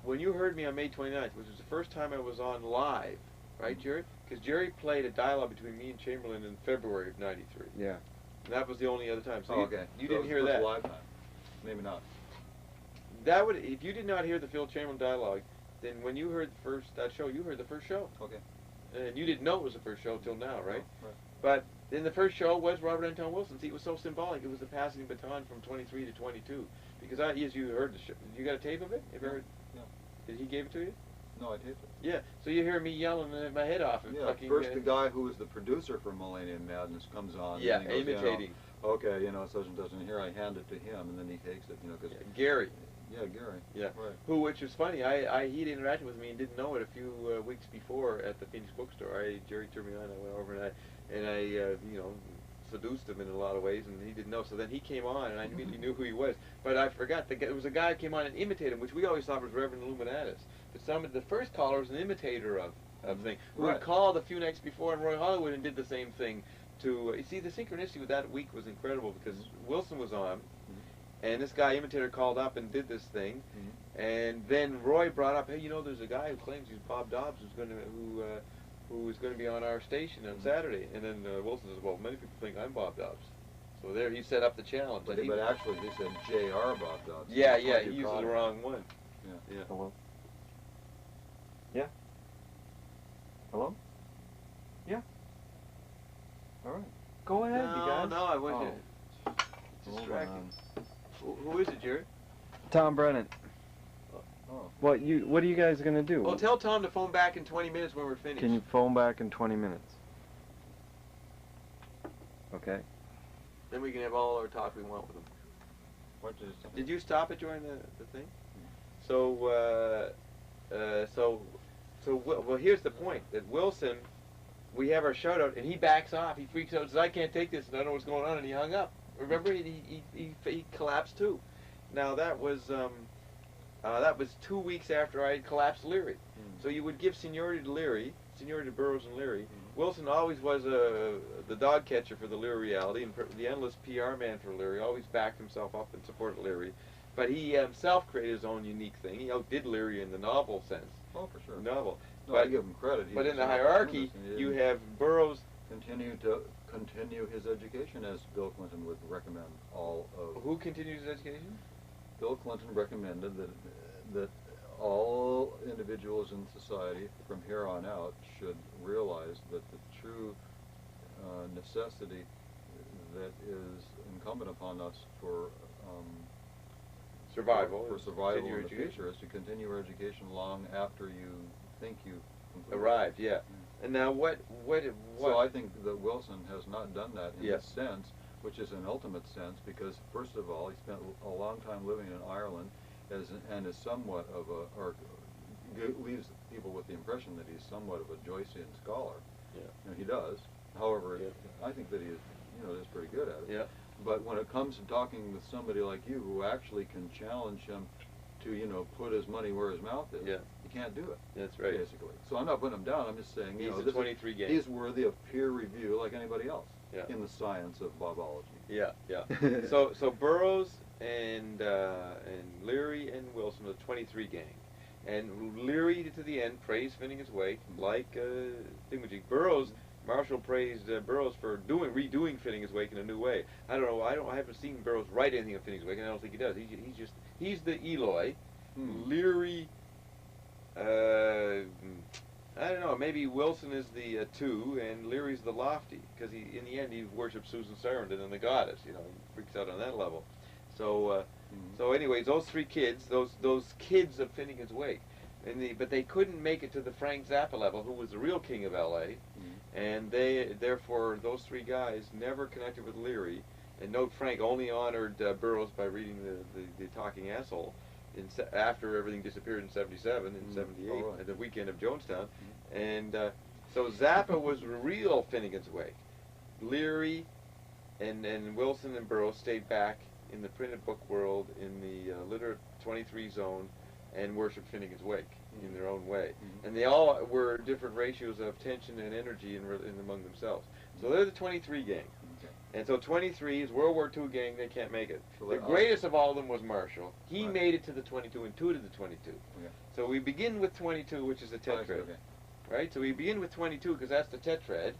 when you heard me on May 29th, which was the first time I was on live, right, Jerry? Because Jerry played a dialogue between me and Chamberlain in February of '93. Yeah. That was the only other time. So Oh, okay. you So it didn't was hear the first that. live time. Maybe not. That would, if you did not hear the Phil Chamberlain dialogue, then when you heard that show, you heard the first show. Okay. And you didn't know it was the first show till now, right? Right. But in the first show was Robert Anton Wilson. See, it was so symbolic. It was the passing baton from 23 to 22. Because as you heard the show, you got a tape of it? Have you heard? Yeah. Did he give it to you? No, I taped it. Yeah. So you hear me yelling my head off. And Yeah. fucking, First, the guy who was the producer for Millennium Madness comes on. Yeah, and he goes, imitating. Okay, such and such, and here I hand it to him, and then he takes it, because. Yeah, Gary. Yeah, Gary. Yeah. Right. Which was funny. He'd interacted with me and didn't know it a few weeks before at the Phoenix bookstore. Jerry turned me on. I went over and I seduced him in a lot of ways, and he didn't know. So then he came on, and I immediately knew who he was. But I forgot. There was a guy who came on and imitated him, which we always thought was Reverend Illuminatus. But the first caller was an imitator of thing, who had called a few nights before in Roy Hollywood and did the same thing. You see, the synchronicity with that week was incredible because Wilson was on. And this guy imitator called up and did this thing, and then Roy brought up, hey, there's a guy who claims he's Bob Dobbs who is going to be on our station on Saturday. And then Wilson says, well, many people think I'm Bob Dobbs. So there he set up the challenge. But actually, he said J.R. Bob Dobbs. Yeah, he used the wrong one. Yeah. Yeah. Hello? Yeah? Hello? Yeah? All right. Go ahead, you guys. No, I wasn't. Hold Distracting. on. Who is it, Jerry? Tom Brennan. Oh. What are you guys gonna do? Well, tell Tom to phone back in 20 minutes when we're finished. Can you phone back in 20 minutes? Okay. Then we can have all our talk we want with him. What did it Did you stop it during the thing? So, well, here's the point. That Wilson, we have our shout out, and he backs off. He freaks out and says, I can't take this, and I don't know what's going on, and he hung up. Remember, he collapsed too. Now, that was 2 weeks after I had collapsed Leary. So you would give seniority to Leary, seniority to Burroughs and Leary. Wilson always was the dog catcher for the Leary reality, and the endless PR man for Leary, always backed himself up and supported Leary. But he himself created his own unique thing. He outdid Leary in the novel sense. Oh, for sure. Novel. No, I give him credit. He But was in the an hierarchy, opportunist, and he you didn't have Burroughs. Continue his education, as Bill Clinton would recommend all of. Who continues his education? Bill Clinton recommended that all individuals in society from here on out should realize that the true necessity that is incumbent upon us for Survival. for survival in the education. future is to continue your education long after you think you completed. Arrived, yeah. And now what? So I think that Wilson has not done that in Yes. this sense, which is an ultimate sense, because first of all, he spent a long time living in Ireland, and is somewhat of leaves people with the impression that he's somewhat of a Joycean scholar. Yeah. He does. However, Yeah. I think that he is pretty good at it. Yeah. But when it comes to talking with somebody like you, who actually can challenge him to put his money where his mouth is, Yeah. you can't do it. That's right. Basically. So I'm not putting him down. I'm just saying He's a this 23 game. he's worthy of peer review like anybody else Yeah. in the science of bobology. Yeah, yeah. so Burroughs and Leary and Wilson are the 23 gang, and Leary to the end praised Finnegan's Wake like thingamajig. Marshall praised Burroughs for redoing Finnegan's Wake in a new way. I don't know. I haven't seen Burroughs write anything of Finnegan's Wake, and I don't think he does. He's the Eloy. Leary. I don't know. Maybe Wilson is the 2, and Leary's the lofty, because in the end he worships Susan Sarandon and the goddess. He freaks out on that level. So anyways, those 3 kids, those kids of Finnegan's Wake, but they couldn't make it to the Frank Zappa level, who was the real king of L.A. And therefore those 3 guys never connected with Leary. And note Frank only honored Burroughs by reading the Talking Asshole after everything disappeared in 77 and 78 at the weekend of Jonestown. And so Zappa was real Finnegan's Wake. Leary and Wilson and Burroughs stayed back in the printed book world in the literate 23 zone and worshiped Finnegan's Wake in their own way. And they all were different ratios of tension and energy in among themselves. So they're the 23 gang. And so 23 is World War II gang, they can't make it. So the greatest of all of them was Marshall. He made it to the 22 and 2 to the 22. So we begin with 22, which is a tetrad. Right? So we begin with 22 because that's the tetrad.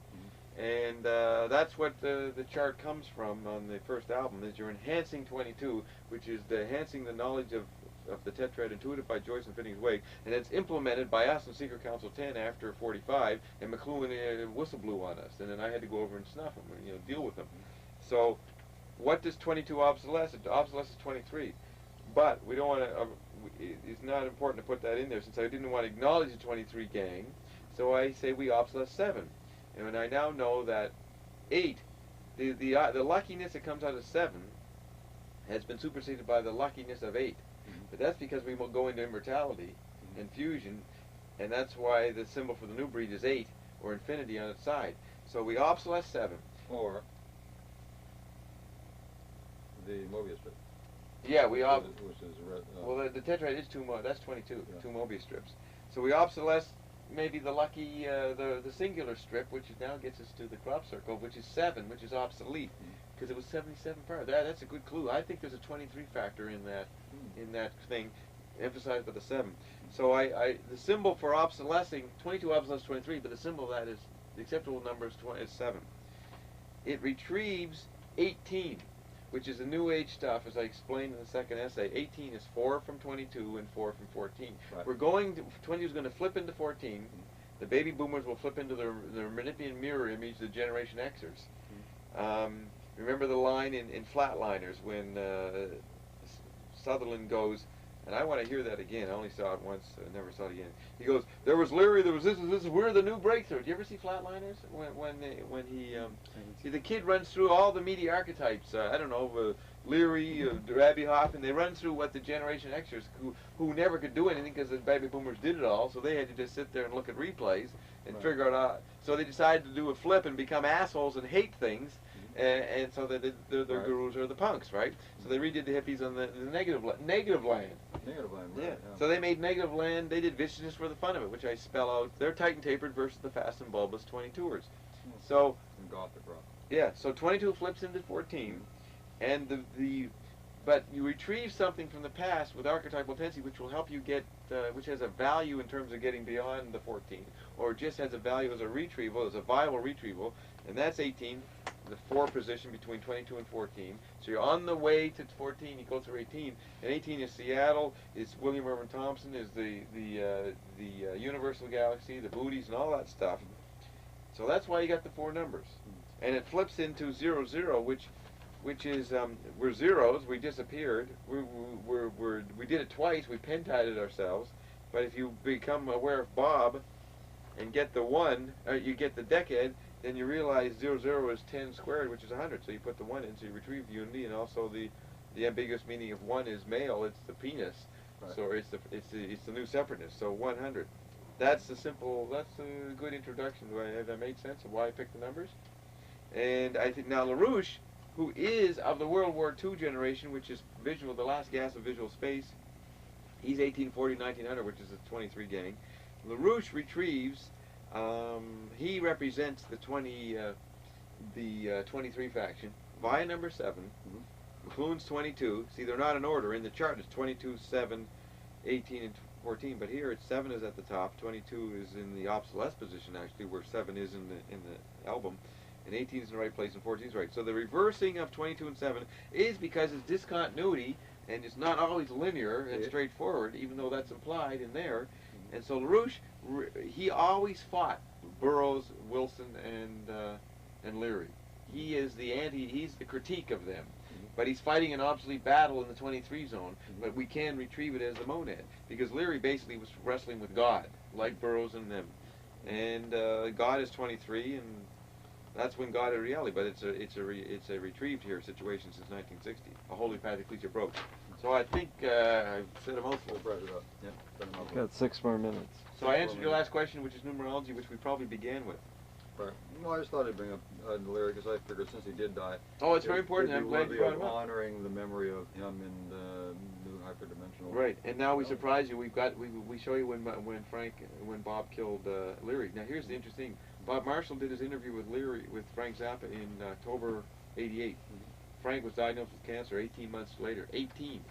And that's what the chart comes from on the first album, is you're enhancing 22, which is enhancing the knowledge of the tetrad intuited by Joyce and Finney's Wake, and it's implemented by us in Secret Council 10 after 45, and McLuhan whistle blew on us, and then I had to go over and snuff them, deal with them. So what does 22 obsolesce? It obsolesces 23. But we don't want to, it's not important to put that in there since I didn't want to acknowledge the 23 gang, so I say we obsolesce 7. And I now know that 8, the luckiness that comes out of 7 has been superseded by the luckiness of 8. But that's because we will go into immortality and fusion, and that's why the symbol for the new breed is 8, or infinity on its side. So we obsolesce 7. Or the Mobius strip. Yeah, we which is red, well, the tetrad is 2 that's 22, Yeah. 2 Mobius strips. So we obsolesce maybe the lucky, the singular strip, which now gets us to the crop circle, which is 7, which is obsolete, because it was 77 prior. That's a good clue. I think there's a 23 factor in that thing, emphasized by the 7. So the symbol for obsolescing, 22 obsolescence 23, but the symbol of that is, the acceptable number is 7. It retrieves 18, which is the New Age stuff, as I explained in the second essay. 18 is 4 from 22 and 4 from 14. Right. We're going to, 22 is going to flip into 14. The baby boomers will flip into the Menipian mirror image, the Generation Xers. Remember the line in Flatliners when Sutherland goes, and I want to hear that again. I only saw it once, never saw it again. He goes, there was Leary, there was this, we're the new breakthrough. Do you ever see Flatliners? When the kid runs through all the media archetypes, I don't know, Leary, Rabbi Hoffman, they run through what the Generation Xers, who never could do anything because the baby boomers did it all, so they had to just sit there and look at replays and figure out, so they decided to do a flip and become assholes and hate things. And so their gurus are the punks, right? So they redid the hippies on the negative land. Negative land, right, Yeah. So they made negative land. They did viciousness for the fun of it, which I spell out. They're tight and tapered versus the fast and bulbous 22ers. So And Gothic rock. yeah. So 22 flips into 14, and but you retrieve something from the past with archetypal tendency, which will help you get, which has a value in terms of getting beyond the 14, or just has a value as a retrieval, as a viable retrieval, and that's 18. The 4 position between 22 and 14. So you're on the way to 14, you go through 18, and 18 is Seattle, is William Irvin Thompson, is the Universal Galaxy, the booties, and all that stuff. So that's why you got the 4 numbers. And it flips into 0, 0, which is, we're zeros, we disappeared, we did it twice, we pentied it ourselves, but if you become aware of Bob and get the 1, you get the decade, then you realize 0, 0 is 10 squared, which is 100. So you put the 1 in, so you retrieve unity, and also the ambiguous meaning of 1 is male. It's the penis, Right. so it's the new separateness. So 100. That's a good introduction. Have I made sense of why I picked the numbers? And I think now LaRouche, who is of the World War II generation, which is visual, the last gas of visual space, he's 1840, 1900, which is the 23 gang. LaRouche retrieves. He represents the 23 faction via number 7. McLuhan's 22. See, they're not in order. In the chart, it's 22, 7, 18, and 14. But here, it's 7 is at the top. 22 is in the obsolescence position, actually, where 7 is in the album, and 18 is in the right place, and 14 is right. So the reversing of 22 and 7 is because it's discontinuity, and it's not always linear and straightforward, even though that's implied in there. And so LaRouche, he always fought Burroughs, Wilson, and Leary. He is he's the critique of them. But he's fighting an obsolete battle in the 23 zone, but we can retrieve it as the monad, because Leary basically was wrestling with God, like Burroughs and them. And God is 23, and that's when God is reality, but it's a retrieved here situation since 1960. A homeopathic creature broke. So I think I've said a mouthful. Brought it up. Yep. Said a mouthful. Got 6 more minutes. So I answered your last question, which is numerology, which we probably began with. Right. No, I just thought I'd bring up Larry because I figured since he did die. Oh, it's very important. I'm glad you brought him up. Honoring the memory of him in the new hyperdimensional. Right, and now we surprise you. We show you when Bob killed Leary. Now here's the interesting. Bob Marshall did his interview with Frank Zappa in October '88. Frank was diagnosed with cancer 18 months later. 18.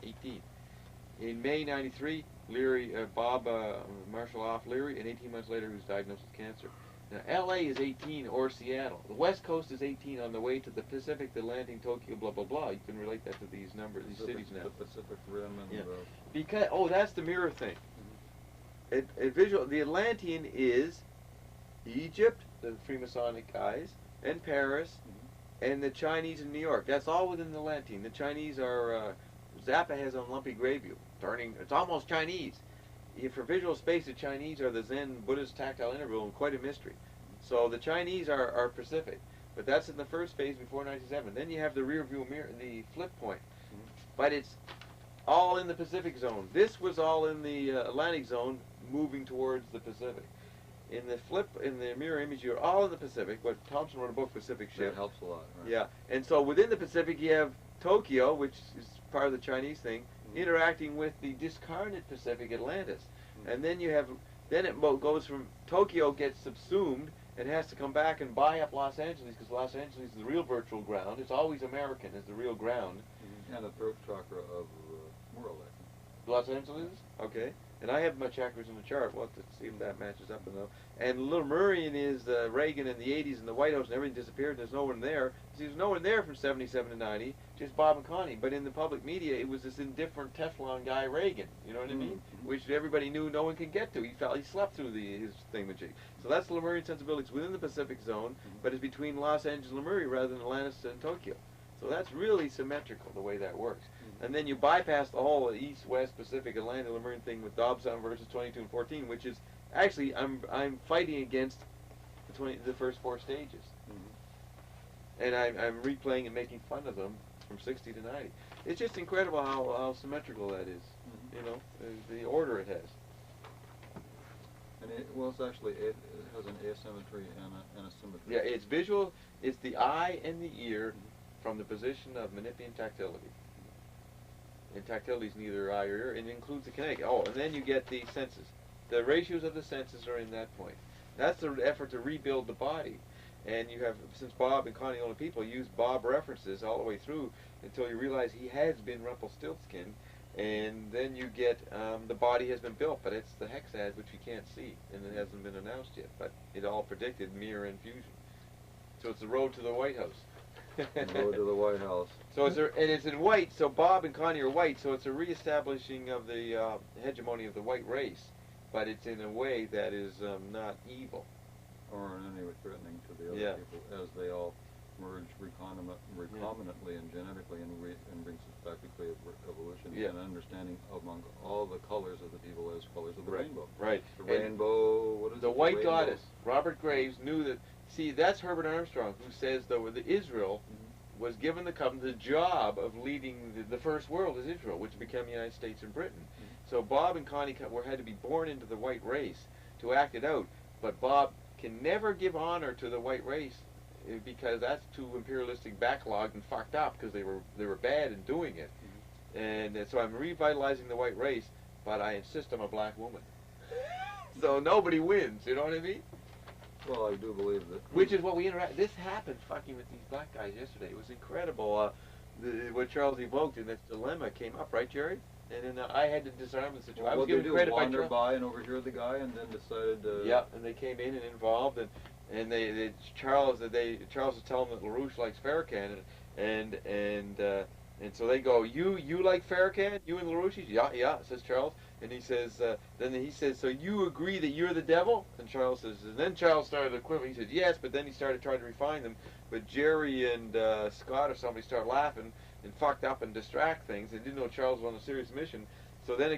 In May '93, Bob Marshall off Leary, and 18 months later he was diagnosed with cancer. Now, L.A. is 18 or Seattle. The West Coast is 18 on the way to the Pacific, the Atlantic, Tokyo, blah, blah, blah. You can relate that to these numbers, these cities now. The Pacific Rim and Yeah. the... Because, oh, that's the mirror thing. The Atlantean is Egypt, the Freemasonic guys, and Paris, and the Chinese in New York. That's all within the Atlantean. The Chinese are, Zappa has on Lumpy Graveyard, it's almost Chinese. For visual space, the Chinese are the Zen Buddhist tactile interval and quite a mystery. So the Chinese are Pacific, but that's in the first phase before 97. Then you have the rear view mirror, the flip point, but it's all in the Pacific zone. This was all in the Atlantic zone, moving towards the Pacific. In the mirror image, you're all in the Pacific. But Thompson wrote a book, Pacific Shift. That helps a lot, right? Yeah, and so within the Pacific, you have Tokyo, which is part of the Chinese thing, interacting with the discarnate Pacific Atlantis. And then it goes from Tokyo gets subsumed and has to come back and buy up Los Angeles, because Los Angeles is the real virtual ground. It's always American as the real ground. And the throat chakra of World, I think. Los Angeles? Okay. And I have my chakras in the chart. We'll have to see if that matches up though. And Little Meridian is Reagan in the 80s and the White House, and everything disappeared. There's no one there. See, there's no one there from 77 to 90, just Bob and Connie. But in the public media, it was this indifferent Teflon guy, Reagan. You know what I mean? Which everybody knew no one could get to. He slept through his thingamajig. So that's the Lemurian sensibilities within the Pacific zone, but it's between Los Angeles and Lemuria rather than Atlantis and Tokyo. So that's really symmetrical, the way that works. And then you bypass the whole East, West, Pacific, Atlantic, Lemurian thing with Dobbs versus 22 and 14, which is actually I'm fighting against the first four stages, and I'm replaying and making fun of them from 60 to 90. It's just incredible how symmetrical that is. You know, the order it has. And it has an asymmetry and a symmetry. Yeah, it's visual. It's the eye and the ear from the position of Menippean tactility. And tactility is neither eye or ear, and it includes the kinetic. Oh, and then you get the senses. The ratios of the senses are in that point. That's the effort to rebuild the body. And you have, since Bob and Connie Only People use Bob references all the way through until you realize he has been Rumpelstiltskin, and then you get the body has been built, but it's the hexad which we can't see, and it hasn't been announced yet, but it all predicted mirror and fusion. So it's the road to the White House. Road to the White House. So and it's in white, so Bob and Connie are white, so it's a reestablishing of the hegemony of the white race, but it's in a way that is not evil. Or in any way threatening to the other people, as they all merge recombinantly and genetically, and brings us back to creative evolution and understanding among all the colors of the people as colors of the rainbow. Right. The rainbow, what is the it? White Rainbow. Goddess. Robert Graves knew that. See, that's Herbert Armstrong, who says that Israel was given the job of leading the first world as Israel, which became the United States and Britain. So Bob and Connie had to be born into the white race to act it out. But Bob can never give honor to the white race because that's too imperialistic, backlogged, and fucked up because they were bad in doing it. And so I'm revitalizing the white race, but I insist I'm a black woman. So nobody wins. You know what I mean? Well, I do believe that. Which is what we interact. This happened fucking with these black guys yesterday. It was incredible. What Charles evoked in this dilemma came up, right, Jerry? And then I had to disarm the situation. I was given credit by wander by and overhear the guy, and then decided. Yeah, and they came in and involved, and Charles was telling them that LaRouche likes Farrakhan, and so they go, you like Farrakhan? You and LaRouche? Yeah, says Charles. And he says, so you agree that you're the devil? And Charles says, and then Charles started to quiver. He said, yes, but then he started trying to refine them. But Jerry and Scott or somebody started laughing and fucked up and distract things. They didn't know Charles was on a serious mission. So then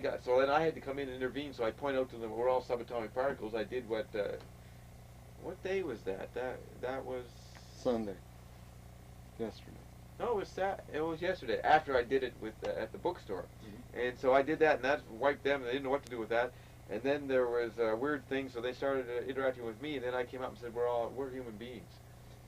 I had to come in and intervene. So I point out to them, we're all subatomic particles. I did what day was that? That was Sunday. Yesterday. No, it was yesterday. After I did it at the bookstore. And so I did that, and that wiped them, and they didn't know what to do with that. And then there was a weird thing, so they started interacting with me, and then I came up and said, we're human beings.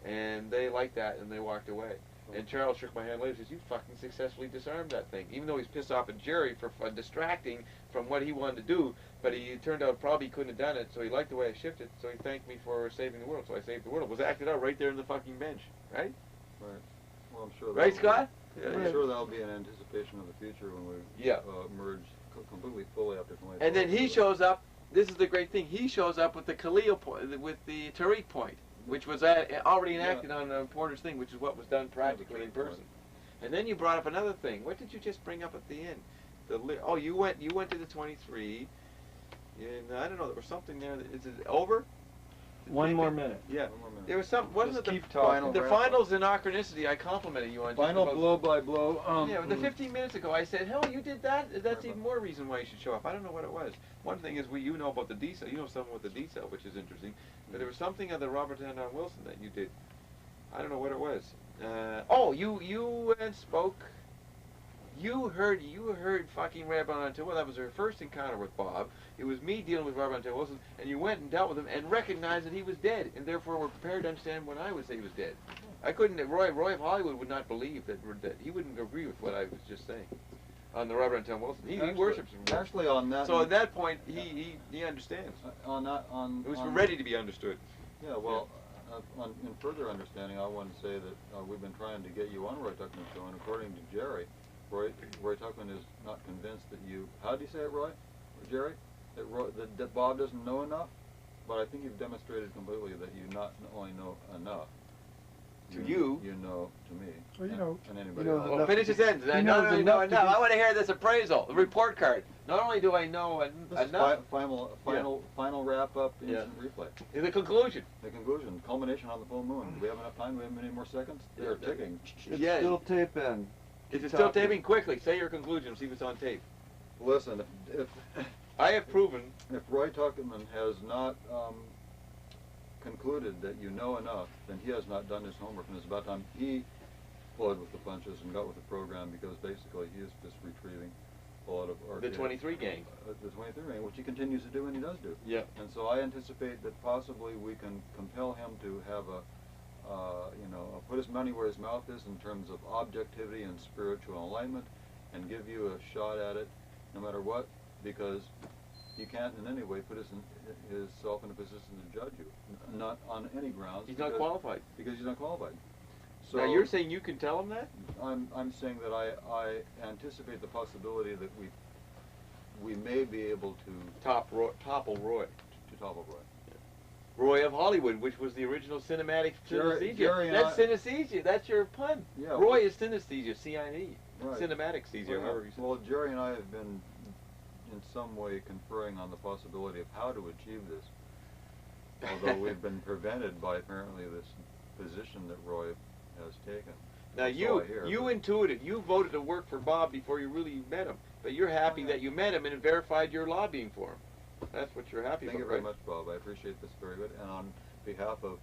And they liked that, and they walked away. And Charles shook my hand later and says, you fucking successfully disarmed that thing. Even though he's pissed off at Jerry for distracting from what he wanted to do, but he turned out probably couldn't have done it, so he liked the way I shifted, so he thanked me for saving the world. So I saved the world. It was acted out right there in the fucking bench, right? Right. Well, I'm sure. Right, Scott? I'm sure that'll be an anticipation of the future when we merge completely fully up differently. And then he shows up this is the great thing. He shows up with the Khalil point, with the Tariq point, which was already enacted on Porter's thing, which is what was done practically in person. And then you brought up another thing. What did you just bring up at the end? You went to the 23. And I don't know. There was something there. Is it over? One more minute. Yeah. One more minute. There was some. Wasn't Just it keep the talking. the finals anachronicity? I complimented you on. Final blow by blow. Yeah, the 15 minutes ago, I said, "Hell, you did that. That's even more reason why you should show up." I don't know what it was. One thing is, you know about the decel. You know something with the decel, which is interesting. But there was something of the Robert Anton Wilson that you did. I don't know what it was. You went spoke. You heard fucking Rabbi Anton. Well, that was her first encounter with Bob. It was me dealing with Robert Anton Wilson, and you went and dealt with him and recognized that he was dead, and therefore were prepared to understand when I would say he was dead. I couldn't. Roy of Hollywood would not believe that we're dead. He wouldn't agree with what I was just saying on the Robert Anton Wilson. He worships him. Actually, on that. So at that point, he understands. It was ready to be understood. Yeah. Well, in further understanding, I want to say that we've been trying to get you on Roy Tuckman's show, and according to Jerry, Roy Tuckman is not convinced that you. How do you say it, Roy? Or Jerry? That Bob doesn't know enough, but I think you've demonstrated completely that you not only know enough. You know to me. Well, you know. And anybody You know else. Well, finish the sentence. I know enough. I want to hear this appraisal, the report card. Not only do I know This is enough. final wrap up, instant replay. The conclusion. The conclusion, culmination on the full moon. Do we have enough time? Do we have many more seconds? They're ticking. It's Yeah. still taping. Is it still taping? Quickly, say your conclusion. See if it's on tape. Listen, if I have proven. if Roy Tuckman has not concluded that you know enough, then he has not done his homework, and it's about time he pulled with the punches and got with the program, because basically he is just retrieving a lot of The 23 gang. The 23 gang, which he continues to do, and he does do. Yeah. And so I anticipate that possibly we can compel him to have put his money where his mouth is in terms of objectivity and spiritual alignment, and give you a shot at it, no matter what, because he can't in any way put himself in a position to judge you, not on any grounds. He's not qualified. Because he's not qualified. So Now you're saying you can tell him that? I'm saying that I anticipate the possibility that we may be able to Topple Roy. to topple Roy. Roy of Hollywood, which was the original cinematic synesthesia. Jerry and That's synesthesia. That's your pun. Yeah, Roy is synesthesia, C-I-N-E. Right. Cinematic seizure, however you say. Well, Jerry and I have been in some way conferring on the possibility of how to achieve this, although we've been prevented by apparently this position that Roy has taken. Now you intuited, you voted to work for Bob before you really met him, but you're happy that you met him and verified your lobbying for him. That's what you're happy about. Thank you very much, Bob. I appreciate this very good, and on behalf of